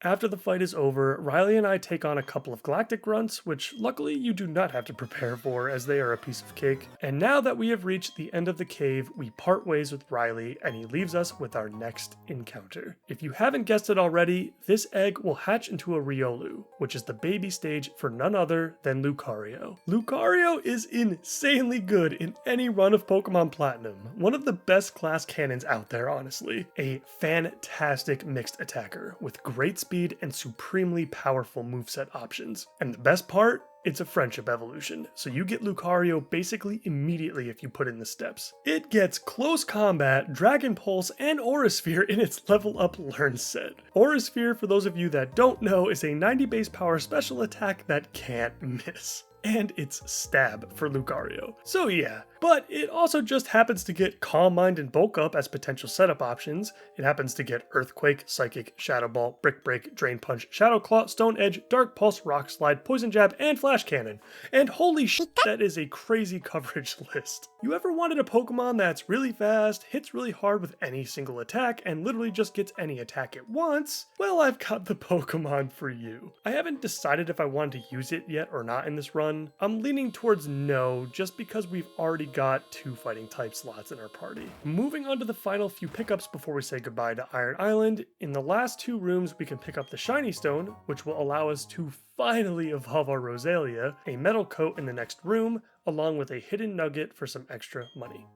After the fight is over, Riley and I take on a couple of Galactic Grunts, which luckily you do not have to prepare for as they are a piece of cake. And now that we have reached the end of the cave, we part ways with Riley and he leaves us with our next encounter. If you haven't guessed it already, this egg will hatch into a Riolu, which is the baby stage for none other than Lucario. Lucario is insanely good in any run of Pokemon Platinum. One of the best class cannons out there, honestly. A fantastic mixed attacker with great speed and supremely powerful moveset options. And the best part? It's a friendship evolution, so you get Lucario basically immediately if you put in the steps. It gets Close Combat, Dragon Pulse, and Aura Sphere in its Level Up Learn set. Aura Sphere, for those of you that don't know, is a 90 base power special attack that can't miss. And it's Stab for Lucario. So yeah, but it also just happens to get Calm Mind and Bulk Up as potential setup options. It happens to get Earthquake, Psychic, Shadow Ball, Brick Break, Drain Punch, Shadow Claw, Stone Edge, Dark Pulse, Rock Slide, Poison Jab, and Flash Cannon. And holy shit, that is a crazy coverage list. You ever wanted a Pokemon that's really fast, hits really hard with any single attack, and literally just gets any attack it wants? Well, I've got the Pokemon for you. I haven't decided if I wanted to use it yet or not in this run. I'm leaning towards no, just because we've already got 2 fighting type slots in our party. Moving on to the final few pickups before we say goodbye to Iron Island, in the last 2 rooms we can pick up the Shiny Stone, which will allow us to finally evolve our Roselia, a Metal Coat in the next room, along with a Hidden Nugget for some extra money.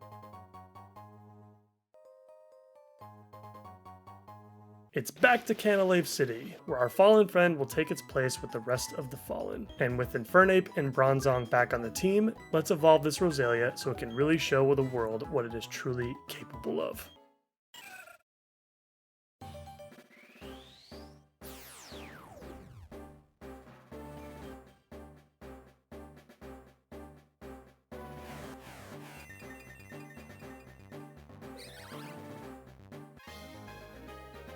It's back to Canalave City, where our fallen friend will take its place with the rest of the fallen. And with Infernape and Bronzong back on the team, let's evolve this Roselia so it can really show the world what it is truly capable of.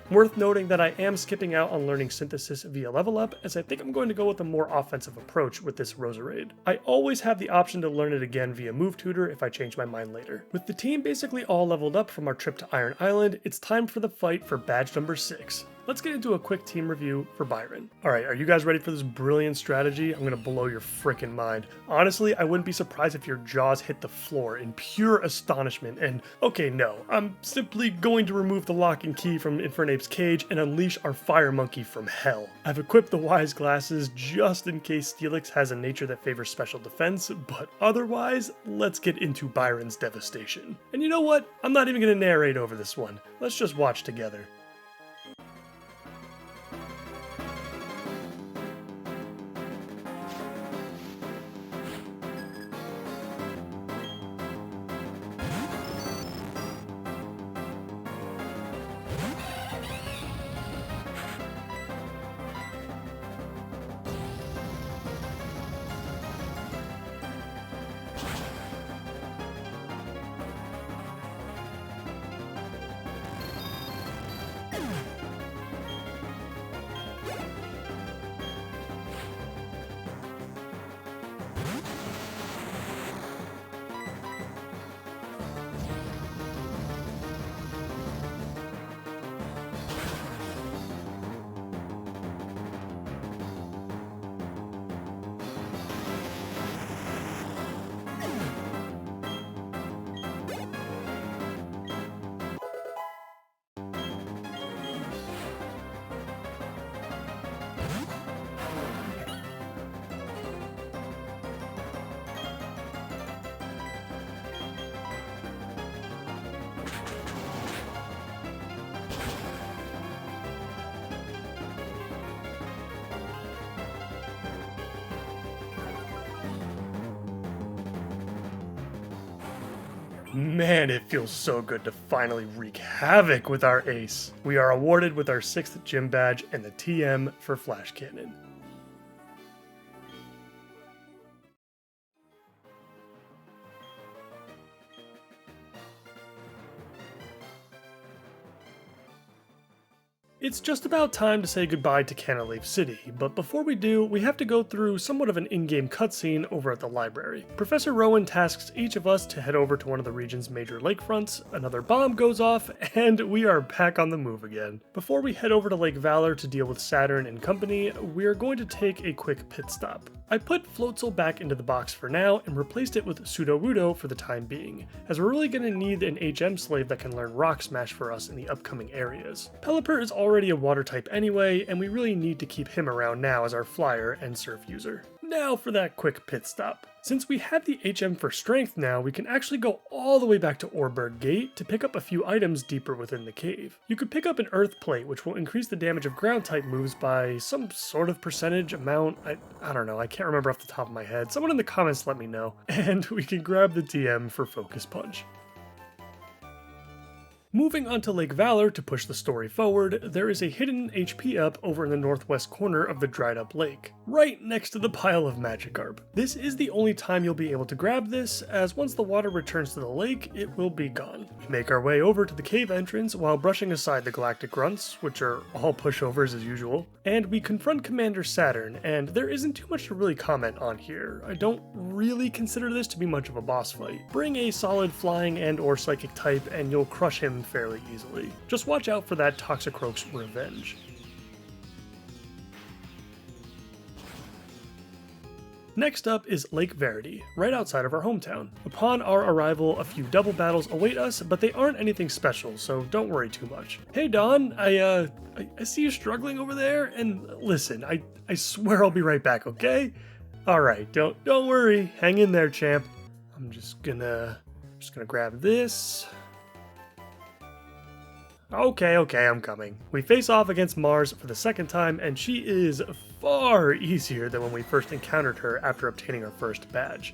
Worth noting that I am skipping out on learning Synthesis via Level Up, as I think I'm going to go with a more offensive approach with this Roserade. I always have the option to learn it again via Move Tutor if I change my mind later. With the team basically all leveled up from our trip to Iron Island, it's time for the fight for badge number 6, Let's get into a quick team review for Byron. Alright, are you guys ready for this brilliant strategy? I'm gonna blow your freaking mind. Honestly, I wouldn't be surprised if your jaws hit the floor in pure astonishment and, okay, no, I'm simply going to remove the lock and key from Infernape's cage and unleash our fire monkey from hell. I've equipped the wise glasses just in case Steelix has a nature that favors special defense, but otherwise, let's get into Byron's devastation. And you know what? I'm not even gonna narrate over this one. Let's just watch together. Man, it feels so good to finally wreak havoc with our ace. We are awarded with our 6th gym badge and the TM for Flash Cannon. It's just about time to say goodbye to Cantilever City, but before we do, we have to go through somewhat of an in-game cutscene over at the library. Professor Rowan tasks each of us to head over to one of the region's major lakefronts, another bomb goes off, and we are back on the move again. Before we head over to Lake Valor to deal with Saturn and company, we are going to take a quick pit stop. I put Floatzel back into the box for now and replaced it with Sudowoodo for the time being, as we're really going to need an HM slave that can learn Rock Smash for us in the upcoming areas. Pelipper is already a water type anyway, and we really need to keep him around now as our flyer and surf user. Now for that quick pit stop. Since we have the HM for strength now, we can actually go all the way back to Orberg Gate to pick up a few items deeper within the cave. You could pick up an Earth Plate, which will increase the damage of ground type moves by some sort of percentage amount. I don't know, I can't remember off the top of my head. Someone in the comments let me know. And we can grab the TM for Focus Punch. Moving on to Lake Valor to push the story forward, there is a hidden HP up over in the northwest corner of the dried up lake, right next to the pile of Magikarp. This is the only time you'll be able to grab this, as once the water returns to the lake, it will be gone. We make our way over to the cave entrance while brushing aside the galactic grunts, which are all pushovers as usual, and we confront Commander Saturn, and there isn't too much to really comment on here. I don't really consider this to be much of a boss fight. Bring a solid flying and or psychic type and you'll crush him fairly easily. Just watch out for that Toxicroak's revenge. Next up is Lake Verity, right outside of our hometown. Upon our arrival, a few double battles await us, but they aren't anything special, so don't worry too much. Hey Dawn, I see you struggling over there, and listen, I swear I'll be right back, okay? Alright, don't worry, hang in there, champ. I'm just gonna grab this. Okay, I'm coming. We face off against Mars for the second time, and she is far easier than when we first encountered her after obtaining our first badge.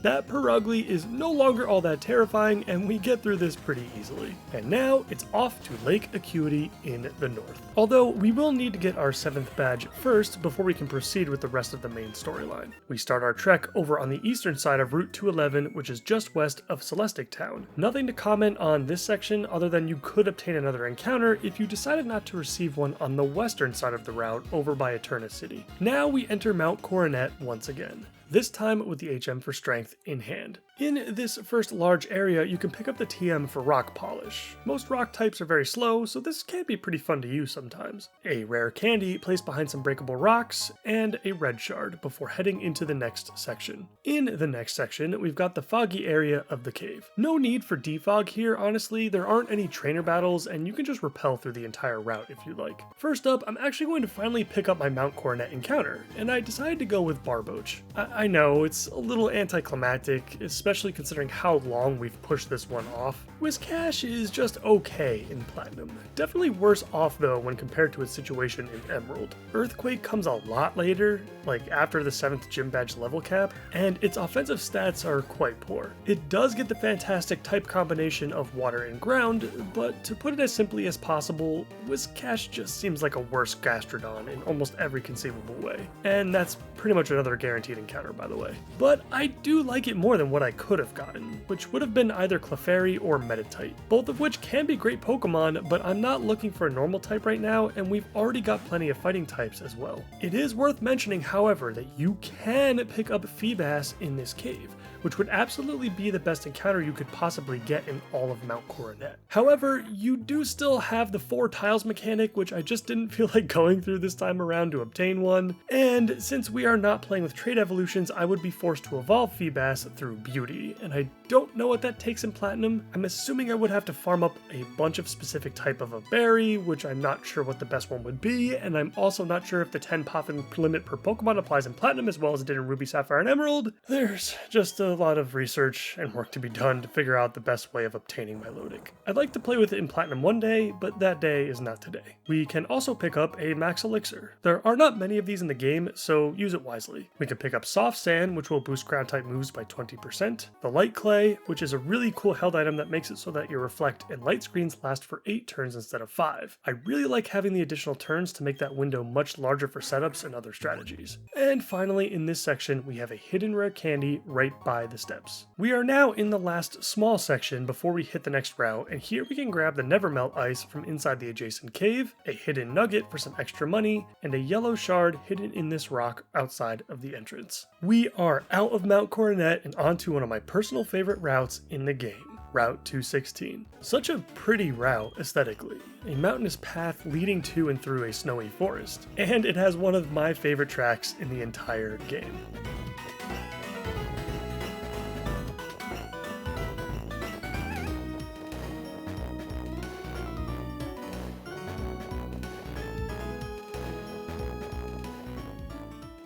That Perugly is no longer all that terrifying, and we get through this pretty easily. And now, it's off to Lake Acuity in the north. Although, we will need to get our 7th badge first before we can proceed with the rest of the main storyline. We start our trek over on the eastern side of Route 211, which is just west of Celestic Town. Nothing to comment on this section other than you could obtain another encounter if you decided not to receive one on the western side of the route over by Eterna City. Now we enter Mount Coronet once again. This time with the HM for strength in hand. In this first large area, you can pick up the TM for rock polish. Most rock types are very slow, so this can be pretty fun to use sometimes. A rare candy placed behind some breakable rocks, and a red shard before heading into the next section. In the next section, we've got the foggy area of the cave. No need for defog here, honestly. There aren't any trainer battles, and you can just rappel through the entire route if you like. First up, I'm actually going to finally pick up my Mount Coronet encounter, and I decided to go with Barboach. I know, it's a little anticlimactic, especially considering how long we've pushed this one off. Whiscash is just okay in Platinum. Definitely worse off though when compared to its situation in Emerald. Earthquake comes a lot later, like after the 7th gym badge level cap, and its offensive stats are quite poor. It does get the fantastic type combination of water and ground, but to put it as simply as possible, Whiscash just seems like a worse Gastrodon in almost every conceivable way. And that's pretty much another guaranteed encounter, by the way. But I do like it more than what I could have gotten, which would have been either Clefairy or Meditite, both of which can be great Pokemon, but I'm not looking for a normal type right now, and we've already got plenty of fighting types as well. It is worth mentioning, however, that you can pick up Feebas in this cave, which would absolutely be the best encounter you could possibly get in all of Mount Coronet. However, you do still have the 4 tiles mechanic, which I just didn't feel like going through this time around to obtain one, and since we are not playing with trait evolutions, I would be forced to evolve Feebas through Beauty, and I don't know what that takes in Platinum. I'm assuming I would have to farm up a bunch of specific type of a berry, which I'm not sure what the best one would be, and I'm also not sure if the 10 popping limit per Pokemon applies in Platinum as well as it did in Ruby, Sapphire, and Emerald. There's just a lot of research and work to be done to figure out the best way of obtaining Milotic. I'd like to play with it in Platinum one day, but that day is not today. We can also pick up a Max Elixir. There are not many of these in the game, so use it wisely. We can pick up Soft Sand, which will boost ground type moves by 20%, the Light Clay, which is a really cool held item that makes it so that your Reflect and Light screens last for 8 turns instead of 5. I really like having the additional turns to make that window much larger for setups and other strategies. And finally, in this section, we have a hidden rare candy right by the steps. We are now in the last small section before we hit the next route, and here we can grab the Nevermelt Ice from inside the adjacent cave, a hidden nugget for some extra money, and a yellow shard hidden in this rock outside of the entrance. We are out of Mount Coronet and onto one of my personal favorite routes in the game, Route 216. Such a pretty route aesthetically, a mountainous path leading to and through a snowy forest, and it has one of my favorite tracks in the entire game.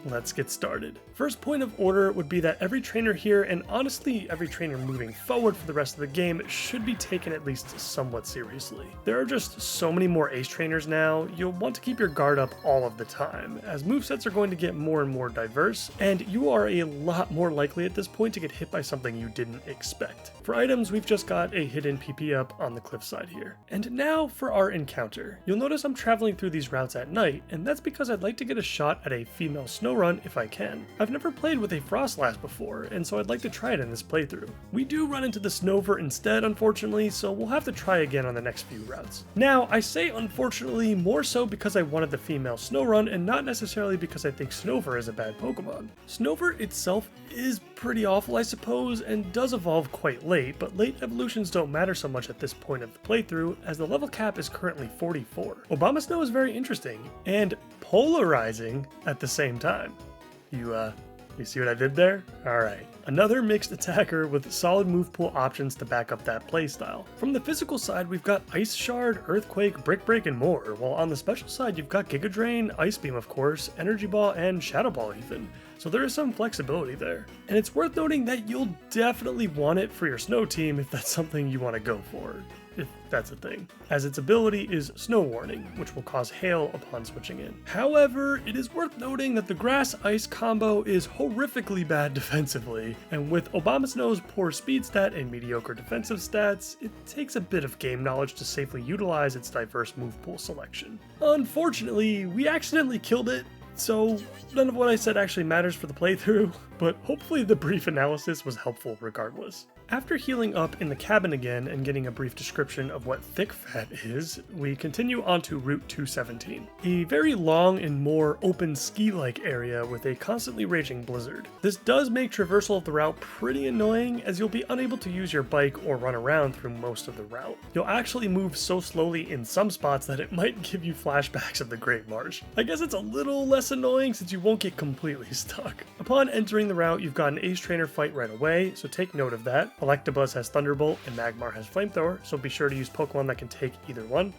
Let's get started. First point of order would be that every trainer here, and honestly every trainer moving forward for the rest of the game, should be taken at least somewhat seriously. There are just so many more ace trainers now, you'll want to keep your guard up all of the time, as movesets are going to get more and more diverse, and you are a lot more likely at this point to get hit by something you didn't expect. For items, we've just got a hidden PP up on the cliffside here. And now for our encounter. You'll notice I'm traveling through these routes at night, and that's because I'd like to get a shot at a female snow run if I can. I've never played with a Frostlass before, and so I'd like to try it in this playthrough. We do run into the Snover instead, unfortunately, so we'll have to try again on the next few routes. Now, I say unfortunately more so because I wanted the female snow run and not necessarily because I think Snover is a bad Pokemon. Snover itself is pretty awful, I suppose, and does evolve quite late, but late evolutions don't matter so much at this point of the playthrough, as the level cap is currently 44. Obama Snow is very interesting, and polarizing at the same time. You see what I did there? Alright. Another mixed attacker with solid move pool options to back up that playstyle. From the physical side, we've got Ice Shard, Earthquake, Brick Break, and more, while on the special side, you've got Giga Drain, Ice Beam of course, Energy Ball, and Shadow Ball even. So there is some flexibility there. And it's worth noting that you'll definitely want it for your snow team if that's something you want to go for. If that's a thing, as its ability is Snow Warning, which will cause hail upon switching in. However, it is worth noting that the Grass-Ice combo is horrifically bad defensively, and with Obama Snow's poor speed stat and mediocre defensive stats, it takes a bit of game knowledge to safely utilize its diverse move pool selection. Unfortunately, we accidentally killed it, so none of what I said actually matters for the playthrough, but hopefully the brief analysis was helpful regardless. After healing up in the cabin again and getting a brief description of what thick fat is, we continue on to Route 217, a very long and more open ski-like area with a constantly raging blizzard. This does make traversal of the route pretty annoying, as you'll be unable to use your bike or run around through most of the route. You'll actually move so slowly in some spots that it might give you flashbacks of the Great March. I guess it's a little less annoying since you won't get completely stuck. Upon entering the route, you've got an Ace Trainer fight right away, so take note of that. Electabuzz has Thunderbolt and Magmar has Flamethrower, so be sure to use Pokemon that can take either one.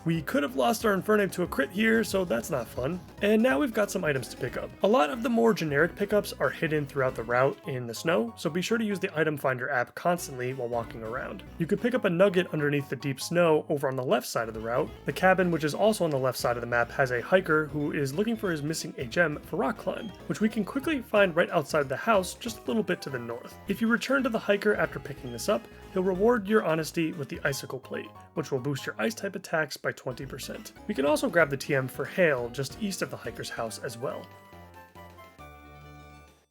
We could have lost our Infernape to a crit here, so that's not fun. And now we've got some items to pick up. A lot of the more generic pickups are hidden throughout the route in the snow, so be sure to use the Item Finder app constantly while walking around. You could pick up a nugget underneath the deep snow over on the left side of the route. The cabin, which is also on the left side of the map, has a hiker who is looking for his missing a gem for rock climb, which we can quickly find right outside the house just a little bit to the north. If you return to the hiker after picking this up, he'll reward your honesty with the Icicle Plate, which will boost your ice type attacks by 20%. We can also grab the TM for Hail just east of the hiker's house as well.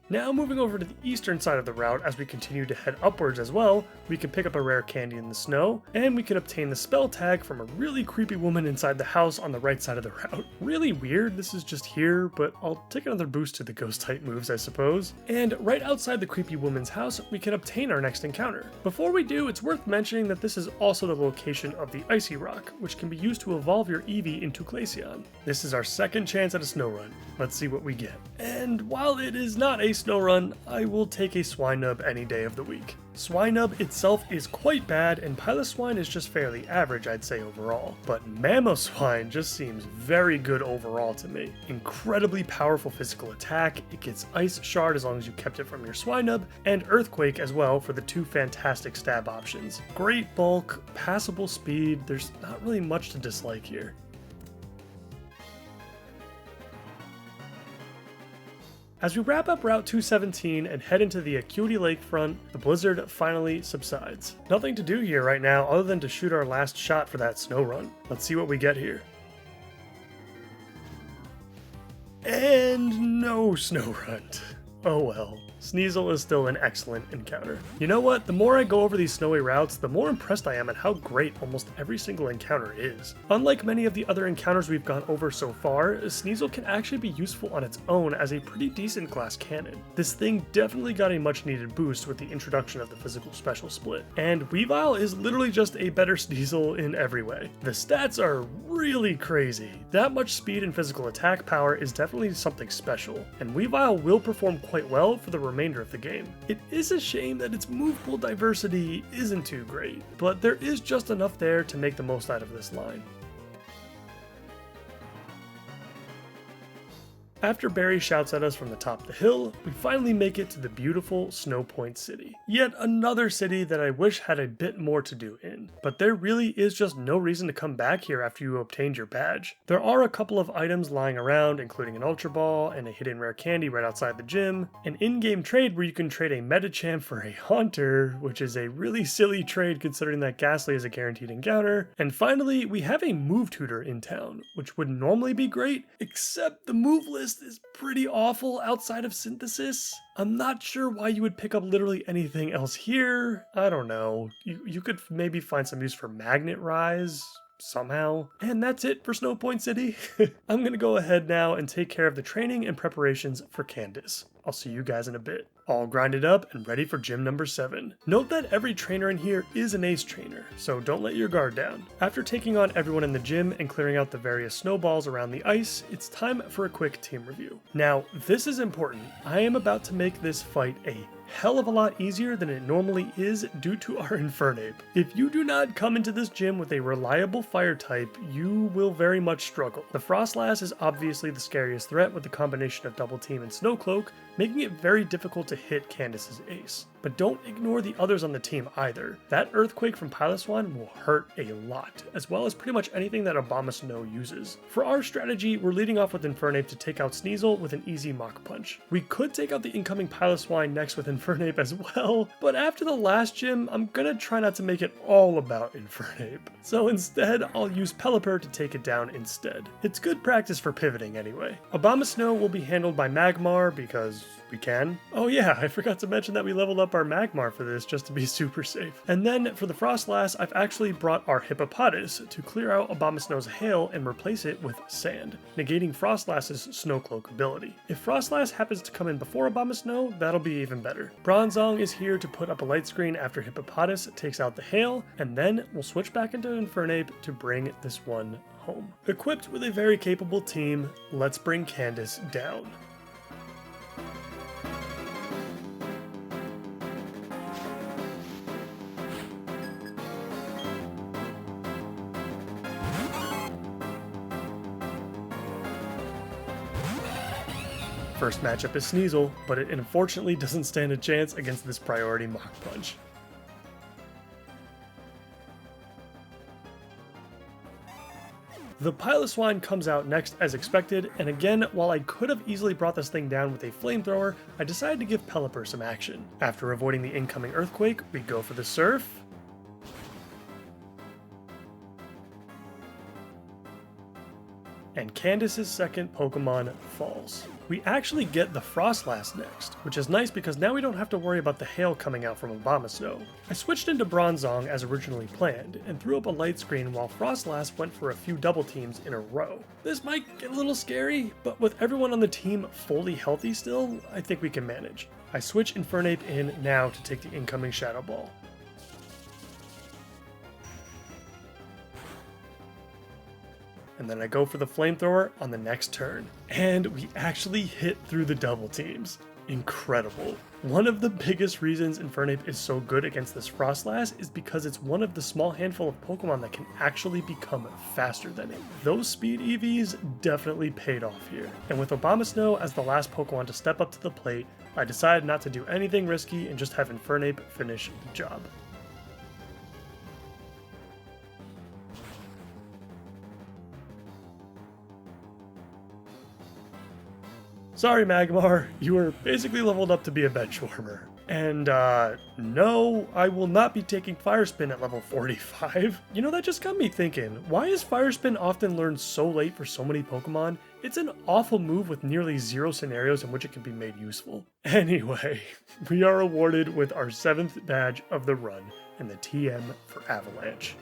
Now moving over to the eastern side of the route, as we continue to head upwards as well, we can pick up a rare candy in the snow, and we can obtain the spell tag from a really creepy woman inside the house on the right side of the route. Really weird, this is just here, but I'll take another boost to the ghost type moves, I suppose. And right outside the creepy woman's house, we can obtain our next encounter. Before we do, it's worth mentioning that this is also the location of the Icy Rock, which can be used to evolve your Eevee into Glaceon. This is our second chance at a snow run. Let's see what we get. And while it is not a snow run, I will take a Swinub any day of the week. Swinub itself is quite bad, and Piloswine is just fairly average, I'd say, overall. But Mamoswine just seems very good overall to me. Incredibly powerful physical attack, it gets Ice Shard as long as you kept it from your Swinub, and Earthquake as well for the two fantastic stab options. Great bulk, passable speed, there's not really much to dislike here. As we wrap up Route 217 and head into the Acuity Lakefront, the blizzard finally subsides. Nothing to do here right now other than to shoot our last shot for that snow run. Let's see what we get here. And no snow run. Oh well. Sneasel is still an excellent encounter. You know what? The more I go over these snowy routes, the more impressed I am at how great almost every single encounter is. Unlike many of the other encounters we've gone over so far, Sneasel can actually be useful on its own as a pretty decent glass cannon. This thing definitely got a much needed boost with the introduction of the physical special split. And Weavile is literally just a better Sneasel in every way. The stats are really crazy. That much speed and physical attack power is definitely something special, and Weavile will perform quite well for the remainder of the game. It is a shame that its move pool diversity isn't too great, but there is just enough there to make the most out of this line. After Barry shouts at us from the top of the hill, we finally make it to the beautiful Snow Point City. Yet another city that I wish had a bit more to do in, but there really is just no reason to come back here after you obtained your badge. There are a couple of items lying around, including an Ultra Ball and a hidden rare candy right outside the gym, an in-game trade where you can trade a Medicham for a Haunter, which is a really silly trade considering that Ghastly is a guaranteed encounter, and finally we have a move tutor in town, which would normally be great, except the move list is pretty awful outside of Synthesis. I'm not sure why you would pick up literally anything else here. I don't know. You could maybe find some use for Magnet Rise somehow. And that's it for Snow Point City. I'm gonna go ahead now and take care of the training and preparations for Candace. I'll see you guys in a bit. All grinded up and ready for gym number 7. Note that every trainer in here is an ace trainer, so don't let your guard down. After taking on everyone in the gym and clearing out the various snowballs around the ice, it's time for a quick team review. Now, this is important. I am about to make this fight a hell of a lot easier than it normally is due to our Infernape. If you do not come into this gym with a reliable fire type, you will very much struggle. The Frostlass is obviously the scariest threat with the combination of Double Team and Snow Cloak, making it very difficult to hit Candace's ace. but don't ignore the others on the team either. That Earthquake from Piloswine will hurt a lot, as well as pretty much anything that Abomasnow uses. For our strategy, we're leading off with Infernape to take out Sneasel with an easy Mach Punch. We could take out the incoming Piloswine next with Infernape as well, but after the last gym, I'm gonna try not to make it all about Infernape. So instead, I'll use Pelipper to take it down instead. It's good practice for pivoting anyway. Abomasnow will be handled by Magmar because we can. Oh yeah, I forgot to mention that we leveled up our Magmar for this just to be super safe. And then for the Frostlass, I've actually brought our Hippopotas to clear out Abomasnow's Hail and replace it with Sand, negating Frostlass's Snowcloak ability. If Frostlass happens to come in before Abomasnow, that'll be even better. Bronzong is here to put up a light screen after Hippopotas takes out the Hail, and then we'll switch back into Infernape to bring this one home. Equipped with a very capable team, let's bring Candace down. First matchup is Sneasel, but it unfortunately doesn't stand a chance against this priority Mach Punch. The Piloswine comes out next as expected, and again, while I could have easily brought this thing down with a flamethrower, I decided to give Pelipper some action. After avoiding the incoming Earthquake, we go for the Surf, and Candace's second Pokemon falls. We actually get the Frostlass next, which is nice because now we don't have to worry about the Hail coming out from Abomasnow. I switched into Bronzong as originally planned, and threw up a light screen while Frostlass went for a few double teams in a row. This might get a little scary, but with everyone on the team fully healthy still, I think we can manage. I switch Infernape in now to take the incoming Shadow Ball. And then I go for the flamethrower on the next turn. And we actually hit through the double teams. Incredible. One of the biggest reasons Infernape is so good against this Frostlass is because it's one of the small handful of Pokemon that can actually become faster than it. Those speed EVs definitely paid off here. And with Abomasnow as the last Pokemon to step up to the plate, I decided not to do anything risky and just have Infernape finish the job. Sorry Magmar, you were basically leveled up to be a benchwarmer. And no, I will not be taking Fire Spin at level 45. You know, that just got me thinking, why is Fire Spin often learned so late for so many Pokemon? It's an awful move with nearly 0 scenarios in which it can be made useful. Anyway, we are awarded with our 7th badge of the run and the TM for Avalanche.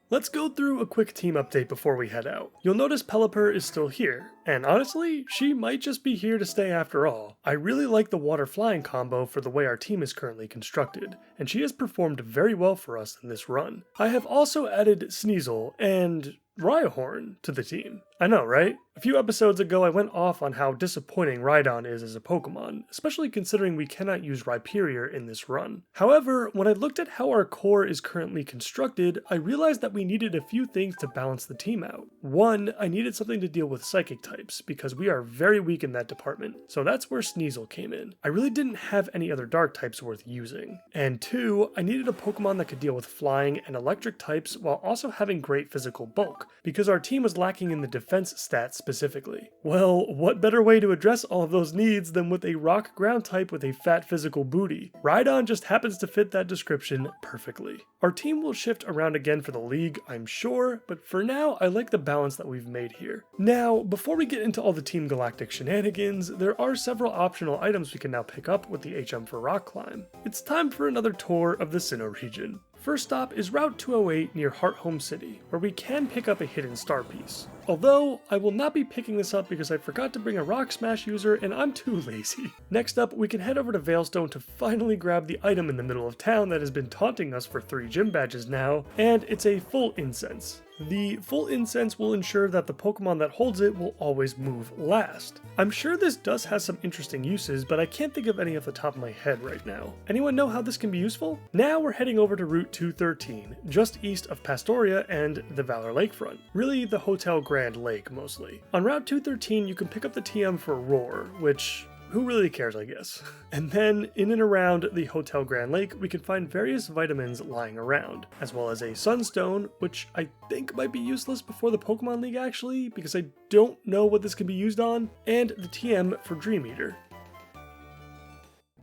Let's go through a quick team update before we head out. You'll notice Pelipper is still here, and honestly, she might just be here to stay after all. I really like the water flying combo for the way our team is currently constructed, and she has performed very well for us in this run. I have also added Sneasel and Rhyhorn to the team. I know, right? A few episodes ago I went off on how disappointing Rhydon is as a Pokemon, especially considering we cannot use Rhyperior in this run. However, when I looked at how our core is currently constructed, I realized that we needed a few things to balance the team out. One, I needed something to deal with Psychic types, because we are very weak in that department, so that's where Sneasel came in. I really didn't have any other Dark types worth using. And two, I needed a Pokemon that could deal with Flying and Electric types while also having great physical bulk, because our team was lacking in the defense stats specifically. Well, what better way to address all of those needs than with a rock ground type with a fat physical booty? Rhydon just happens to fit that description perfectly. Our team will shift around again for the league, I'm sure, but for now I like the balance that we've made here. Now, before we get into all the Team Galactic shenanigans, there are several optional items we can now pick up with the HM for Rock Climb. It's time for another tour of the Sinnoh region. First stop is Route 208 near Hearthome City, where we can pick up a hidden star piece. Although, I will not be picking this up because I forgot to bring a Rock Smash user and I'm too lazy. Next up, we can head over to Veilstone to finally grab the item in the middle of town that has been taunting us for 3 gym badges now, and it's a full incense. The full incense will ensure that the Pokemon that holds it will always move last. I'm sure this does have some interesting uses, but I can't think of any off the top of my head right now. Anyone know how this can be useful? Now we're heading over to Route 213, just east of Pastoria and the Valor Lakefront. Really the Hotel Grand Lake mostly. On Route 213 you can pick up the TM for Roar, which who really cares, I guess. And then, in and around the Hotel Grand Lake, we can find various vitamins lying around, as well as a Sunstone, which I think might be useless before the Pokemon League actually, because I don't know what this can be used on, and the TM for Dream Eater.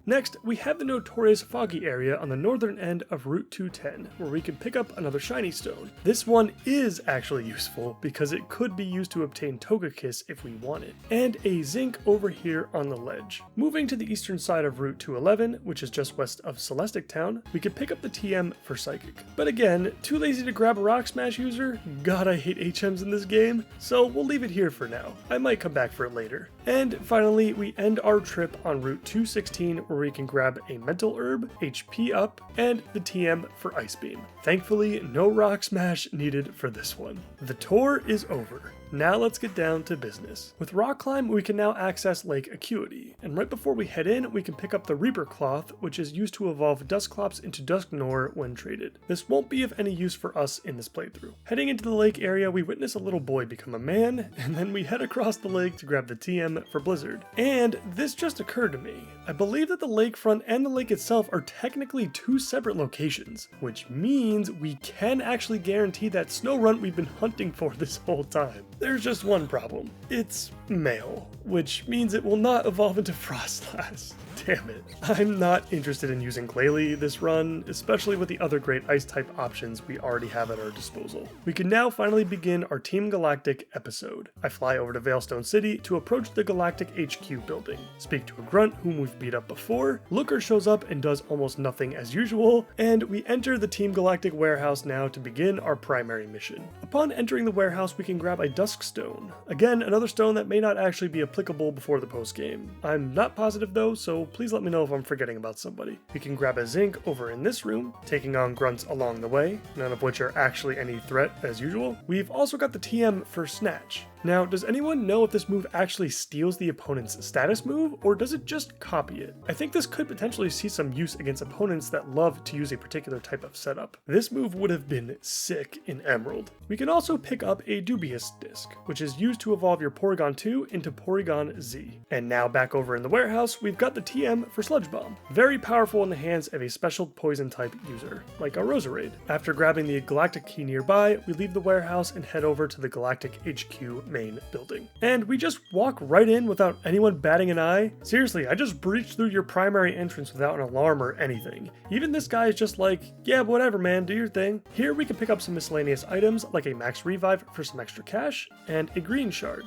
Next, we have the notorious Foggy area on the northern end of Route 210, where we can pick up another shiny stone. This one is actually useful because it could be used to obtain Togekiss if we want it, and a zinc over here on the ledge. Moving to the eastern side of Route 211, which is just west of Celestic Town, we can pick up the TM for Psychic. But again, too lazy to grab a Rock Smash user? God, I hate HMs in this game, so we'll leave it here for now. I might come back for it later. And finally, we end our trip on Route 216, where we can grab a Mental Herb, HP up, and the TM for Ice Beam. Thankfully, no Rock Smash needed for this one. The tour is over. Now let's get down to business. With Rock Climb, we can now access Lake Acuity, and right before we head in, we can pick up the Reaper Cloth, which is used to evolve Dusclops into Dusknoir when traded. This won't be of any use for us in this playthrough. Heading into the lake area, we witness a little boy become a man, and then we head across the lake to grab the TM for Blizzard. And this just occurred to me. I believe that the lakefront and the lake itself are technically two separate locations, which means we can actually guarantee that snow run we've been hunting for this whole time. There's just one problem. It's male, which means it will not evolve into Frostlass. Damn it. I'm not interested in using Glalie this run, especially with the other great Ice-type options we already have at our disposal. We can now finally begin our Team Galactic episode. I fly over to Veilstone City to approach the Galactic HQ building, speak to a grunt whom we've beat up before, Looker shows up and does almost nothing as usual, and we enter the Team Galactic warehouse now to begin our primary mission. Upon entering the warehouse, we can grab a Dusk Stone. Again, another stone that may not actually be applicable before the post-game. I'm not positive though, so please let me know if I'm forgetting about somebody. We can grab a Zinc over in this room, taking on grunts along the way, none of which are actually any threat as usual. We've also got the TM for Snatch. Now, does anyone know if this move actually steals the opponent's status move, or does it just copy it? I think this could potentially see some use against opponents that love to use a particular type of setup. This move would have been sick in Emerald. We can also pick up a Dubious Disc, which is used to evolve your Porygon 2 into Porygon Z. And now back over in the warehouse, we've got the TM for Sludge Bomb. Very powerful in the hands of a special poison type user, like a Roserade. After grabbing the Galactic Key nearby, we leave the warehouse and head over to the Galactic HQ main building. And we just walk right in without anyone batting an eye. Seriously, I just breached through your primary entrance without an alarm or anything. Even this guy is just like, yeah, whatever man, do your thing. Here we can pick up some miscellaneous items like a Max Revive for some extra cash and a Green Shard.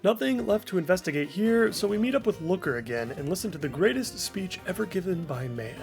Nothing left to investigate here, so we meet up with Looker again and listen to the greatest speech ever given by man.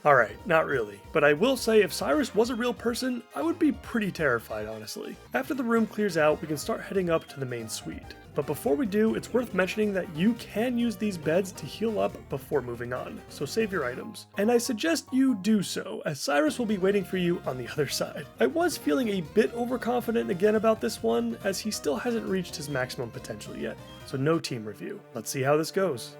Alright, not really, but I will say if Cyrus was a real person, I would be pretty terrified, honestly. After the room clears out, we can start heading up to the main suite. But before we do, it's worth mentioning that you can use these beds to heal up before moving on, so save your items. And I suggest you do so, as Cyrus will be waiting for you on the other side. I was feeling a bit overconfident again about this one, as he still hasn't reached his maximum potential yet. So no team review. Let's see how this goes.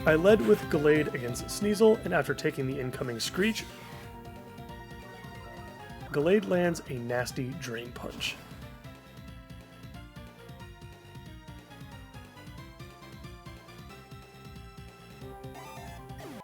I led with Gallade against Sneasel, and after taking the incoming Screech, Gallade lands a nasty Drain Punch.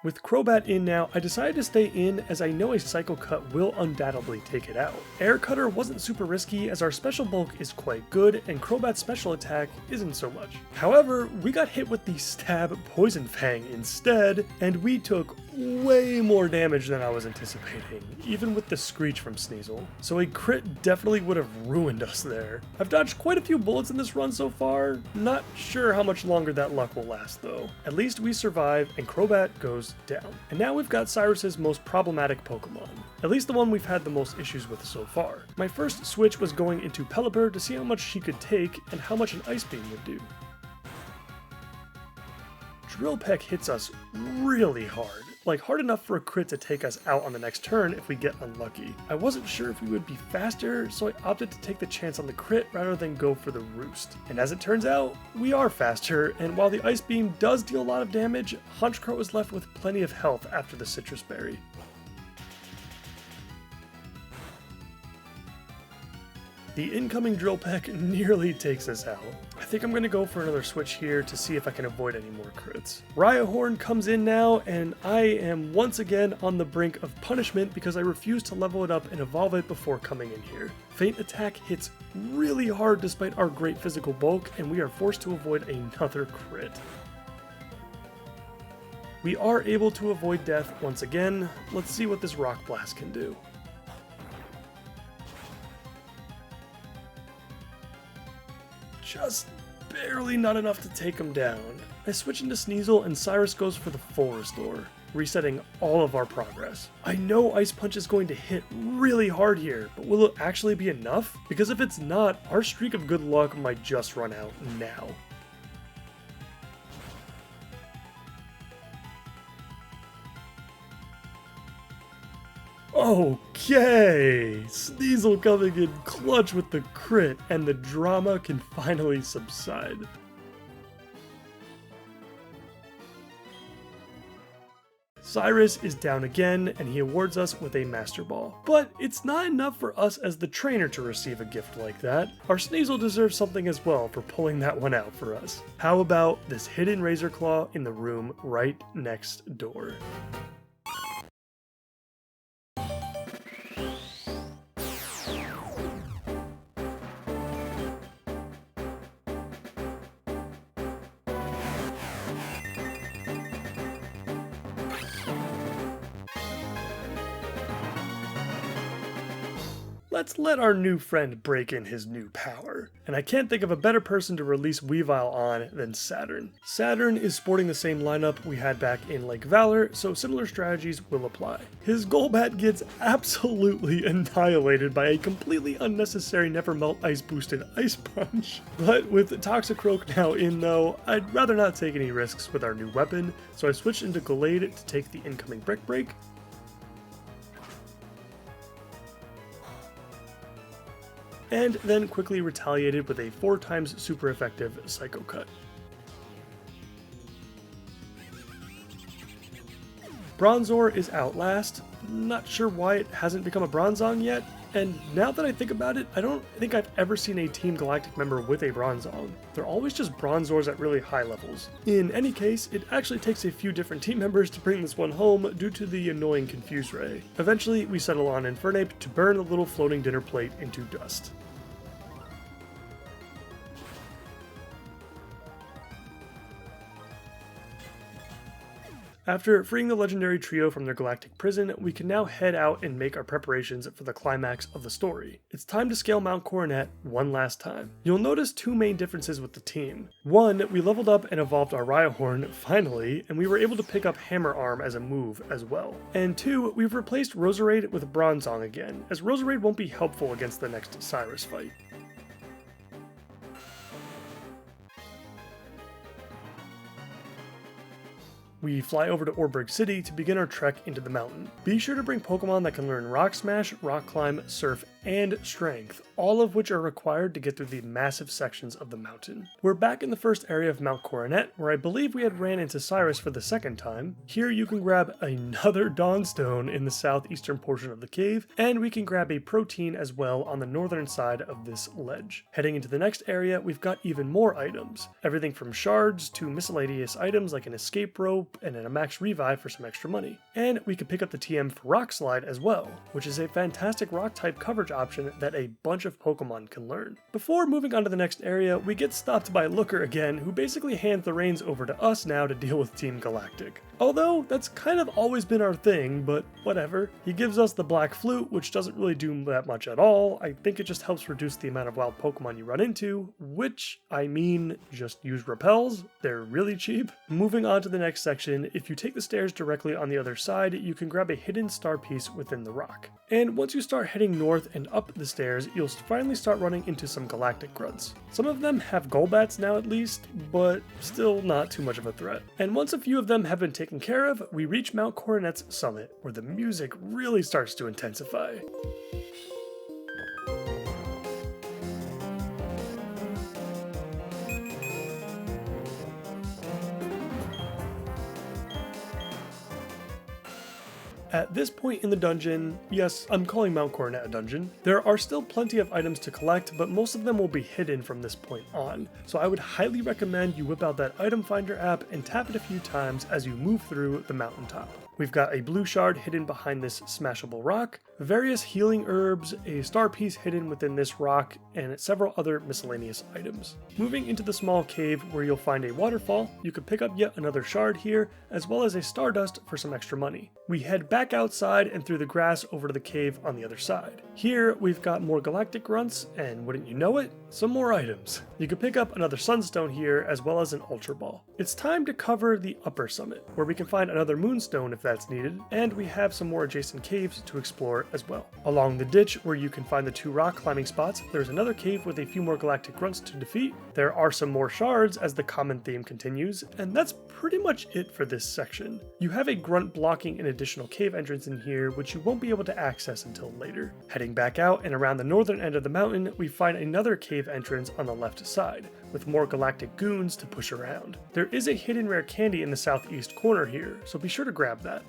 With Crobat in now, I decided to stay in as I know a Psycho Cut will undoubtedly take it out. Air Cutter wasn't super risky as our special bulk is quite good and Crobat's special attack isn't so much. However, we got hit with the Stab Poison Fang instead, and we took way more damage than I was anticipating, even with the Screech from Sneasel. So a crit definitely would have ruined us there. I've dodged quite a few bullets in this run so far, not sure how much longer that luck will last though. At least we survive and Crobat goes down. And now we've got Cyrus's most problematic Pokemon, at least the one we've had the most issues with so far. My first switch was going into Pelipper to see how much she could take and how much an Ice Beam would do. Drill Peck hits us really hard, like hard enough for a crit to take us out on the next turn if we get unlucky. I wasn't sure if we would be faster, so I opted to take the chance on the crit rather than go for the roost. And as it turns out, we are faster, and while the Ice Beam does deal a lot of damage, Honchkrow is left with plenty of health after the Citrus Berry. The incoming Drill Peck nearly takes us out. I think I'm going to go for another switch here to see if I can avoid any more crits. Rhyhorn comes in now, and I am once again on the brink of punishment because I refuse to level it up and evolve it before coming in here. Feint Attack hits really hard despite our great physical bulk, and we are forced to avoid another crit. We are able to avoid death once again. Let's see what this Rock Blast can do. Just barely not enough to take him down. I switch into Sneasel and Cyrus goes for the full restore, resetting all of our progress. I know Ice Punch is going to hit really hard here, but will it actually be enough? Because if it's not, our streak of good luck might just run out now. Okay, Sneasel coming in clutch with the crit, and the drama can finally subside. Cyrus is down again, and he awards us with a Master Ball. But it's not enough for us as the trainer to receive a gift like that. Our Sneasel deserves something as well for pulling that one out for us. How about this hidden Razor Claw in the room right next door? Let's let our new friend break in his new power. And I can't think of a better person to release Weavile on than Saturn. Saturn is sporting the same lineup we had back in Lake Valor, so similar strategies will apply. His Golbat gets absolutely annihilated by a completely unnecessary Never Melt Ice boosted Ice Punch. But with Toxicroak now in though, I'd rather not take any risks with our new weapon, so I switched into Gallade to take the incoming Brick Break. And then quickly retaliated with a 4x super effective Psycho Cut. Bronzor is out last. Not sure why it hasn't become a Bronzong yet, and now that I think about it, I don't think I've ever seen a Team Galactic member with a Bronzong. They're always just Bronzors at really high levels. In any case, it actually takes a few different team members to bring this one home due to the annoying Confuse Ray. Eventually, we settle on Infernape to burn the little floating dinner plate into dust. After freeing the legendary trio from their galactic prison, we can now head out and make our preparations for the climax of the story. It's time to scale Mount Coronet one last time. You'll notice two main differences with the team. One, we leveled up and evolved our Rhyhorn, finally, and we were able to pick up Hammer Arm as a move as well. And two, we've replaced Roserade with Bronzong again, as Roserade won't be helpful against the next Cyrus fight. We fly over to Orberg City to begin our trek into the mountain. Be sure to bring Pokemon that can learn Rock Smash, Rock Climb, Surf, and Strength, all of which are required to get through the massive sections of the mountain. We're back in the first area of Mount Coronet, where I believe we had ran into Cyrus for the second time. Here you can grab another Dawnstone in the southeastern portion of the cave, and we can grab a Protein as well on the northern side of this ledge. Heading into the next area, we've got even more items. Everything from shards to miscellaneous items like an escape rope and a max revive for some extra money. And we could pick up the TM for Rock Slide as well, which is a fantastic rock type coverage option that a bunch of Pokemon can learn. Before moving on to the next area, we get stopped by Looker again, who basically hands the reins over to us now to deal with Team Galactic. Although, that's kind of always been our thing, but whatever. He gives us the Black Flute, which doesn't really do that much at all. I think it just helps reduce the amount of wild Pokemon you run into, which, I mean, just use repels. They're really cheap. Moving on to the next section, if you take the stairs directly on the other side, you can grab a hidden star piece within the rock. And once you start heading north and up the stairs, you'll finally start running into some galactic grunts. Some of them have Golbats now at least, but still not too much of a threat. And once a few of them have been taken care of, we reach Mount Coronet's summit, where the music really starts to intensify. At this point in the dungeon, yes, I'm calling Mount Coronet a dungeon, there are still plenty of items to collect, but most of them will be hidden from this point on, so I would highly recommend you whip out that item finder app and tap it a few times as you move through the mountaintop. We've got a blue shard hidden behind this smashable rock, various healing herbs, a star piece hidden within this rock, and several other miscellaneous items. Moving into the small cave where you'll find a waterfall, you can pick up yet another shard here, as well as a stardust for some extra money. We head back outside and through the grass over to the cave on the other side. Here we've got more galactic grunts, and wouldn't you know it, some more items. You can pick up another sunstone here, as well as an ultra ball. It's time to cover the upper summit, where we can find another moonstone if that's needed, and we have some more adjacent caves to explore as well. Along the ditch, where you can find the 2 rock climbing spots, there's another cave with a few more galactic grunts to defeat. There are some more shards as the common theme continues, and that's pretty much it for this section. You have a grunt blocking an additional cave entrance in here, which you won't be able to access until later. Heading back out and around the northern end of the mountain, we find another cave entrance on the left side, with more galactic goons to push around. There is a hidden rare candy in the southeast corner here, so be sure to grab that.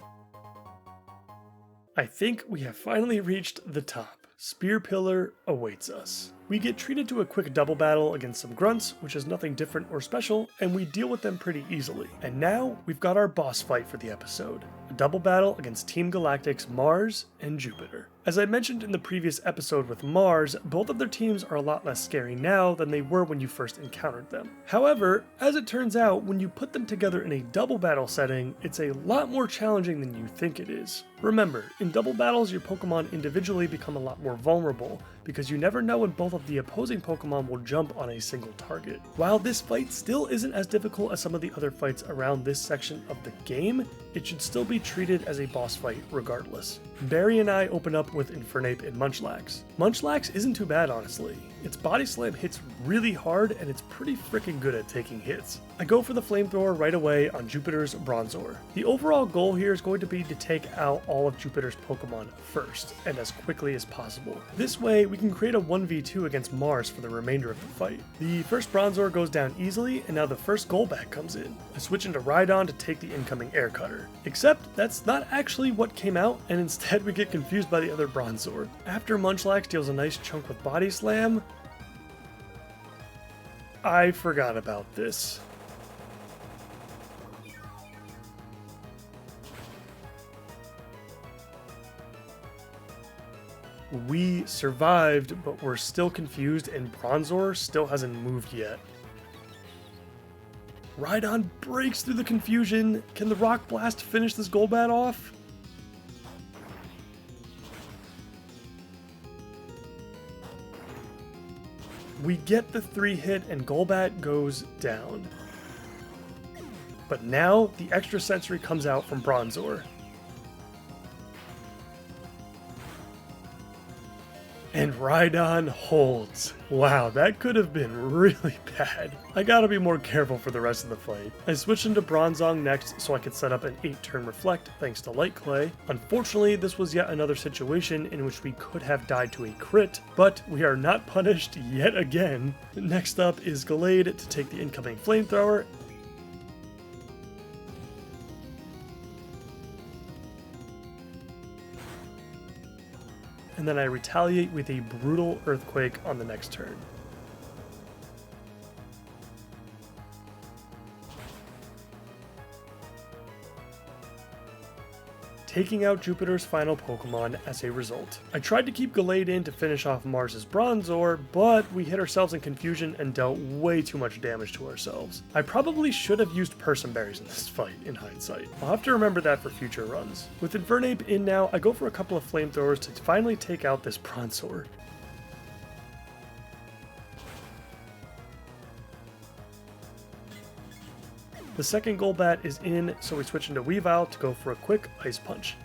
I think we have finally reached the top. Spear Pillar awaits us. We get treated to a quick double battle against some grunts, which is nothing different or special, and we deal with them pretty easily. And now, we've got our boss fight for the episode. A double battle against Team Galactic's Mars and Jupiter. As I mentioned in the previous episode with Mars, both of their teams are a lot less scary now than they were when you first encountered them. However, as it turns out, when you put them together in a double battle setting, it's a lot more challenging than you think it is. Remember, in double battles, your Pokemon individually become a lot more vulnerable, because you never know when both of the opposing Pokemon will jump on a single target. While this fight still isn't as difficult as some of the other fights around this section of the game, it should still be treated as a boss fight regardless. Barry and I open up with Infernape and Munchlax. Munchlax isn't too bad, honestly. Its body slam hits really hard and it's pretty freaking good at taking hits. I go for the flamethrower right away on Jupiter's Bronzor. The overall goal here is going to be to take out all of Jupiter's Pokemon first, and as quickly as possible. This way, we can create a 1v2 against Mars for the remainder of the fight. The first Bronzor goes down easily, and now the first Golbat comes in. I switch into Rhydon to take the incoming Air Cutter. Except, that's not actually what came out, and instead we get confused by the other Bronzor. After Munchlax deals a nice chunk with Body Slam, I forgot about this. We survived, but we're still confused and Bronzor still hasn't moved yet. Rhydon breaks through the confusion. Can the Rock Blast finish this Golbat off? We get the 3-hit and Golbat goes down. But now the extra sensory comes out from Bronzor. And Rhydon holds. Wow, that could have been really bad. I gotta be more careful for the rest of the fight. I switched into Bronzong next so I could set up an 8-turn Reflect thanks to Light Clay. Unfortunately, this was yet another situation in which we could have died to a crit, but we are not punished yet again. Next up is Gallade to take the incoming Flamethrower. And then I retaliate with a brutal Earthquake on the next turn. Taking out Jupiter's final Pokemon as a result. I tried to keep Gallade in to finish off Mars's Bronzor, but we hit ourselves in confusion and dealt way too much damage to ourselves. I probably should have used Persim Berries in this fight, in hindsight. I'll have to remember that for future runs. With Infernape in now, I go for a couple of Flamethrowers to finally take out this Bronzor. The second Golbat is in, so we switch into Weavile to go for a quick Ice Punch.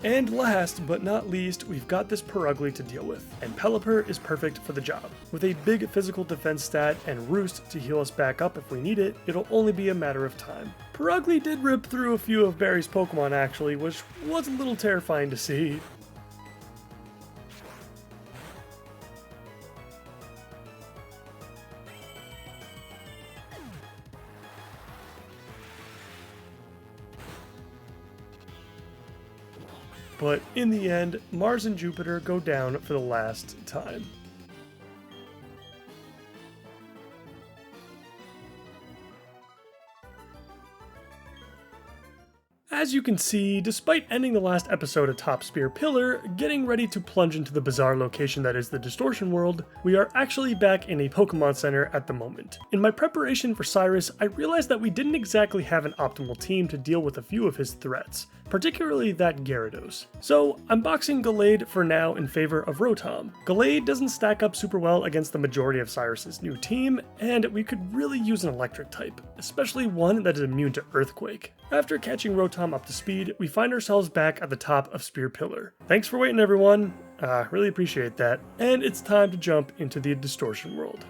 And last but not least, we've got this Perugly to deal with, and Pelipper is perfect for the job. With a big physical defense stat and Roost to heal us back up if we need it, it'll only be a matter of time. Perugly did rip through a few of Barry's Pokemon actually, which was a little terrifying to see. But in the end, Mars and Jupiter go down for the last time. As you can see, despite ending the last episode atop Spear Pillar, getting ready to plunge into the bizarre location that is the Distortion World, we are actually back in a Pokemon Center at the moment. In my preparation for Cyrus, I realized that we didn't exactly have an optimal team to deal with a few of his threats, particularly that Gyarados. So I'm boxing Gallade for now in favor of Rotom. Gallade doesn't stack up super well against the majority of Cyrus's new team, and we could really use an electric type, especially one that is immune to Earthquake. After catching Rotom up to speed, we find ourselves back at the top of Spear Pillar. Thanks for waiting, everyone. Really appreciate that. And it's time to jump into the Distortion World.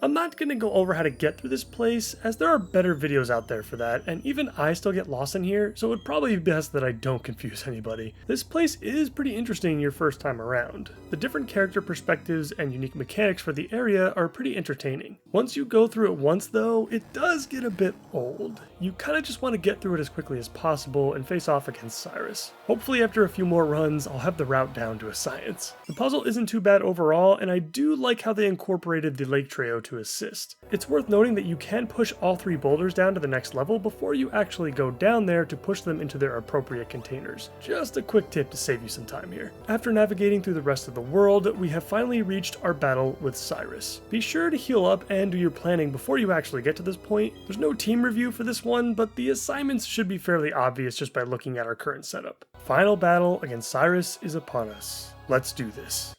I'm not going to go over how to get through this place, as there are better videos out there for that, and even I still get lost in here, so it would probably be best that I don't confuse anybody. This place is pretty interesting your first time around. The different character perspectives and unique mechanics for the area are pretty entertaining. Once you go through it once though, it does get a bit old. You kinda just want to get through it as quickly as possible and face off against Cyrus. Hopefully after a few more runs, I'll have the route down to a science. The puzzle isn't too bad overall, and I do like how they incorporated the Lake Trio to assist. It's worth noting that you can push all 3 boulders down to the next level before you actually go down there to push them into their appropriate containers. Just a quick tip to save you some time here. After navigating through the rest of the world, we have finally reached our battle with Cyrus. Be sure to heal up and do your planning before you actually get to this point. There's no team review for this one, but the assignments should be fairly obvious just by looking at our current setup. Final battle against Cyrus is upon us. Let's do this.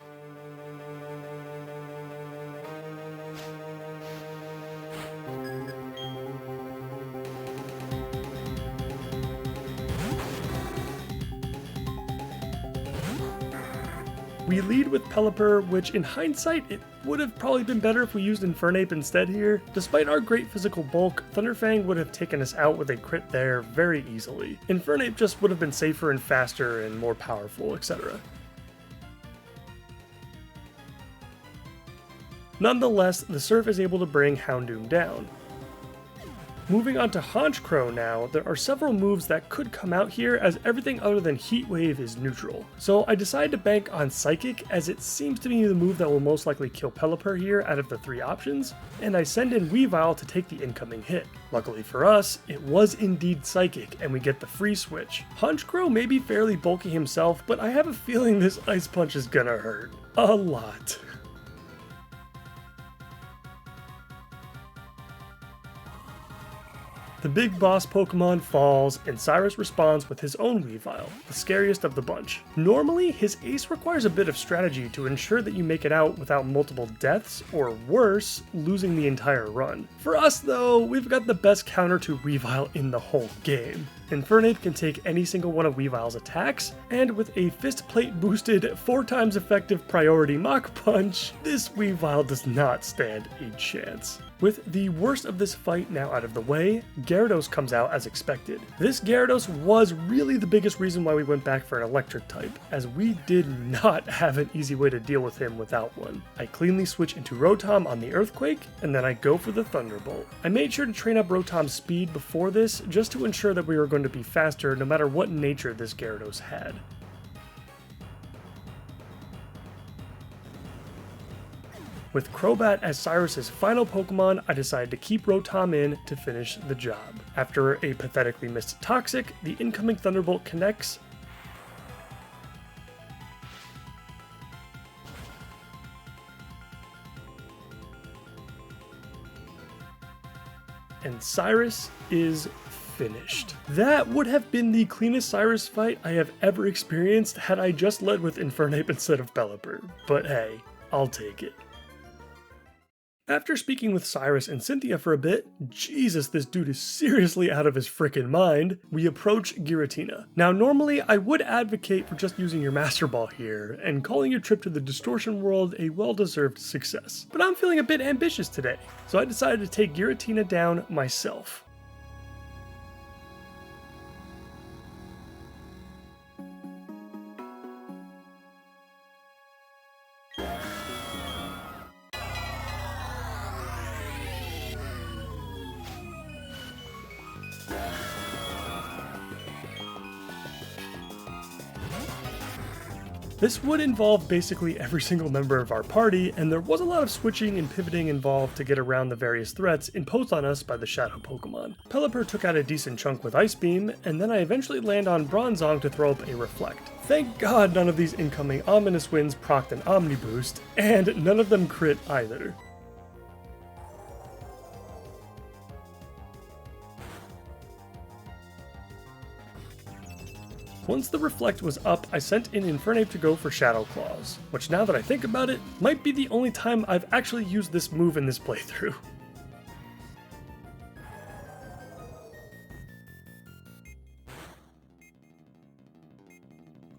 We lead with Pelipper, which in hindsight, it would have probably been better if we used Infernape instead here. Despite our great physical bulk, Thunderfang would have taken us out with a crit there very easily. Infernape just would have been safer and faster and more powerful, etc. Nonetheless, the Surf is able to bring Houndoom down. Moving on to Honchkrow now, there are several moves that could come out here as everything other than Heat Wave is neutral. So I decided to bank on Psychic as it seems to be the move that will most likely kill Pelipper here out of the 3 options, and I send in Weavile to take the incoming hit. Luckily for us, it was indeed Psychic and we get the free switch. Honchkrow may be fairly bulky himself, but I have a feeling this Ice Punch is gonna hurt. A lot. The big boss Pokemon falls, and Cyrus responds with his own Weavile, the scariest of the bunch. Normally, his ace requires a bit of strategy to ensure that you make it out without multiple deaths, or worse, losing the entire run. For us though, we've got the best counter to Weavile in the whole game. Infernape can take any single one of Weavile's attacks, and with a fist plate boosted 4 times effective priority Mach Punch, this Weavile does not stand a chance. With the worst of this fight now out of the way, Gyarados comes out as expected. This Gyarados was really the biggest reason why we went back for an electric type, as we did not have an easy way to deal with him without one. I cleanly switch into Rotom on the Earthquake, and then I go for the Thunderbolt. I made sure to train up Rotom's speed before this, just to ensure that we were going to be faster no matter what nature this Gyarados had. With Crobat as Cyrus's final Pokemon, I decided to keep Rotom in to finish the job. After a pathetically missed Toxic, the incoming Thunderbolt connects, and Cyrus is finished. That would have been the cleanest Cyrus fight I have ever experienced had I just led with Infernape instead of Pelipper, but hey, I'll take it. After speaking with Cyrus and Cynthia for a bit, Jesus, this dude is seriously out of his frickin' mind, we approach Giratina. Now normally I would advocate for just using your Master Ball here, and calling your trip to the Distortion World a well-deserved success. But I'm feeling a bit ambitious today, so I decided to take Giratina down myself. This would involve basically every single member of our party, and there was a lot of switching and pivoting involved to get around the various threats imposed on us by the Shadow Pokemon. Pelipper took out a decent chunk with Ice Beam, and then I eventually land on Bronzong to throw up a Reflect. Thank God none of these incoming Ominous Winds procced an Omni Boost, and none of them crit either. Once the Reflect was up, I sent in Infernape to go for Shadow Claws, which now that I think about it, might be the only time I've actually used this move in this playthrough.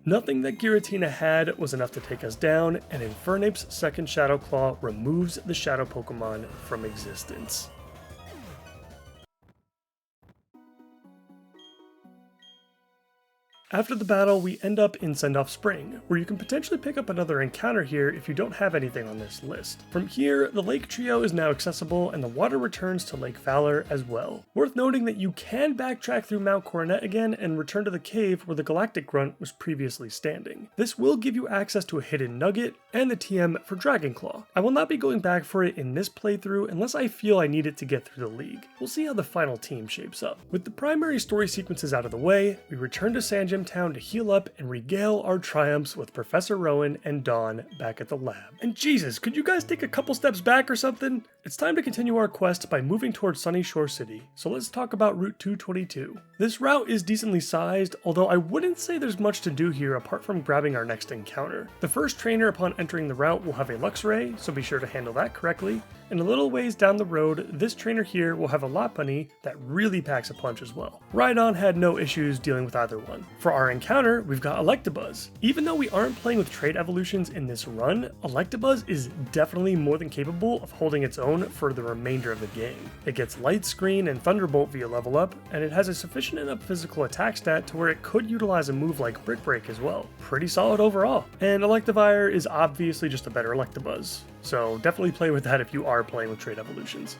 Nothing that Giratina had was enough to take us down, and Infernape's second Shadow Claw removes the Shadow Pokemon from existence. After the battle, we end up in Sendoff Spring, where you can potentially pick up another encounter here if you don't have anything on this list. From here, the Lake Trio is now accessible, and the water returns to Lake Fowler as well. Worth noting that you can backtrack through Mount Coronet again and return to the cave where the Galactic Grunt was previously standing. This will give you access to a hidden nugget and the TM for Dragon Claw. I will not be going back for it in this playthrough unless I feel I need it to get through the league. We'll see how the final team shapes up. With the primary story sequences out of the way, we return to Sanjim Town to heal up and regale our triumphs with Professor Rowan and Dawn back at the lab. And Jesus, could you guys take a couple steps back or something? It's time to continue our quest by moving towards Sunny Shore City, so let's talk about Route 222. This route is decently sized, although I wouldn't say there's much to do here apart from grabbing our next encounter. The first trainer upon entering the route will have a Luxray, so be sure to handle that correctly. And a little ways down the road, this trainer here will have a Lopunny that really packs a punch as well. Rhydon had no issues dealing with either one. For our encounter, we've got Electabuzz. Even though we aren't playing with trait evolutions in this run, Electabuzz is definitely more than capable of holding its own for the remainder of the game. It gets Light Screen and Thunderbolt via level up, and it has a sufficient enough physical attack stat to where it could utilize a move like Brick Break as well. Pretty solid overall. And Electivire is obviously just a better Electabuzz, so definitely play with that if you are playing with trait evolutions.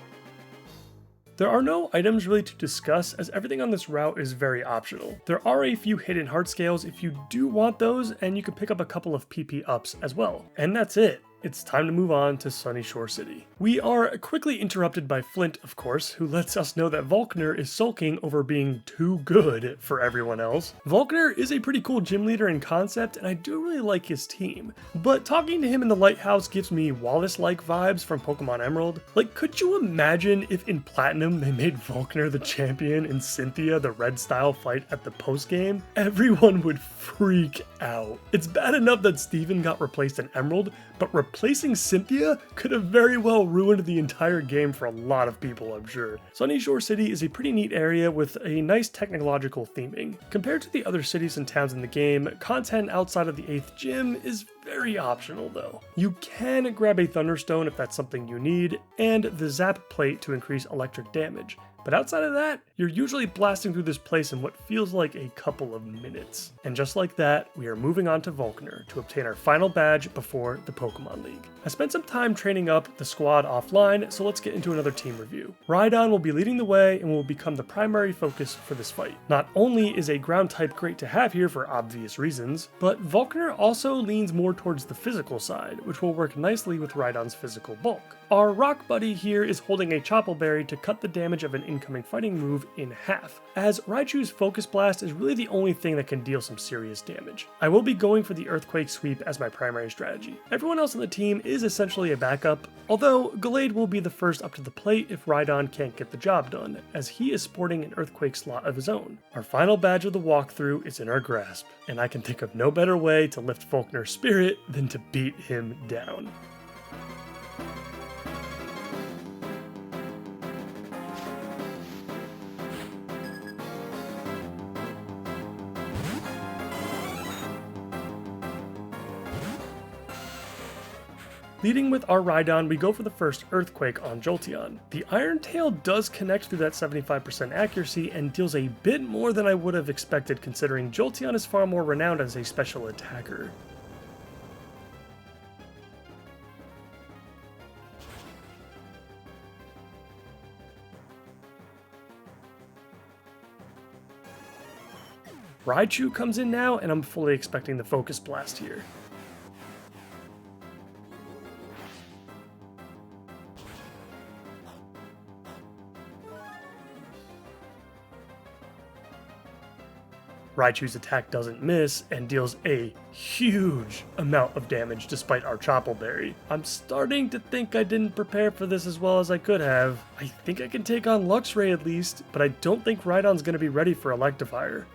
There are no items really to discuss, as everything on this route is very optional. There are a few hidden heart scales if you do want those, and you can pick up a couple of PP ups as well. And that's it. It's time to move on to Sunny Shore City. We are quickly interrupted by Flint, of course, who lets us know that Volkner is sulking over being too good for everyone else. Volkner is a pretty cool gym leader in concept, and I do really like his team. But talking to him in the lighthouse gives me Wallace-like vibes from Pokemon Emerald. Like, could you imagine if in Platinum they made Volkner the champion and Cynthia the red style fight at the postgame? Everyone would freak out. It's bad enough that Steven got replaced in Emerald, but replacing Cynthia could have very well ruined the entire game for a lot of people, I'm sure. Sunny Shore City is a pretty neat area with a nice technological theming. Compared to the other cities and towns in the game, content outside of the 8th gym is very optional though. You can grab a Thunderstone if that's something you need, and the Zap Plate to increase electric damage. But outside of that, you're usually blasting through this place in what feels like a couple of minutes. And just like that, we are moving on to Volkner to obtain our final badge before the Pokemon League. I spent some time training up the squad offline, so let's get into another team review. Rhydon will be leading the way and will become the primary focus for this fight. Not only is a ground type great to have here for obvious reasons, but Volkner also leans more towards the physical side, which will work nicely with Rhydon's physical bulk. Our rock buddy here is holding a Chople Berry to cut the damage of an incoming fighting move in half, as Raichu's Focus Blast is really the only thing that can deal some serious damage. I will be going for the Earthquake Sweep as my primary strategy. Everyone else on the team is essentially a backup, although Gallade will be the first up to the plate if Rhydon can't get the job done, as he is sporting an Earthquake slot of his own. Our final badge of the walkthrough is in our grasp, and I can think of no better way to lift Volkner's spirit than to beat him down. Leading with our Rhydon, we go for the first Earthquake on Jolteon. The Iron Tail does connect through that 75% accuracy and deals a bit more than I would have expected considering Jolteon is far more renowned as a special attacker. Raichu comes in now, and I'm fully expecting the Focus Blast here. Raichu's attack doesn't miss and deals a huge amount of damage despite our Chople Berry. I'm starting to think I didn't prepare for this as well as I could have. I think I can take on Luxray at least, but I don't think Rhydon's going to be ready for Electivire.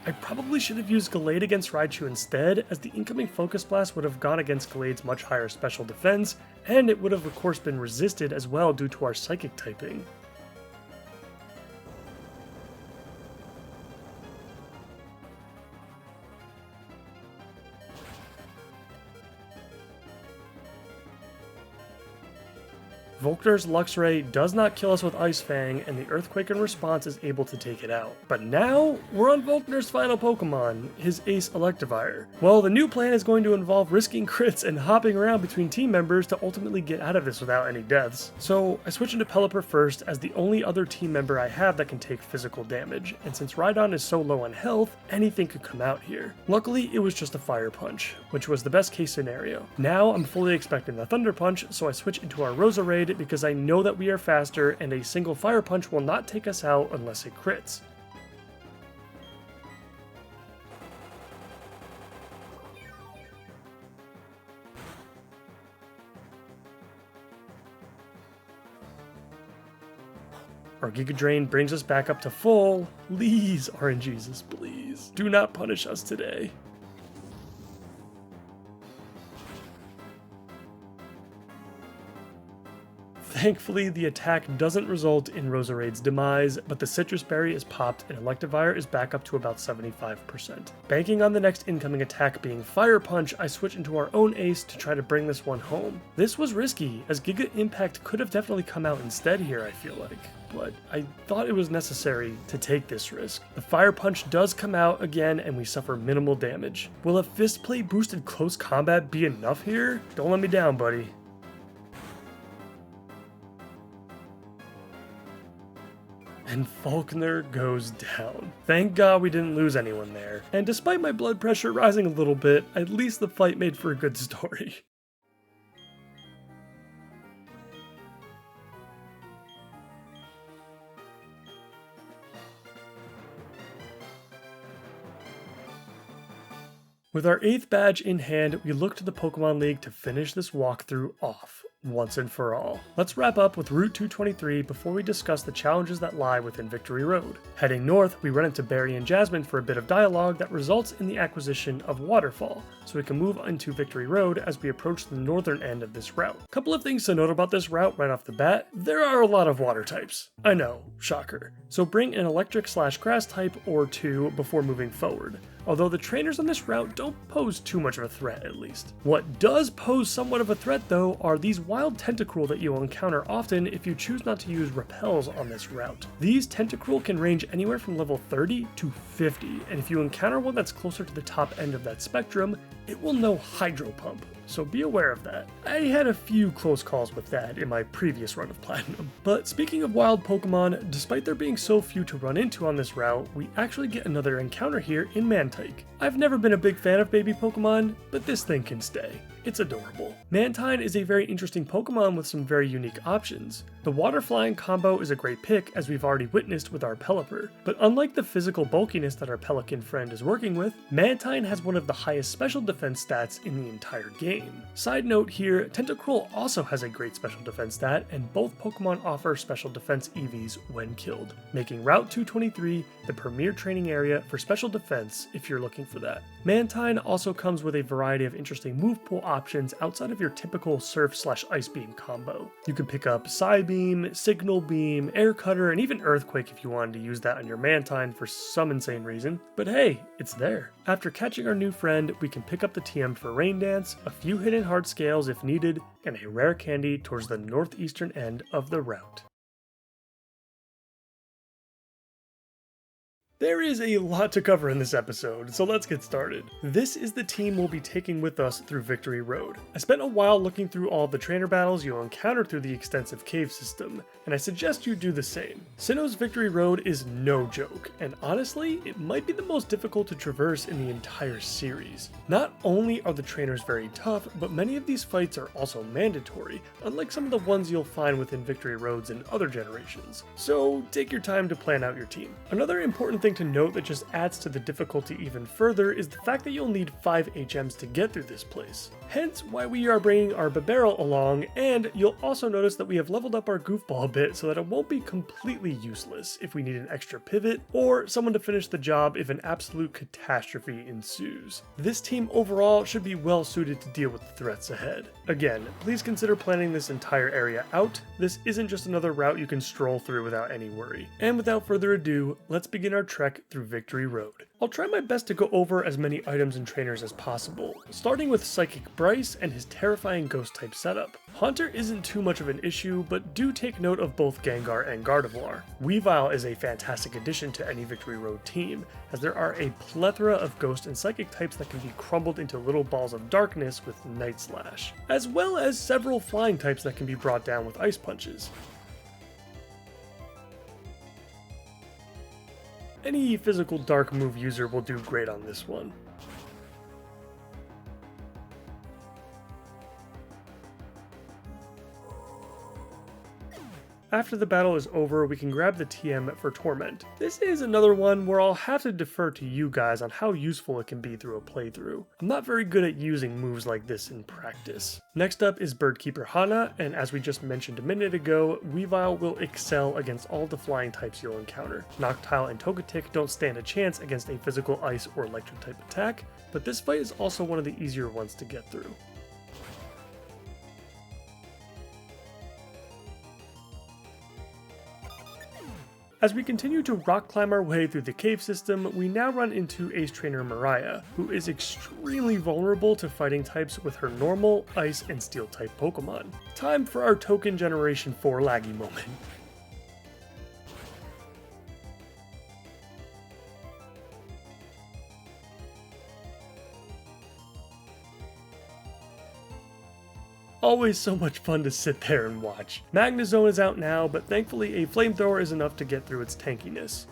I probably should have used Gallade against Raichu instead, as the incoming Focus Blast would have gone against Gallade's much higher special defense, and it would have of course been resisted as well due to our Psychic typing. Volkner's Luxray does not kill us with Ice Fang, and the Earthquake in response is able to take it out. But now, we're on Volkner's final Pokemon, his ace Electivire. Well, the new plan is going to involve risking crits and hopping around between team members to ultimately get out of this without any deaths. So I switch into Pelipper first as the only other team member I have that can take physical damage, and since Rhydon is so low on health, anything could come out here. Luckily, it was just a Fire Punch, which was the best case scenario. Now I'm fully expecting the Thunder Punch, so I switch into our Roserade because I know that we are faster and a single Fire Punch will not take us out unless it crits. Our Giga Drain brings us back up to full. Please, RNGesus, please. Do not punish us today. Thankfully, the attack doesn't result in Roserade's demise, but the Citrus Berry is popped and Electivire is back up to about 75%. Banking on the next incoming attack being Fire Punch, I switch into our own ace to try to bring this one home. This was risky, as Giga Impact could have definitely come out instead here, I feel like, but I thought it was necessary to take this risk. The Fire Punch does come out again and we suffer minimal damage. Will a Fist Plate boosted close combat be enough here? Don't let me down, buddy. And Falkner goes down. Thank God we didn't lose anyone there. And despite my blood pressure rising a little bit, at least the fight made for a good story. With our 8th badge in hand, we look to the Pokemon League to finish this walkthrough off, once and for all. Let's wrap up with Route 223 before we discuss the challenges that lie within Victory Road. Heading north, we run into Barry and Jasmine for a bit of dialogue that results in the acquisition of Waterfall, so we can move into Victory Road as we approach the northern end of this route. Couple of things to note about this route right off the bat. There are a lot of water types. I know, shocker. So bring an electric/grass type or two before moving forward. Although the trainers on this route don't pose too much of a threat, at least. What does pose somewhat of a threat though are these wild Tentacruel that you'll encounter often if you choose not to use repels on this route. These Tentacruel can range anywhere from level 30 to 50, and if you encounter one that's closer to the top end of that spectrum, it will know Hydro Pump, so be aware of that. I had a few close calls with that in my previous run of Platinum. But speaking of wild Pokemon, despite there being so few to run into on this route, we actually get another encounter here in Mantike. I've never been a big fan of baby Pokemon, but this thing can stay. It's adorable. Mantine is a very interesting Pokemon with some very unique options. The Water Flying combo is a great pick, as we've already witnessed with our Pelipper, but unlike the physical bulkiness that our Pelican friend is working with, Mantine has one of the highest special defense stats in the entire game. game. Side note here, Tentacruel also has a great special defense stat, and both Pokemon offer special defense EVs when killed, making Route 223 the premier training area for special defense if you're looking for that. Mantine also comes with a variety of interesting move pool options outside of your typical Surf/Ice Beam combo. You can pick up Psybeam, Signal Beam, Air Cutter, and even Earthquake if you wanted to use that on your Mantine for some insane reason. But hey, it's there. After catching our new friend, we can pick up the TM for Rain Dance, a few hidden hard scales if needed, and a rare candy towards the northeastern end of the route. There is a lot to cover in this episode, so let's get started. This is the team we'll be taking with us through Victory Road. I spent a while looking through all the trainer battles you'll encounter through the extensive cave system, and I suggest you do the same. Sinnoh's Victory Road is no joke, and honestly, it might be the most difficult to traverse in the entire series. Not only are the trainers very tough, but many of these fights are also mandatory, unlike some of the ones you'll find within Victory Roads in other generations. So take your time to plan out your team. Another important thing to note that just adds to the difficulty even further is the fact that you'll need 5 HMs to get through this place. Hence why we are bringing our Bibarel along, and you'll also notice that we have leveled up our Goofball a bit so that it won't be completely useless if we need an extra pivot or someone to finish the job if an absolute catastrophe ensues. This team overall should be well suited to deal with the threats ahead. Again, please consider planning this entire area out. This isn't just another route you can stroll through without any worry. And without further ado, let's begin our trek through Victory Road. I'll try my best to go over as many items and trainers as possible, starting with Psychic Bryce and his terrifying ghost type setup. Haunter isn't too much of an issue, but do take note of both Gengar and Gardevoir. Weavile is a fantastic addition to any Victory Road team, as there are a plethora of ghost and psychic types that can be crumbled into little balls of darkness with Night Slash, as well as several flying types that can be brought down with Ice Punches. Any physical dark move user will do great on this one. After the battle is over, we can grab the TM for Torment. This is another one where I'll have to defer to you guys on how useful it can be through a playthrough. I'm not very good at using moves like this in practice. Next up is Birdkeeper Hana, and as we just mentioned a minute ago, Weavile will excel against all the flying types you'll encounter. Noctile and Togetic don't stand a chance against a physical ice or electric type attack, but this fight is also one of the easier ones to get through. As we continue to rock climb our way through the cave system, we now run into Ace Trainer Mariah, who is extremely vulnerable to fighting types with her normal, ice, and steel type Pokemon. Time for our Token Generation 4 laggy moment. Always so much fun to sit there and watch. Magnezone is out now, but thankfully a Flamethrower is enough to get through its tankiness.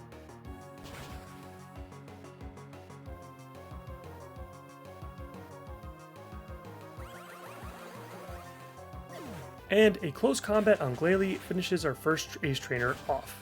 And a close combat on Glalie finishes our first Ace Trainer off.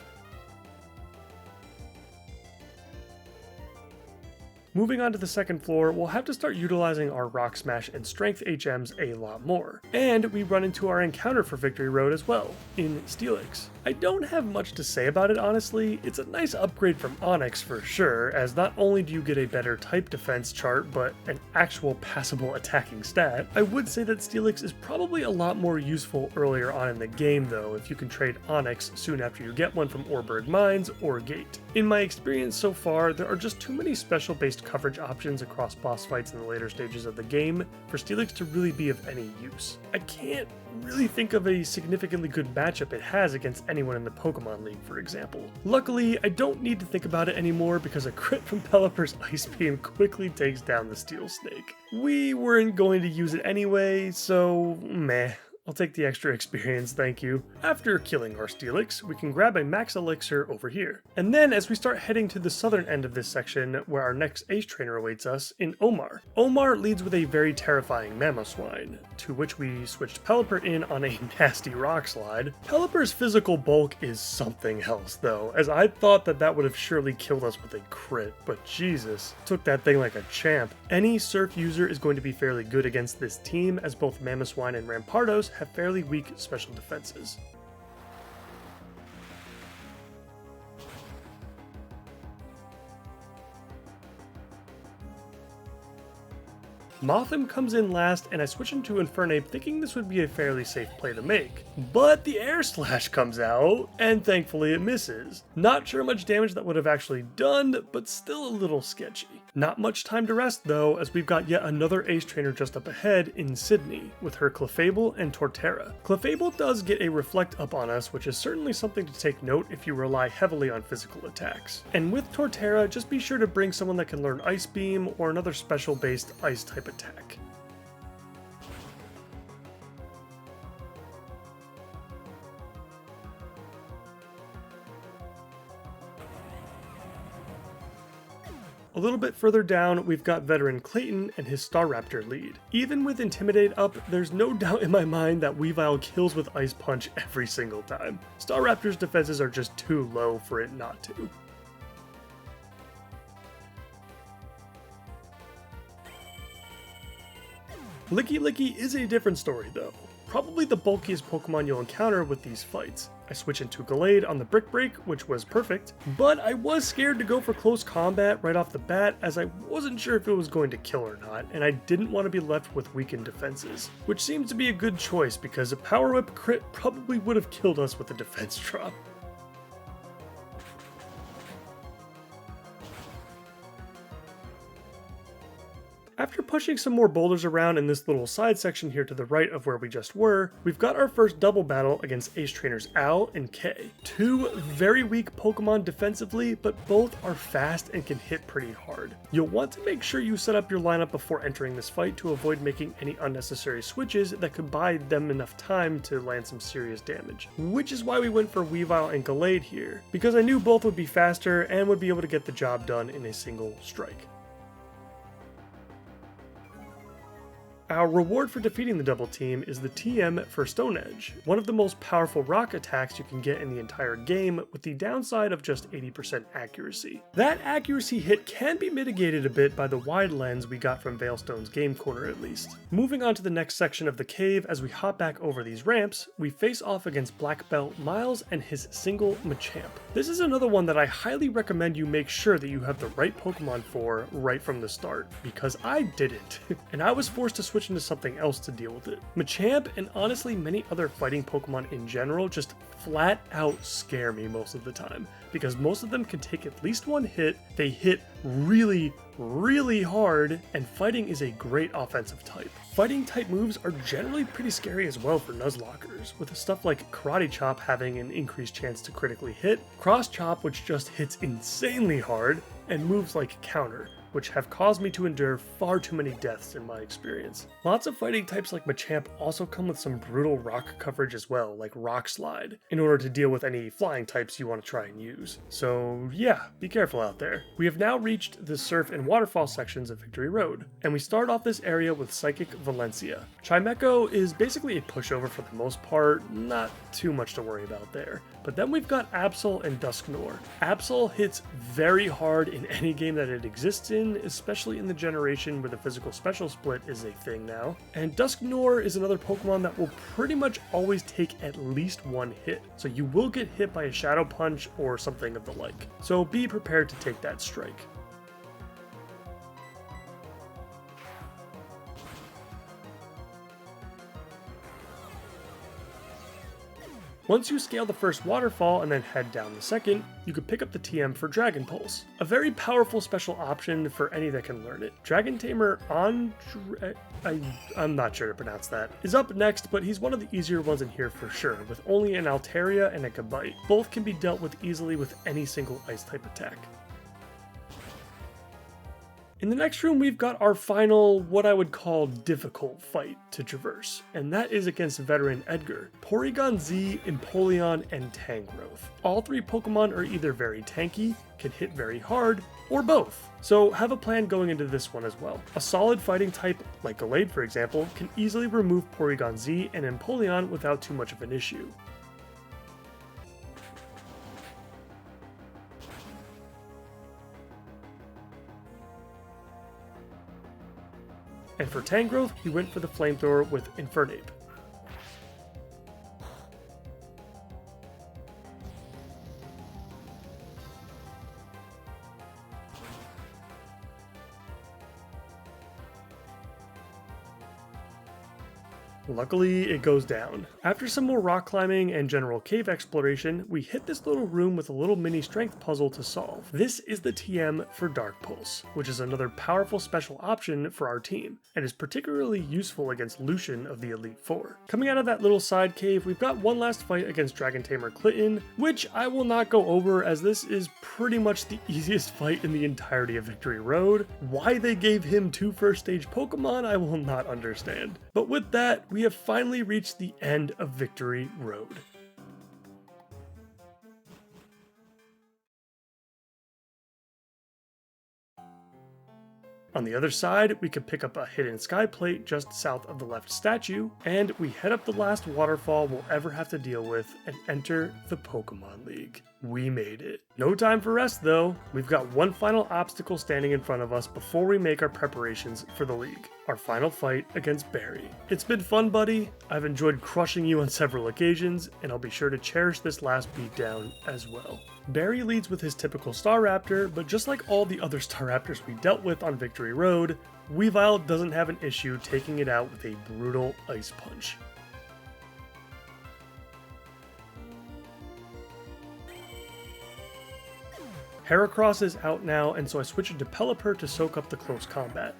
Moving on to the second floor, we'll have to start utilizing our Rock Smash and Strength HMs a lot more. And we run into our encounter for Victory Road as well, in Steelix. I don't have much to say about it honestly. It's a nice upgrade from Onix for sure, as not only do you get a better type defense chart, but an actual passable attacking stat. I would say that Steelix is probably a lot more useful earlier on in the game though, if you can trade Onix soon after you get one from Orberg Mines or Gate. In my experience so far, there are just too many special based coverage options across boss fights in the later stages of the game for Steelix to really be of any use. I can't really think of a significantly good matchup it has against anyone in the Pokemon League, for example. Luckily, I don't need to think about it anymore because a crit from Pelipper's Ice Beam quickly takes down the Steel Snake. We weren't going to use it anyway, so meh. I'll take the extra experience, thank you. After killing our Steelix, we can grab a max elixir over here. And then as we start heading to the southern end of this section, where our next ace trainer awaits us, in Omar. Omar leads with a very terrifying Mamoswine, to which we switched Pelipper in on a nasty rock slide. Pelipper's physical bulk is something else though, as I thought that would have surely killed us with a crit, but Jesus, took that thing like a champ. Any surf user is going to be fairly good against this team, as both Mamoswine and Rampardos have fairly weak special defenses. Mothim comes in last, and I switch into Infernape thinking this would be a fairly safe play to make. But the Air Slash comes out, and thankfully it misses. Not sure much damage that would have actually done, but still a little sketchy. Not much time to rest though, as we've got yet another ace trainer just up ahead in Sydney, with her Clefable and Torterra. Clefable does get a Reflect up on us, which is certainly something to take note if you rely heavily on physical attacks. And with Torterra, just be sure to bring someone that can learn Ice Beam or another special based ice type attack. A little bit further down, we've got veteran Clayton and his Staraptor lead. Even with Intimidate up, there's no doubt in my mind that Weavile kills with Ice Punch every single time. Staraptor's defenses are just too low for it not to. Licky Licky is a different story though. Probably the bulkiest Pokemon you'll encounter with these fights. I switch into Gallade on the Brick Break, which was perfect, but I was scared to go for close combat right off the bat as I wasn't sure if it was going to kill or not, and I didn't want to be left with weakened defenses, which seems to be a good choice because a Power Whip crit probably would have killed us with a defense drop. After pushing some more boulders around in this little side section here to the right of where we just were, we've got our first double battle against Ace Trainers Owl and Kay. Two very weak Pokemon defensively, but both are fast and can hit pretty hard. You'll want to make sure you set up your lineup before entering this fight to avoid making any unnecessary switches that could buy them enough time to land some serious damage. Which is why we went for Weavile and Gallade here, because I knew both would be faster and would be able to get the job done in a single strike. Our reward for defeating the double team is the TM for Stone Edge, one of the most powerful rock attacks you can get in the entire game, with the downside of just 80% accuracy. That accuracy hit can be mitigated a bit by the wide lens we got from Veilstone's game corner at least. Moving on to the next section of the cave, as we hop back over these ramps, we face off against Black Belt Miles and his single Machamp. This is another one that I highly recommend you make sure that you have the right Pokemon for right from the start, because I didn't, and I was forced to switch into something else to deal with it. Machamp, and honestly many other fighting Pokemon in general, just flat out scare me most of the time, because most of them can take at least one hit, they hit really hard, and fighting is a great offensive type. Fighting type moves are generally pretty scary as well for Nuzlockers, with stuff like Karate Chop having an increased chance to critically hit, Cross Chop which just hits insanely hard, and moves like Counter, which have caused me to endure far too many deaths in my experience. Lots of fighting types like Machamp also come with some brutal rock coverage as well, like Rock Slide, in order to deal with any flying types you want to try and use. So yeah, be careful out there. We have now reached the surf and waterfall sections of Victory Road, and we start off this area with Psychic Valencia. Chimecho is basically a pushover for the most part, not too much to worry about there. But then we've got Absol and Dusknoir. Absol hits very hard in any game that it exists in, especially in the generation where the physical special split is a thing now. And Dusknoir is another Pokemon that will pretty much always take at least one hit, so you will get hit by a Shadow Punch or something of the like. So be prepared to take that strike. Once you scale the first waterfall and then head down the second, you could pick up the TM for Dragon Pulse, a very powerful special option for any that can learn it. Dragon Tamer I'm not sure to pronounce that, is up next, but he's one of the easier ones in here for sure, with only an Altaria and a Gabite. Both can be dealt with easily with any single ice type attack. In the next room, we've got our final, what I would call difficult fight to traverse, and that is against veteran Edgar, Porygon Z, Empoleon, and Tangrowth. All three Pokemon are either very tanky, can hit very hard, or both. So have a plan going into this one as well. A solid fighting type, like Gallade for example, can easily remove Porygon Z and Empoleon without too much of an issue. And for Tangrowth, he went for the Flamethrower with Infernape. Luckily, it goes down. After some more rock climbing and general cave exploration, we hit this little room with a little mini strength puzzle to solve. This is the TM for Dark Pulse, which is another powerful special option for our team, and is particularly useful against Lucian of the Elite Four. Coming out of that little side cave, we've got one last fight against Dragon Tamer Clinton, which I will not go over as this is pretty much the easiest fight in the entirety of Victory Road. Why they gave him 2 first stage Pokemon, I will not understand. But with that, we have finally reached the end of Victory Road. On the other side, we could pick up a hidden sky plate just south of the left statue, and we head up the last waterfall we'll ever have to deal with and enter the Pokemon League. We made it. No time for rest though. We've got one final obstacle standing in front of us before we make our preparations for the league. Our final fight against Barry. It's been fun, buddy. I've enjoyed crushing you on several occasions, and I'll be sure to cherish this last beatdown as well. Barry leads with his typical Staraptor, but just like all the other Staraptors we dealt with on Victory Road, Weavile doesn't have an issue taking it out with a brutal Ice Punch. Heracross is out now, and so I switch into Pelipper to soak up the close combat.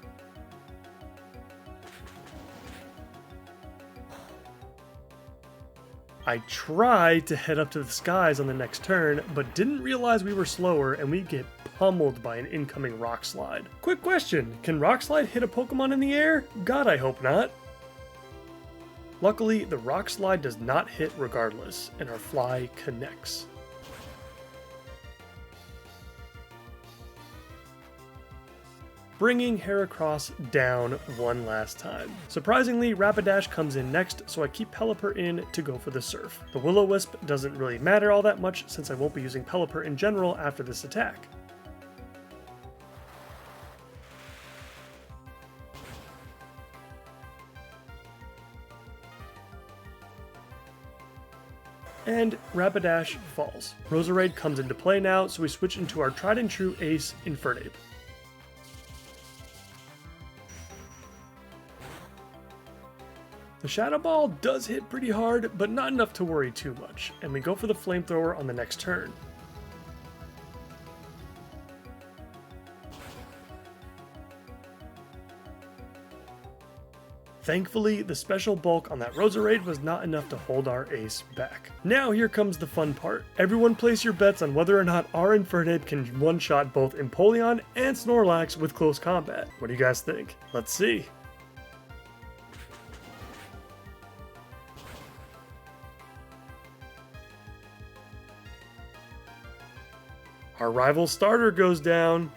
I tried to head up to the skies on the next turn, but didn't realize we were slower and we get pummeled by an incoming Rock Slide. Quick question, can Rock Slide hit a Pokemon in the air? God, I hope not. Luckily, the Rock Slide does not hit regardless, and our Fly connects. Bringing Heracross down one last time. Surprisingly, Rapidash comes in next, so I keep Pelipper in to go for the Surf. The Will-O-Wisp doesn't really matter all that much since I won't be using Pelipper in general after this attack. And Rapidash falls. Roserade comes into play now, so we switch into our tried and true ace, Infernape. The Shadow Ball does hit pretty hard, but not enough to worry too much, and we go for the Flamethrower on the next turn. Thankfully, the special bulk on that Roserade was not enough to hold our ace back. Now here comes the fun part. Everyone place your bets on whether or not our Infernape can one-shot both Empoleon and Snorlax with close combat. What do you guys think? Let's see. Our rival starter goes down.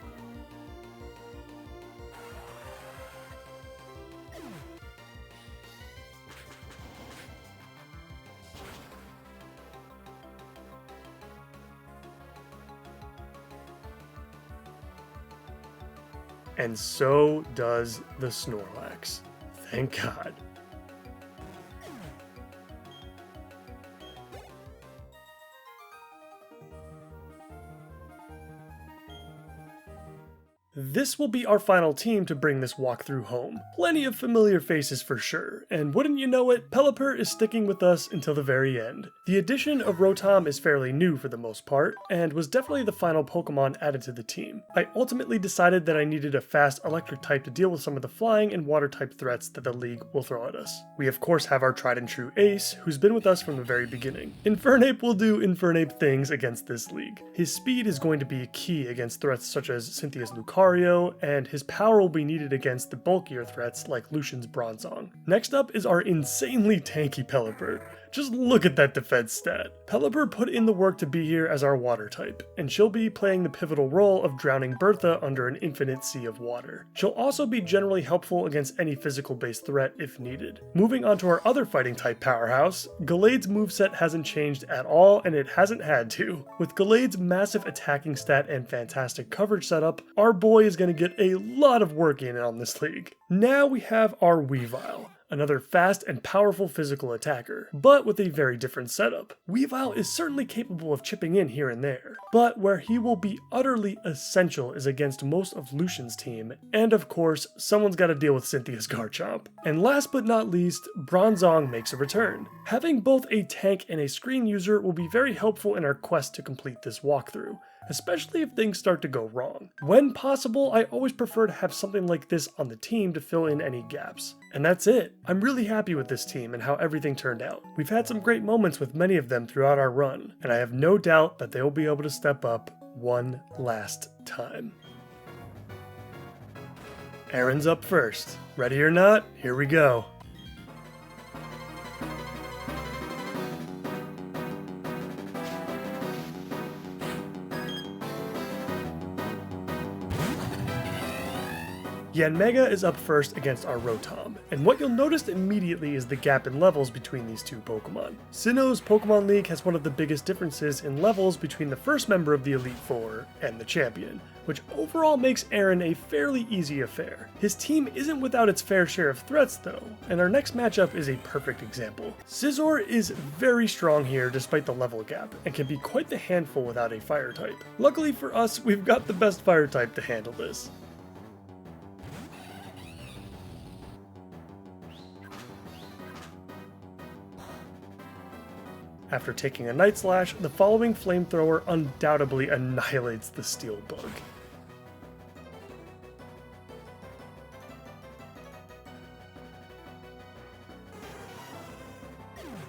And so does the Snorlax. Thank God. This will be our final team to bring this walkthrough home. Plenty of familiar faces for sure, and wouldn't you know it, Pelipper is sticking with us until the very end. The addition of Rotom is fairly new for the most part, and was definitely the final Pokemon added to the team. I ultimately decided that I needed a fast electric type to deal with some of the flying and water type threats that the league will throw at us. We of course have our tried and true ace, who's been with us from the very beginning. Infernape will do Infernape things against this league. His speed is going to be key against threats such as Cynthia's Lucario, Lucario, and his power will be needed against the bulkier threats like Lucian's Bronzong. Next up is our insanely tanky Pelipper. Just look at that defense stat. Pelipper put in the work to be here as our water type, and she'll be playing the pivotal role of drowning Bertha under an infinite sea of water. She'll also be generally helpful against any physical-based threat if needed. Moving on to our other fighting type powerhouse, Gallade's moveset hasn't changed at all, and it hasn't had to. With Gallade's massive attacking stat and fantastic coverage setup, our boy is going to get a lot of work in on this league. Now we have our Weavile, another fast and powerful physical attacker, but with a very different setup. Weavile is certainly capable of chipping in here and there, but where he will be utterly essential is against most of Lucian's team, and of course, someone's got to deal with Cynthia's Garchomp. And last but not least, Bronzong makes a return. Having both a tank and a screen user will be very helpful in our quest to complete this walkthrough, especially if things start to go wrong. When possible, I always prefer to have something like this on the team to fill in any gaps. And that's it. I'm really happy with this team and how everything turned out. We've had some great moments with many of them throughout our run, and I have no doubt that they will be able to step up one last time. Aaron's up first. Ready or not, here we go. Yanmega is up first against our Rotom, and what you'll notice immediately is the gap in levels between these two Pokemon. Sinnoh's Pokemon League has one of the biggest differences in levels between the first member of the Elite Four and the champion, which overall makes Aaron a fairly easy affair. His team isn't without its fair share of threats though, and our next matchup is a perfect example. Scizor is very strong here despite the level gap, and can be quite the handful without a fire type. Luckily for us, we've got the best fire type to handle this. After taking a Night Slash, the following Flamethrower undoubtedly annihilates the Steel Bug.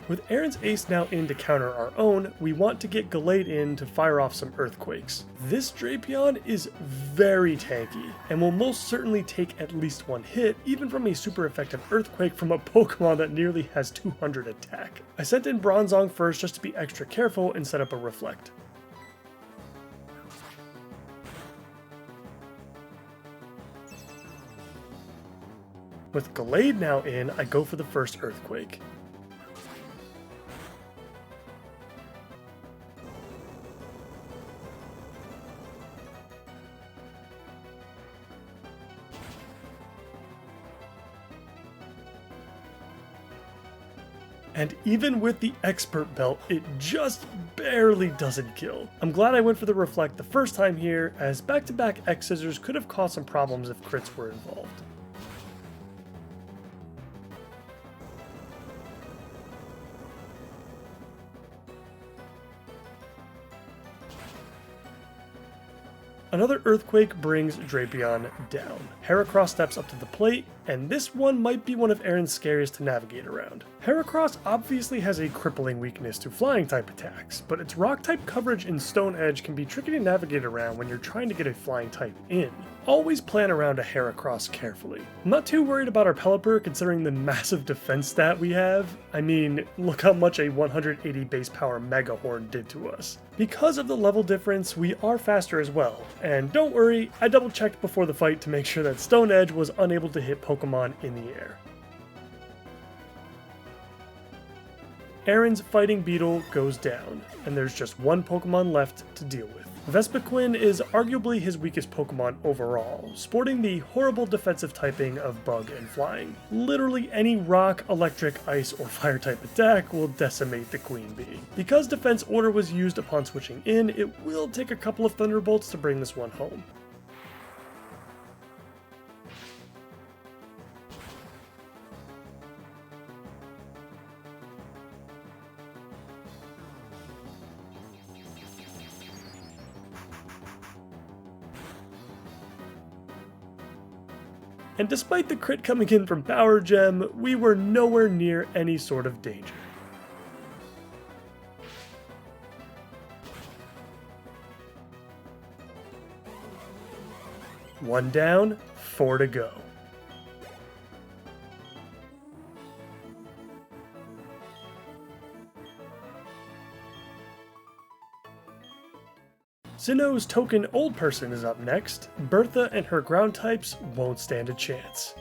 With Aaron's Ace now in to counter our own, we want to get Gallade in to fire off some Earthquakes. This Drapion is very tanky, and will most certainly take at least one hit, even from a super effective Earthquake from a Pokemon that nearly has 200 attack. I sent in Bronzong first just to be extra careful and set up a Reflect. With Gallade now in, I go for the first Earthquake. And even with the Expert Belt, it just barely doesn't kill. I'm glad I went for the Reflect the first time here, as back-to-back X Scissors could have caused some problems if crits were involved. Another Earthquake brings Drapion down. Heracross steps up to the plate, and this one might be one of Aaron's scariest to navigate around. Heracross obviously has a crippling weakness to flying type attacks, but its rock type coverage in Stone Edge can be tricky to navigate around when you're trying to get a flying type in. Always plan around a Heracross carefully. I'm not too worried about our Pelipper considering the massive defense stat we have. I mean, look how much a 180 base power Mega Horn did to us. Because of the level difference, we are faster as well, and don't worry, I double checked before the fight to make sure that Stone Edge was unable to hit Pokemon in the air. Aaron's Fighting Beetle goes down, and there's just one Pokemon left to deal with. Vespiquen is arguably his weakest Pokemon overall, sporting the horrible defensive typing of Bug and Flying. Literally any rock, electric, ice, or fire type attack will decimate the Queen Bee. Because Defense Order was used upon switching in, it will take a couple of Thunderbolts to bring this one home. And despite the crit coming in from Power Gem, we were nowhere near any sort of danger. 1 down, 4 to go. Sinnoh's token old person is up next. Bertha and her ground types won't stand a chance.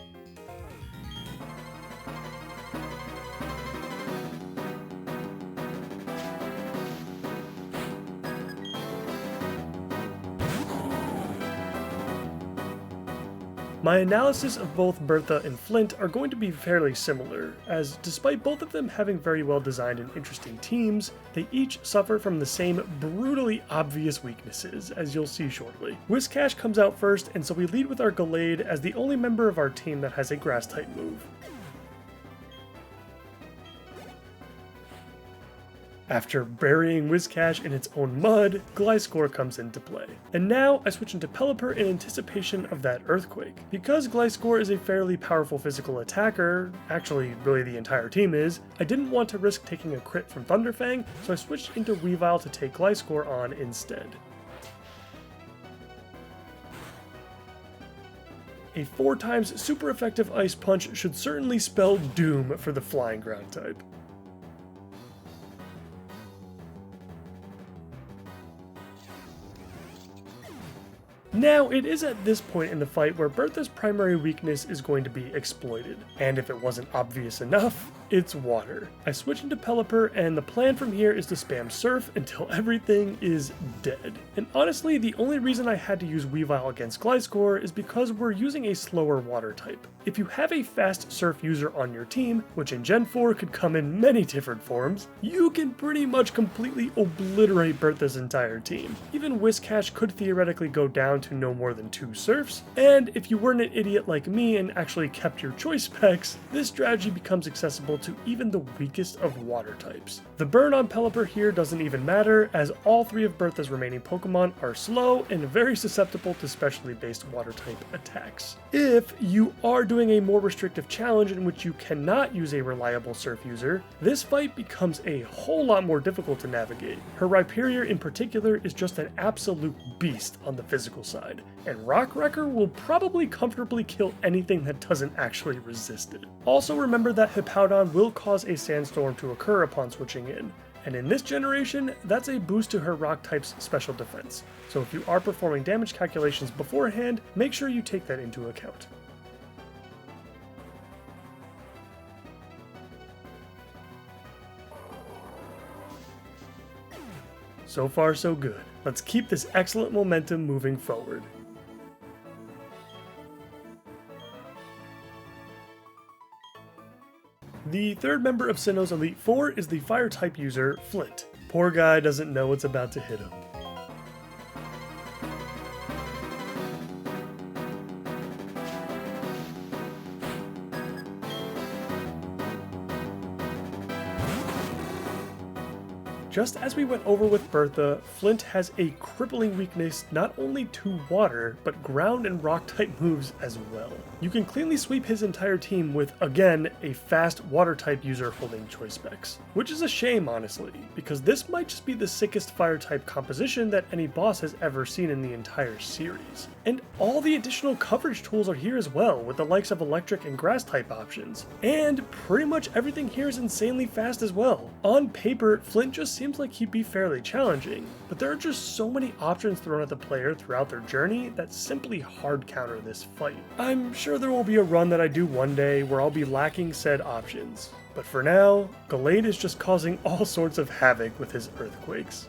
My analysis of both Bertha and Flint are going to be fairly similar, as despite both of them having very well designed and interesting teams, they each suffer from the same brutally obvious weaknesses, as you'll see shortly. Whiscash comes out first, and so we lead with our Gallade as the only member of our team that has a grass-type move. After burying Whiscash in its own mud, Gliscor comes into play. And now I switch into Pelipper in anticipation of that Earthquake. Because Gliscor is a fairly powerful physical attacker, actually really the entire team is, I didn't want to risk taking a crit from Thunderfang, so I switched into Weavile to take Gliscor on instead. A 4 times super effective Ice Punch should certainly spell doom for the flying ground type. Now, it is at this point in the fight where Bertha's primary weakness is going to be exploited, and if it wasn't obvious enough, it's water. I switch into Pelipper, and the plan from here is to spam Surf until everything is dead. And honestly, the only reason I had to use Weavile against Gliscor is because we're using a slower water type. If you have a fast Surf user on your team, which in Gen 4 could come in many different forms, you can pretty much completely obliterate Bertha's entire team. Even Whiscash could theoretically go down to no more than 2 Surfs, and if you weren't an idiot like me and actually kept your choice specs, this strategy becomes accessible to even the weakest of water types. The burn on Pelipper here doesn't even matter, as all 3 of Bertha's remaining Pokemon are slow and very susceptible to specially based water type attacks. If you are doing a more restrictive challenge in which you cannot use a reliable Surf user, this fight becomes a whole lot more difficult to navigate. Her Rhyperior in particular is just an absolute beast on the physical side, and Rock Wrecker will probably comfortably kill anything that doesn't actually resist it. Also remember that Hippowdon will cause a Sandstorm to occur upon switching in, and in this generation, that's a boost to her Rock type's special defense, so if you are performing damage calculations beforehand, make sure you take that into account. So far so good. Let's keep this excellent momentum moving forward. The third member of Sinnoh's Elite Four is the Fire-type user, Flint. Poor guy doesn't know what's about to hit him. Just as we went over with Bertha, Flint has a crippling weakness not only to water, but ground and rock type moves as well. You can cleanly sweep his entire team with, again, a fast water type user holding choice specs. Which is a shame, honestly, because this might just be the sickest fire type composition that any boss has ever seen in the entire series. And all the additional coverage tools are here as well, with the likes of electric and grass type options. And pretty much everything here is insanely fast as well. On paper, Flint just seems like he'd be fairly challenging, but there are just so many options thrown at the player throughout their journey that simply hard counter this fight. I'm sure there will be a run that I do one day where I'll be lacking said options, but for now, Gallade is just causing all sorts of havoc with his earthquakes.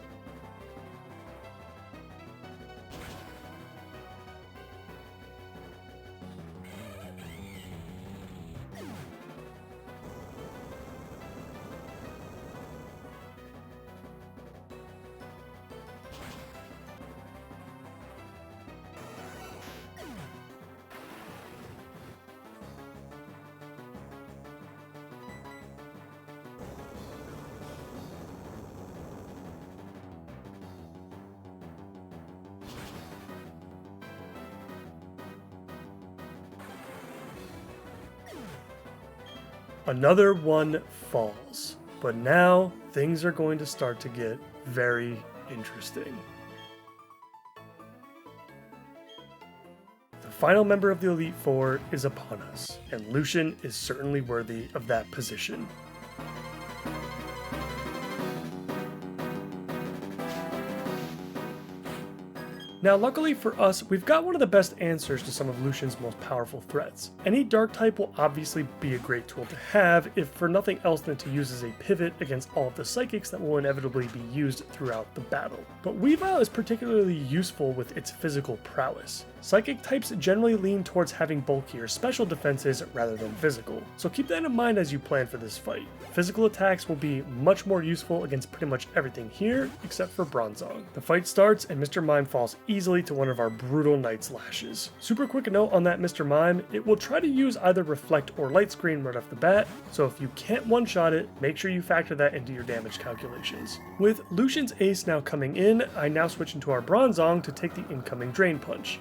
Another one falls, but now things are going to start to get very interesting. The final member of the Elite Four is upon us, and Lucian is certainly worthy of that position. Now luckily for us, we've got one of the best answers to some of Lucian's most powerful threats. Any dark type will obviously be a great tool to have, if for nothing else than to use as a pivot against all of the psychics that will inevitably be used throughout the battle. But Weavile is particularly useful with its physical prowess. Psychic types generally lean towards having bulkier special defenses rather than physical, so keep that in mind as you plan for this fight. Physical attacks will be much more useful against pretty much everything here, except for Bronzong. The fight starts and Mr. Mime falls easily to one of our brutal Night Slashes. Super quick note on that Mr. Mime, it will try to use either Reflect or Light Screen right off the bat, so if you can't one-shot it, make sure you factor that into your damage calculations. With Lucian's ace now coming in, I now switch into our Bronzong to take the incoming Drain Punch.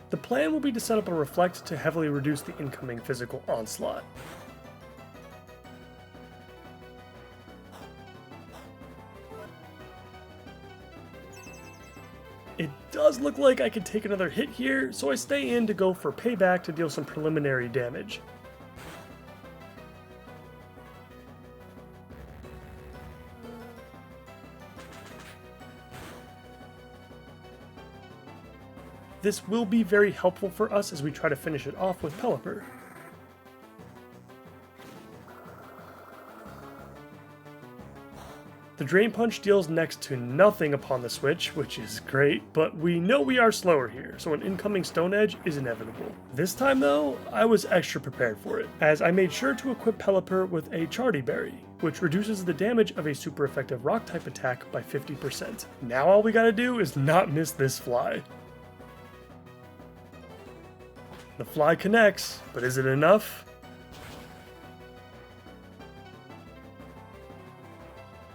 The plan will be to set up a Reflect to heavily reduce the incoming physical onslaught. It does look like I could take another hit here, so I stay in to go for payback to deal some preliminary damage. This will be very helpful for us as we try to finish it off with Pelipper. The Drain Punch deals next to nothing upon the switch, which is great, but we know we are slower here, so an incoming Stone Edge is inevitable. This time though, I was extra prepared for it, as I made sure to equip Pelipper with a Chardy Berry, which reduces the damage of a super effective rock type attack by 50%. Now all we gotta do is not miss this fly. The fly connects, but is it enough?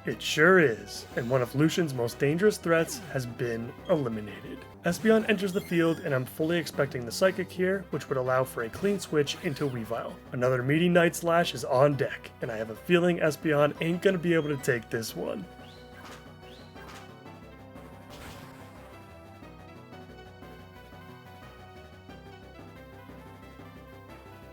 It sure is, and one of Lucian's most dangerous threats has been eliminated. Espeon enters the field, and I'm fully expecting the Psychic here, which would allow for a clean switch into Weavile. Another meaty Night Slash is on deck, and I have a feeling Espeon ain't gonna be able to take this one.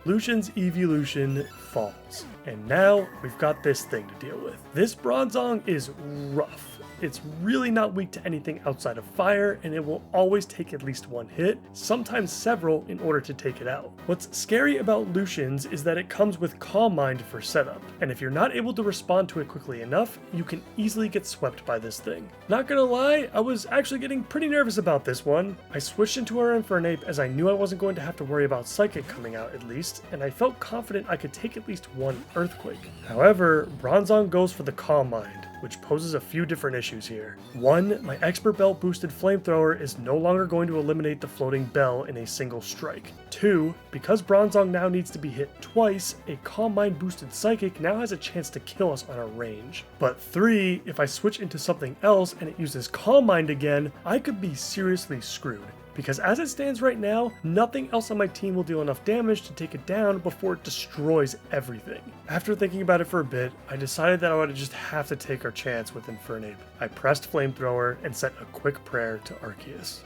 Lucian's evolution falls, and now we've got this thing to deal with. This Bronzong is rough. It's really not weak to anything outside of fire, and it will always take at least one hit, sometimes several, in order to take it out. What's scary about Lucian's is that it comes with Calm Mind for setup, and if you're not able to respond to it quickly enough, you can easily get swept by this thing. Not gonna lie, I was actually getting pretty nervous about this one. I switched into our Infernape as I knew I wasn't going to have to worry about Psychic coming out at least, and I felt confident I could take at least one Earthquake. However, Bronzong goes for the Calm Mind, which poses a few different issues here. One, my Expert Belt boosted Flamethrower is no longer going to eliminate the floating bell in a single strike. Two, because Bronzong now needs to be hit twice, a Calm Mind boosted Psychic now has a chance to kill us on a range. But three, if I switch into something else and it uses Calm Mind again, I could be seriously screwed. Because as it stands right now, nothing else on my team will deal enough damage to take it down before it destroys everything. After thinking about it for a bit, I decided that I would just have to take our chance with Infernape. I pressed Flamethrower and sent a quick prayer to Arceus.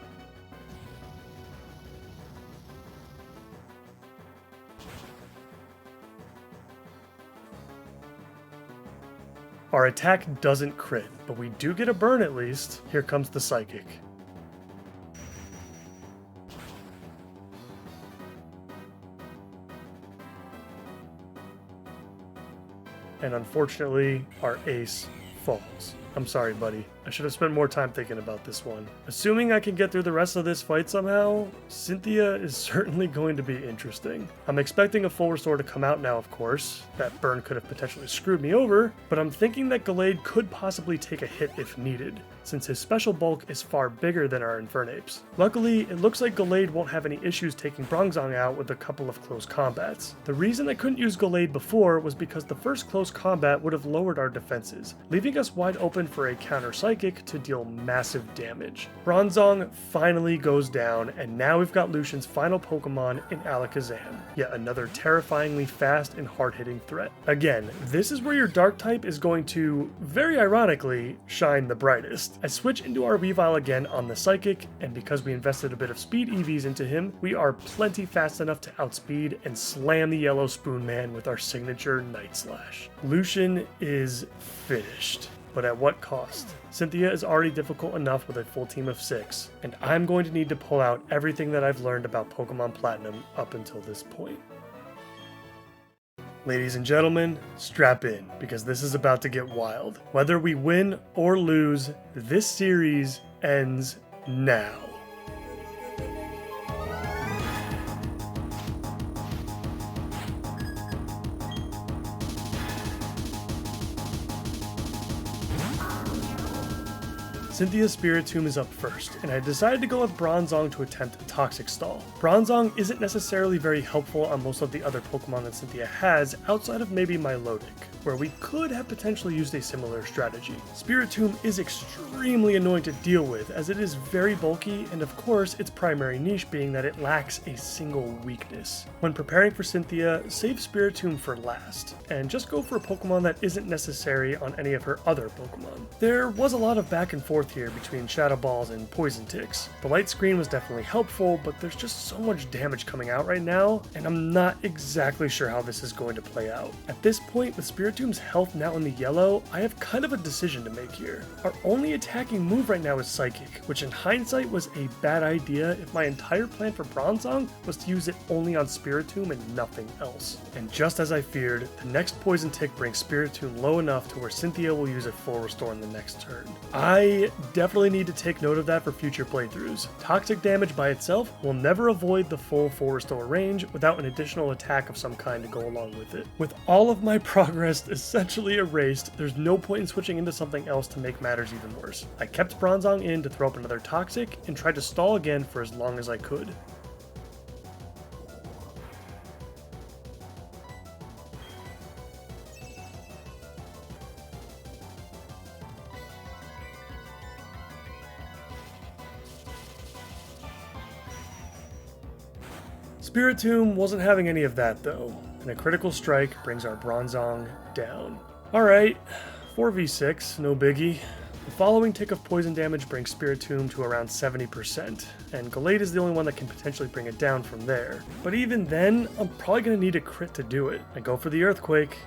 Our attack doesn't crit, but we do get a burn at least. Here comes the Psychic. And unfortunately, our ace falls. I'm sorry, buddy. I should have spent more time thinking about this one. Assuming I can get through the rest of this fight somehow, Cynthia is certainly going to be interesting. I'm expecting a full restore to come out now, of course. That burn could have potentially screwed me over, but I'm thinking that Gallade could possibly take a hit if needed, since his special bulk is far bigger than our Infernapes. Luckily, it looks like Gallade won't have any issues taking Bronzong out with a couple of close combats. The reason I couldn't use Gallade before was because the first close combat would have lowered our defenses, leaving us wide open open for a counter psychic to deal massive damage. Bronzong finally goes down, and now we've got Lucian's final Pokemon in Alakazam, yet another terrifyingly fast and hard-hitting threat. Again, this is where your Dark type is going to, very ironically, shine the brightest. I switch into our Weavile again on the Psychic, and because we invested a bit of speed EVs into him, we are plenty fast enough to outspeed and slam the Yellow Spoon Man with our signature Night Slash. Lucian is finished. But at what cost? Cynthia is already difficult enough with a full team of 6, and I'm going to need to pull out everything that I've learned about Pokemon Platinum up until this point. Ladies and gentlemen, strap in, because this is about to get wild. Whether we win or lose, this series ends now. Cynthia's Spiritomb is up first, and I decided to go with Bronzong to attempt a Toxic Stall. Bronzong isn't necessarily very helpful on most of the other Pokemon that Cynthia has, outside of maybe Milotic, where we could have potentially used a similar strategy. Spiritomb is extremely annoying to deal with, as it is very bulky, and of course its primary niche being that it lacks a single weakness. When preparing for Cynthia, save Spiritomb for last, and just go for a Pokemon that isn't necessary on any of her other Pokemon. There was a lot of back and forth here between Shadow Balls and Poison Ticks. The light screen was definitely helpful, but there's just so much damage coming out right now, and I'm not exactly sure how this is going to play out. At this point, with Spiritomb's health now in the yellow, I have kind of a decision to make here. Our only attacking move right now is Psychic, which in hindsight was a bad idea if my entire plan for Bronzong was to use it only on Spiritomb and nothing else. And just as I feared, the next Poison Tick brings Spiritomb low enough to where Cynthia will use a full restore in the next turn. I definitely need to take note of that for future playthroughs. Toxic damage by itself will never avoid the full restore range without an additional attack of some kind to go along with it. With all of my progress essentially erased, there's no point in switching into something else to make matters even worse. I kept Bronzong in to throw up another Toxic and tried to stall again for as long as I could. Spiritomb wasn't having any of that though, and a critical strike brings our Bronzong down. Alright, 4v6, no biggie. The following tick of poison damage brings Spiritomb to around 70%, and Gallade is the only one that can potentially bring it down from there. But even then, I'm probably going to need a crit to do it. I go for the Earthquake.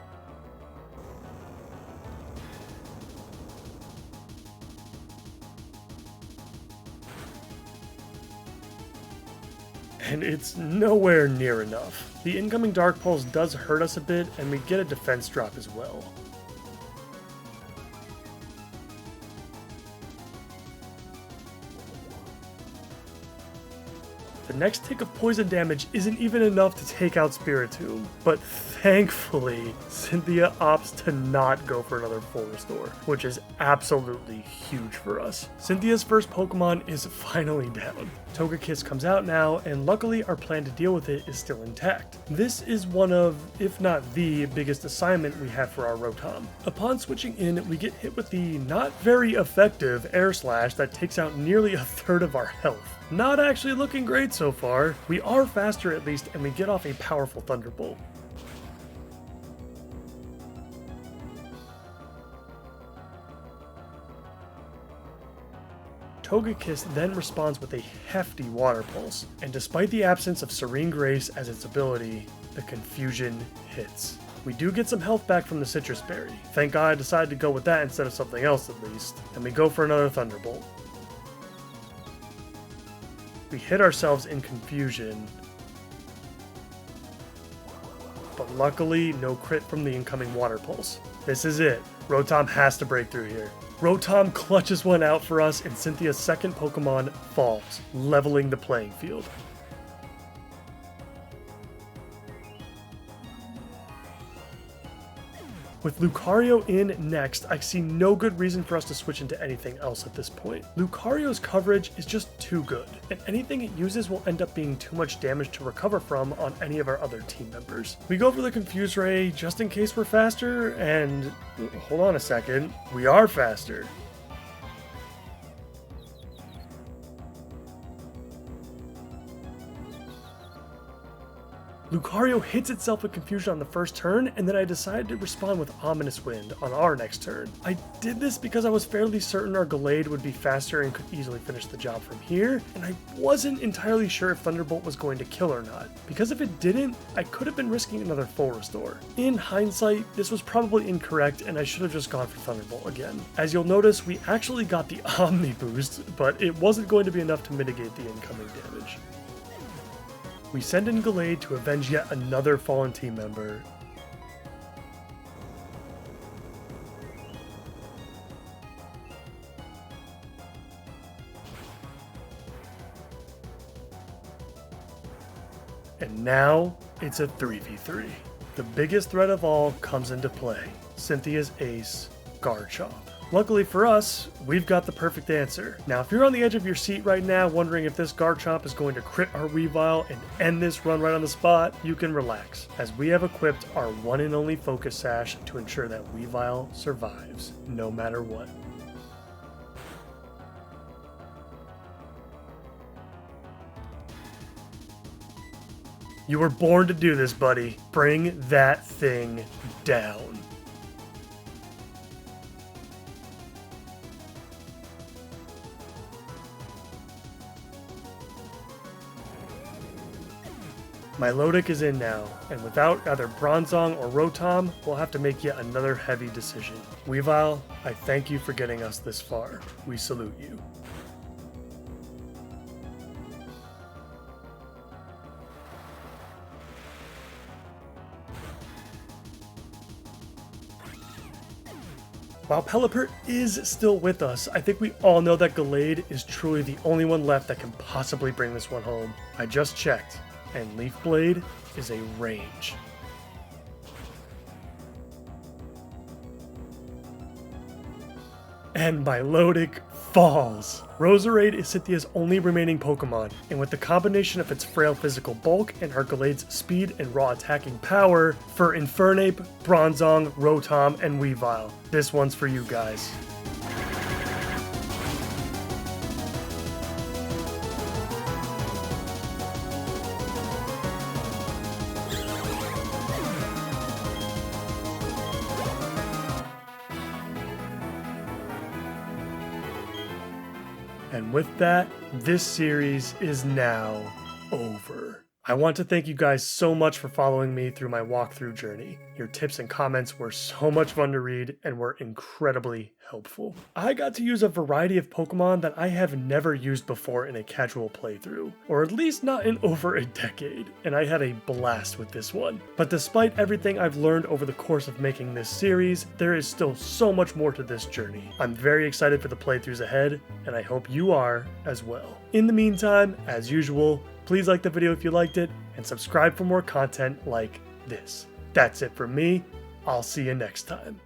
And it's nowhere near enough. The incoming Dark Pulse does hurt us a bit, and we get a defense drop as well. The next tick of poison damage isn't even enough to take out Spiritomb, but thankfully, Cynthia opts to not go for another full restore, which is absolutely huge for us. Cynthia's first Pokemon is finally down. Togekiss comes out now, and luckily our plan to deal with it is still intact. This is one of, if not the, biggest assignment we have for our Rotom. Upon switching in, we get hit with the not very effective Air Slash that takes out nearly a third of our health. Not actually looking great so far. We are faster at least, and we get off a powerful Thunderbolt. Togekiss then responds with a hefty Water Pulse, and despite the absence of Serene Grace as its ability, the confusion hits. We do get some health back from the Citrus Berry. Thank God I decided to go with that instead of something else at least, and we go for another Thunderbolt. We hit ourselves in confusion, but luckily no crit from the incoming Water Pulse. This is it. Rotom has to break through here. Rotom clutches one out for us, and Cynthia's second Pokemon falls, leveling the playing field. With Lucario in next, I see no good reason for us to switch into anything else at this point. Lucario's coverage is just too good, and anything it uses will end up being too much damage to recover from on any of our other team members. We go for the Confuse Ray just in case we're faster, and hold on a second, we are faster. Lucario hits itself with Confusion on the first turn, and then I decided to respond with Ominous Wind on our next turn. I did this because I was fairly certain our Gallade would be faster and could easily finish the job from here, and I wasn't entirely sure if Thunderbolt was going to kill or not, because if it didn't, I could have been risking another full restore. In hindsight, this was probably incorrect, and I should have just gone for Thunderbolt again. As you'll notice, we actually got the Omni boost, but it wasn't going to be enough to mitigate the incoming damage. We send in Gallade to avenge yet another fallen team member. And now it's a 3v3. The biggest threat of all comes into play. Cynthia's ace, Garchomp. Luckily for us, we've got the perfect answer. Now, if you're on the edge of your seat right now wondering if this Garchomp is going to crit our Weavile and end this run right on the spot, you can relax, as we have equipped our one and only Focus Sash to ensure that Weavile survives, no matter what. You were born to do this, buddy. Bring that thing down. My Milotic is in now, and without either Bronzong or Rotom, we'll have to make yet another heavy decision. Weavile, I thank you for getting us this far. We salute you. While Pelipper is still with us, I think we all know that Gallade is truly the only one left that can possibly bring this one home. I just checked, and Leaf Blade is a range. And Milotic falls. Roserade is Cynthia's only remaining Pokemon, and with the combination of its frail physical bulk and her Gallade's speed and raw attacking power, for Infernape, Bronzong, Rotom, and Weavile, this one's for you guys. And with that, this series is now over. I want to thank you guys so much for following me through my walkthrough journey. Your tips and comments were so much fun to read and were incredibly helpful. I got to use a variety of Pokemon that I have never used before in a casual playthrough, or at least not in over a decade, and I had a blast with this one. But despite everything I've learned over the course of making this series, there is still so much more to this journey. I'm very excited for the playthroughs ahead, and I hope you are as well. In the meantime, as usual, please like the video if you liked it, and subscribe for more content like this. That's it from me. I'll see you next time.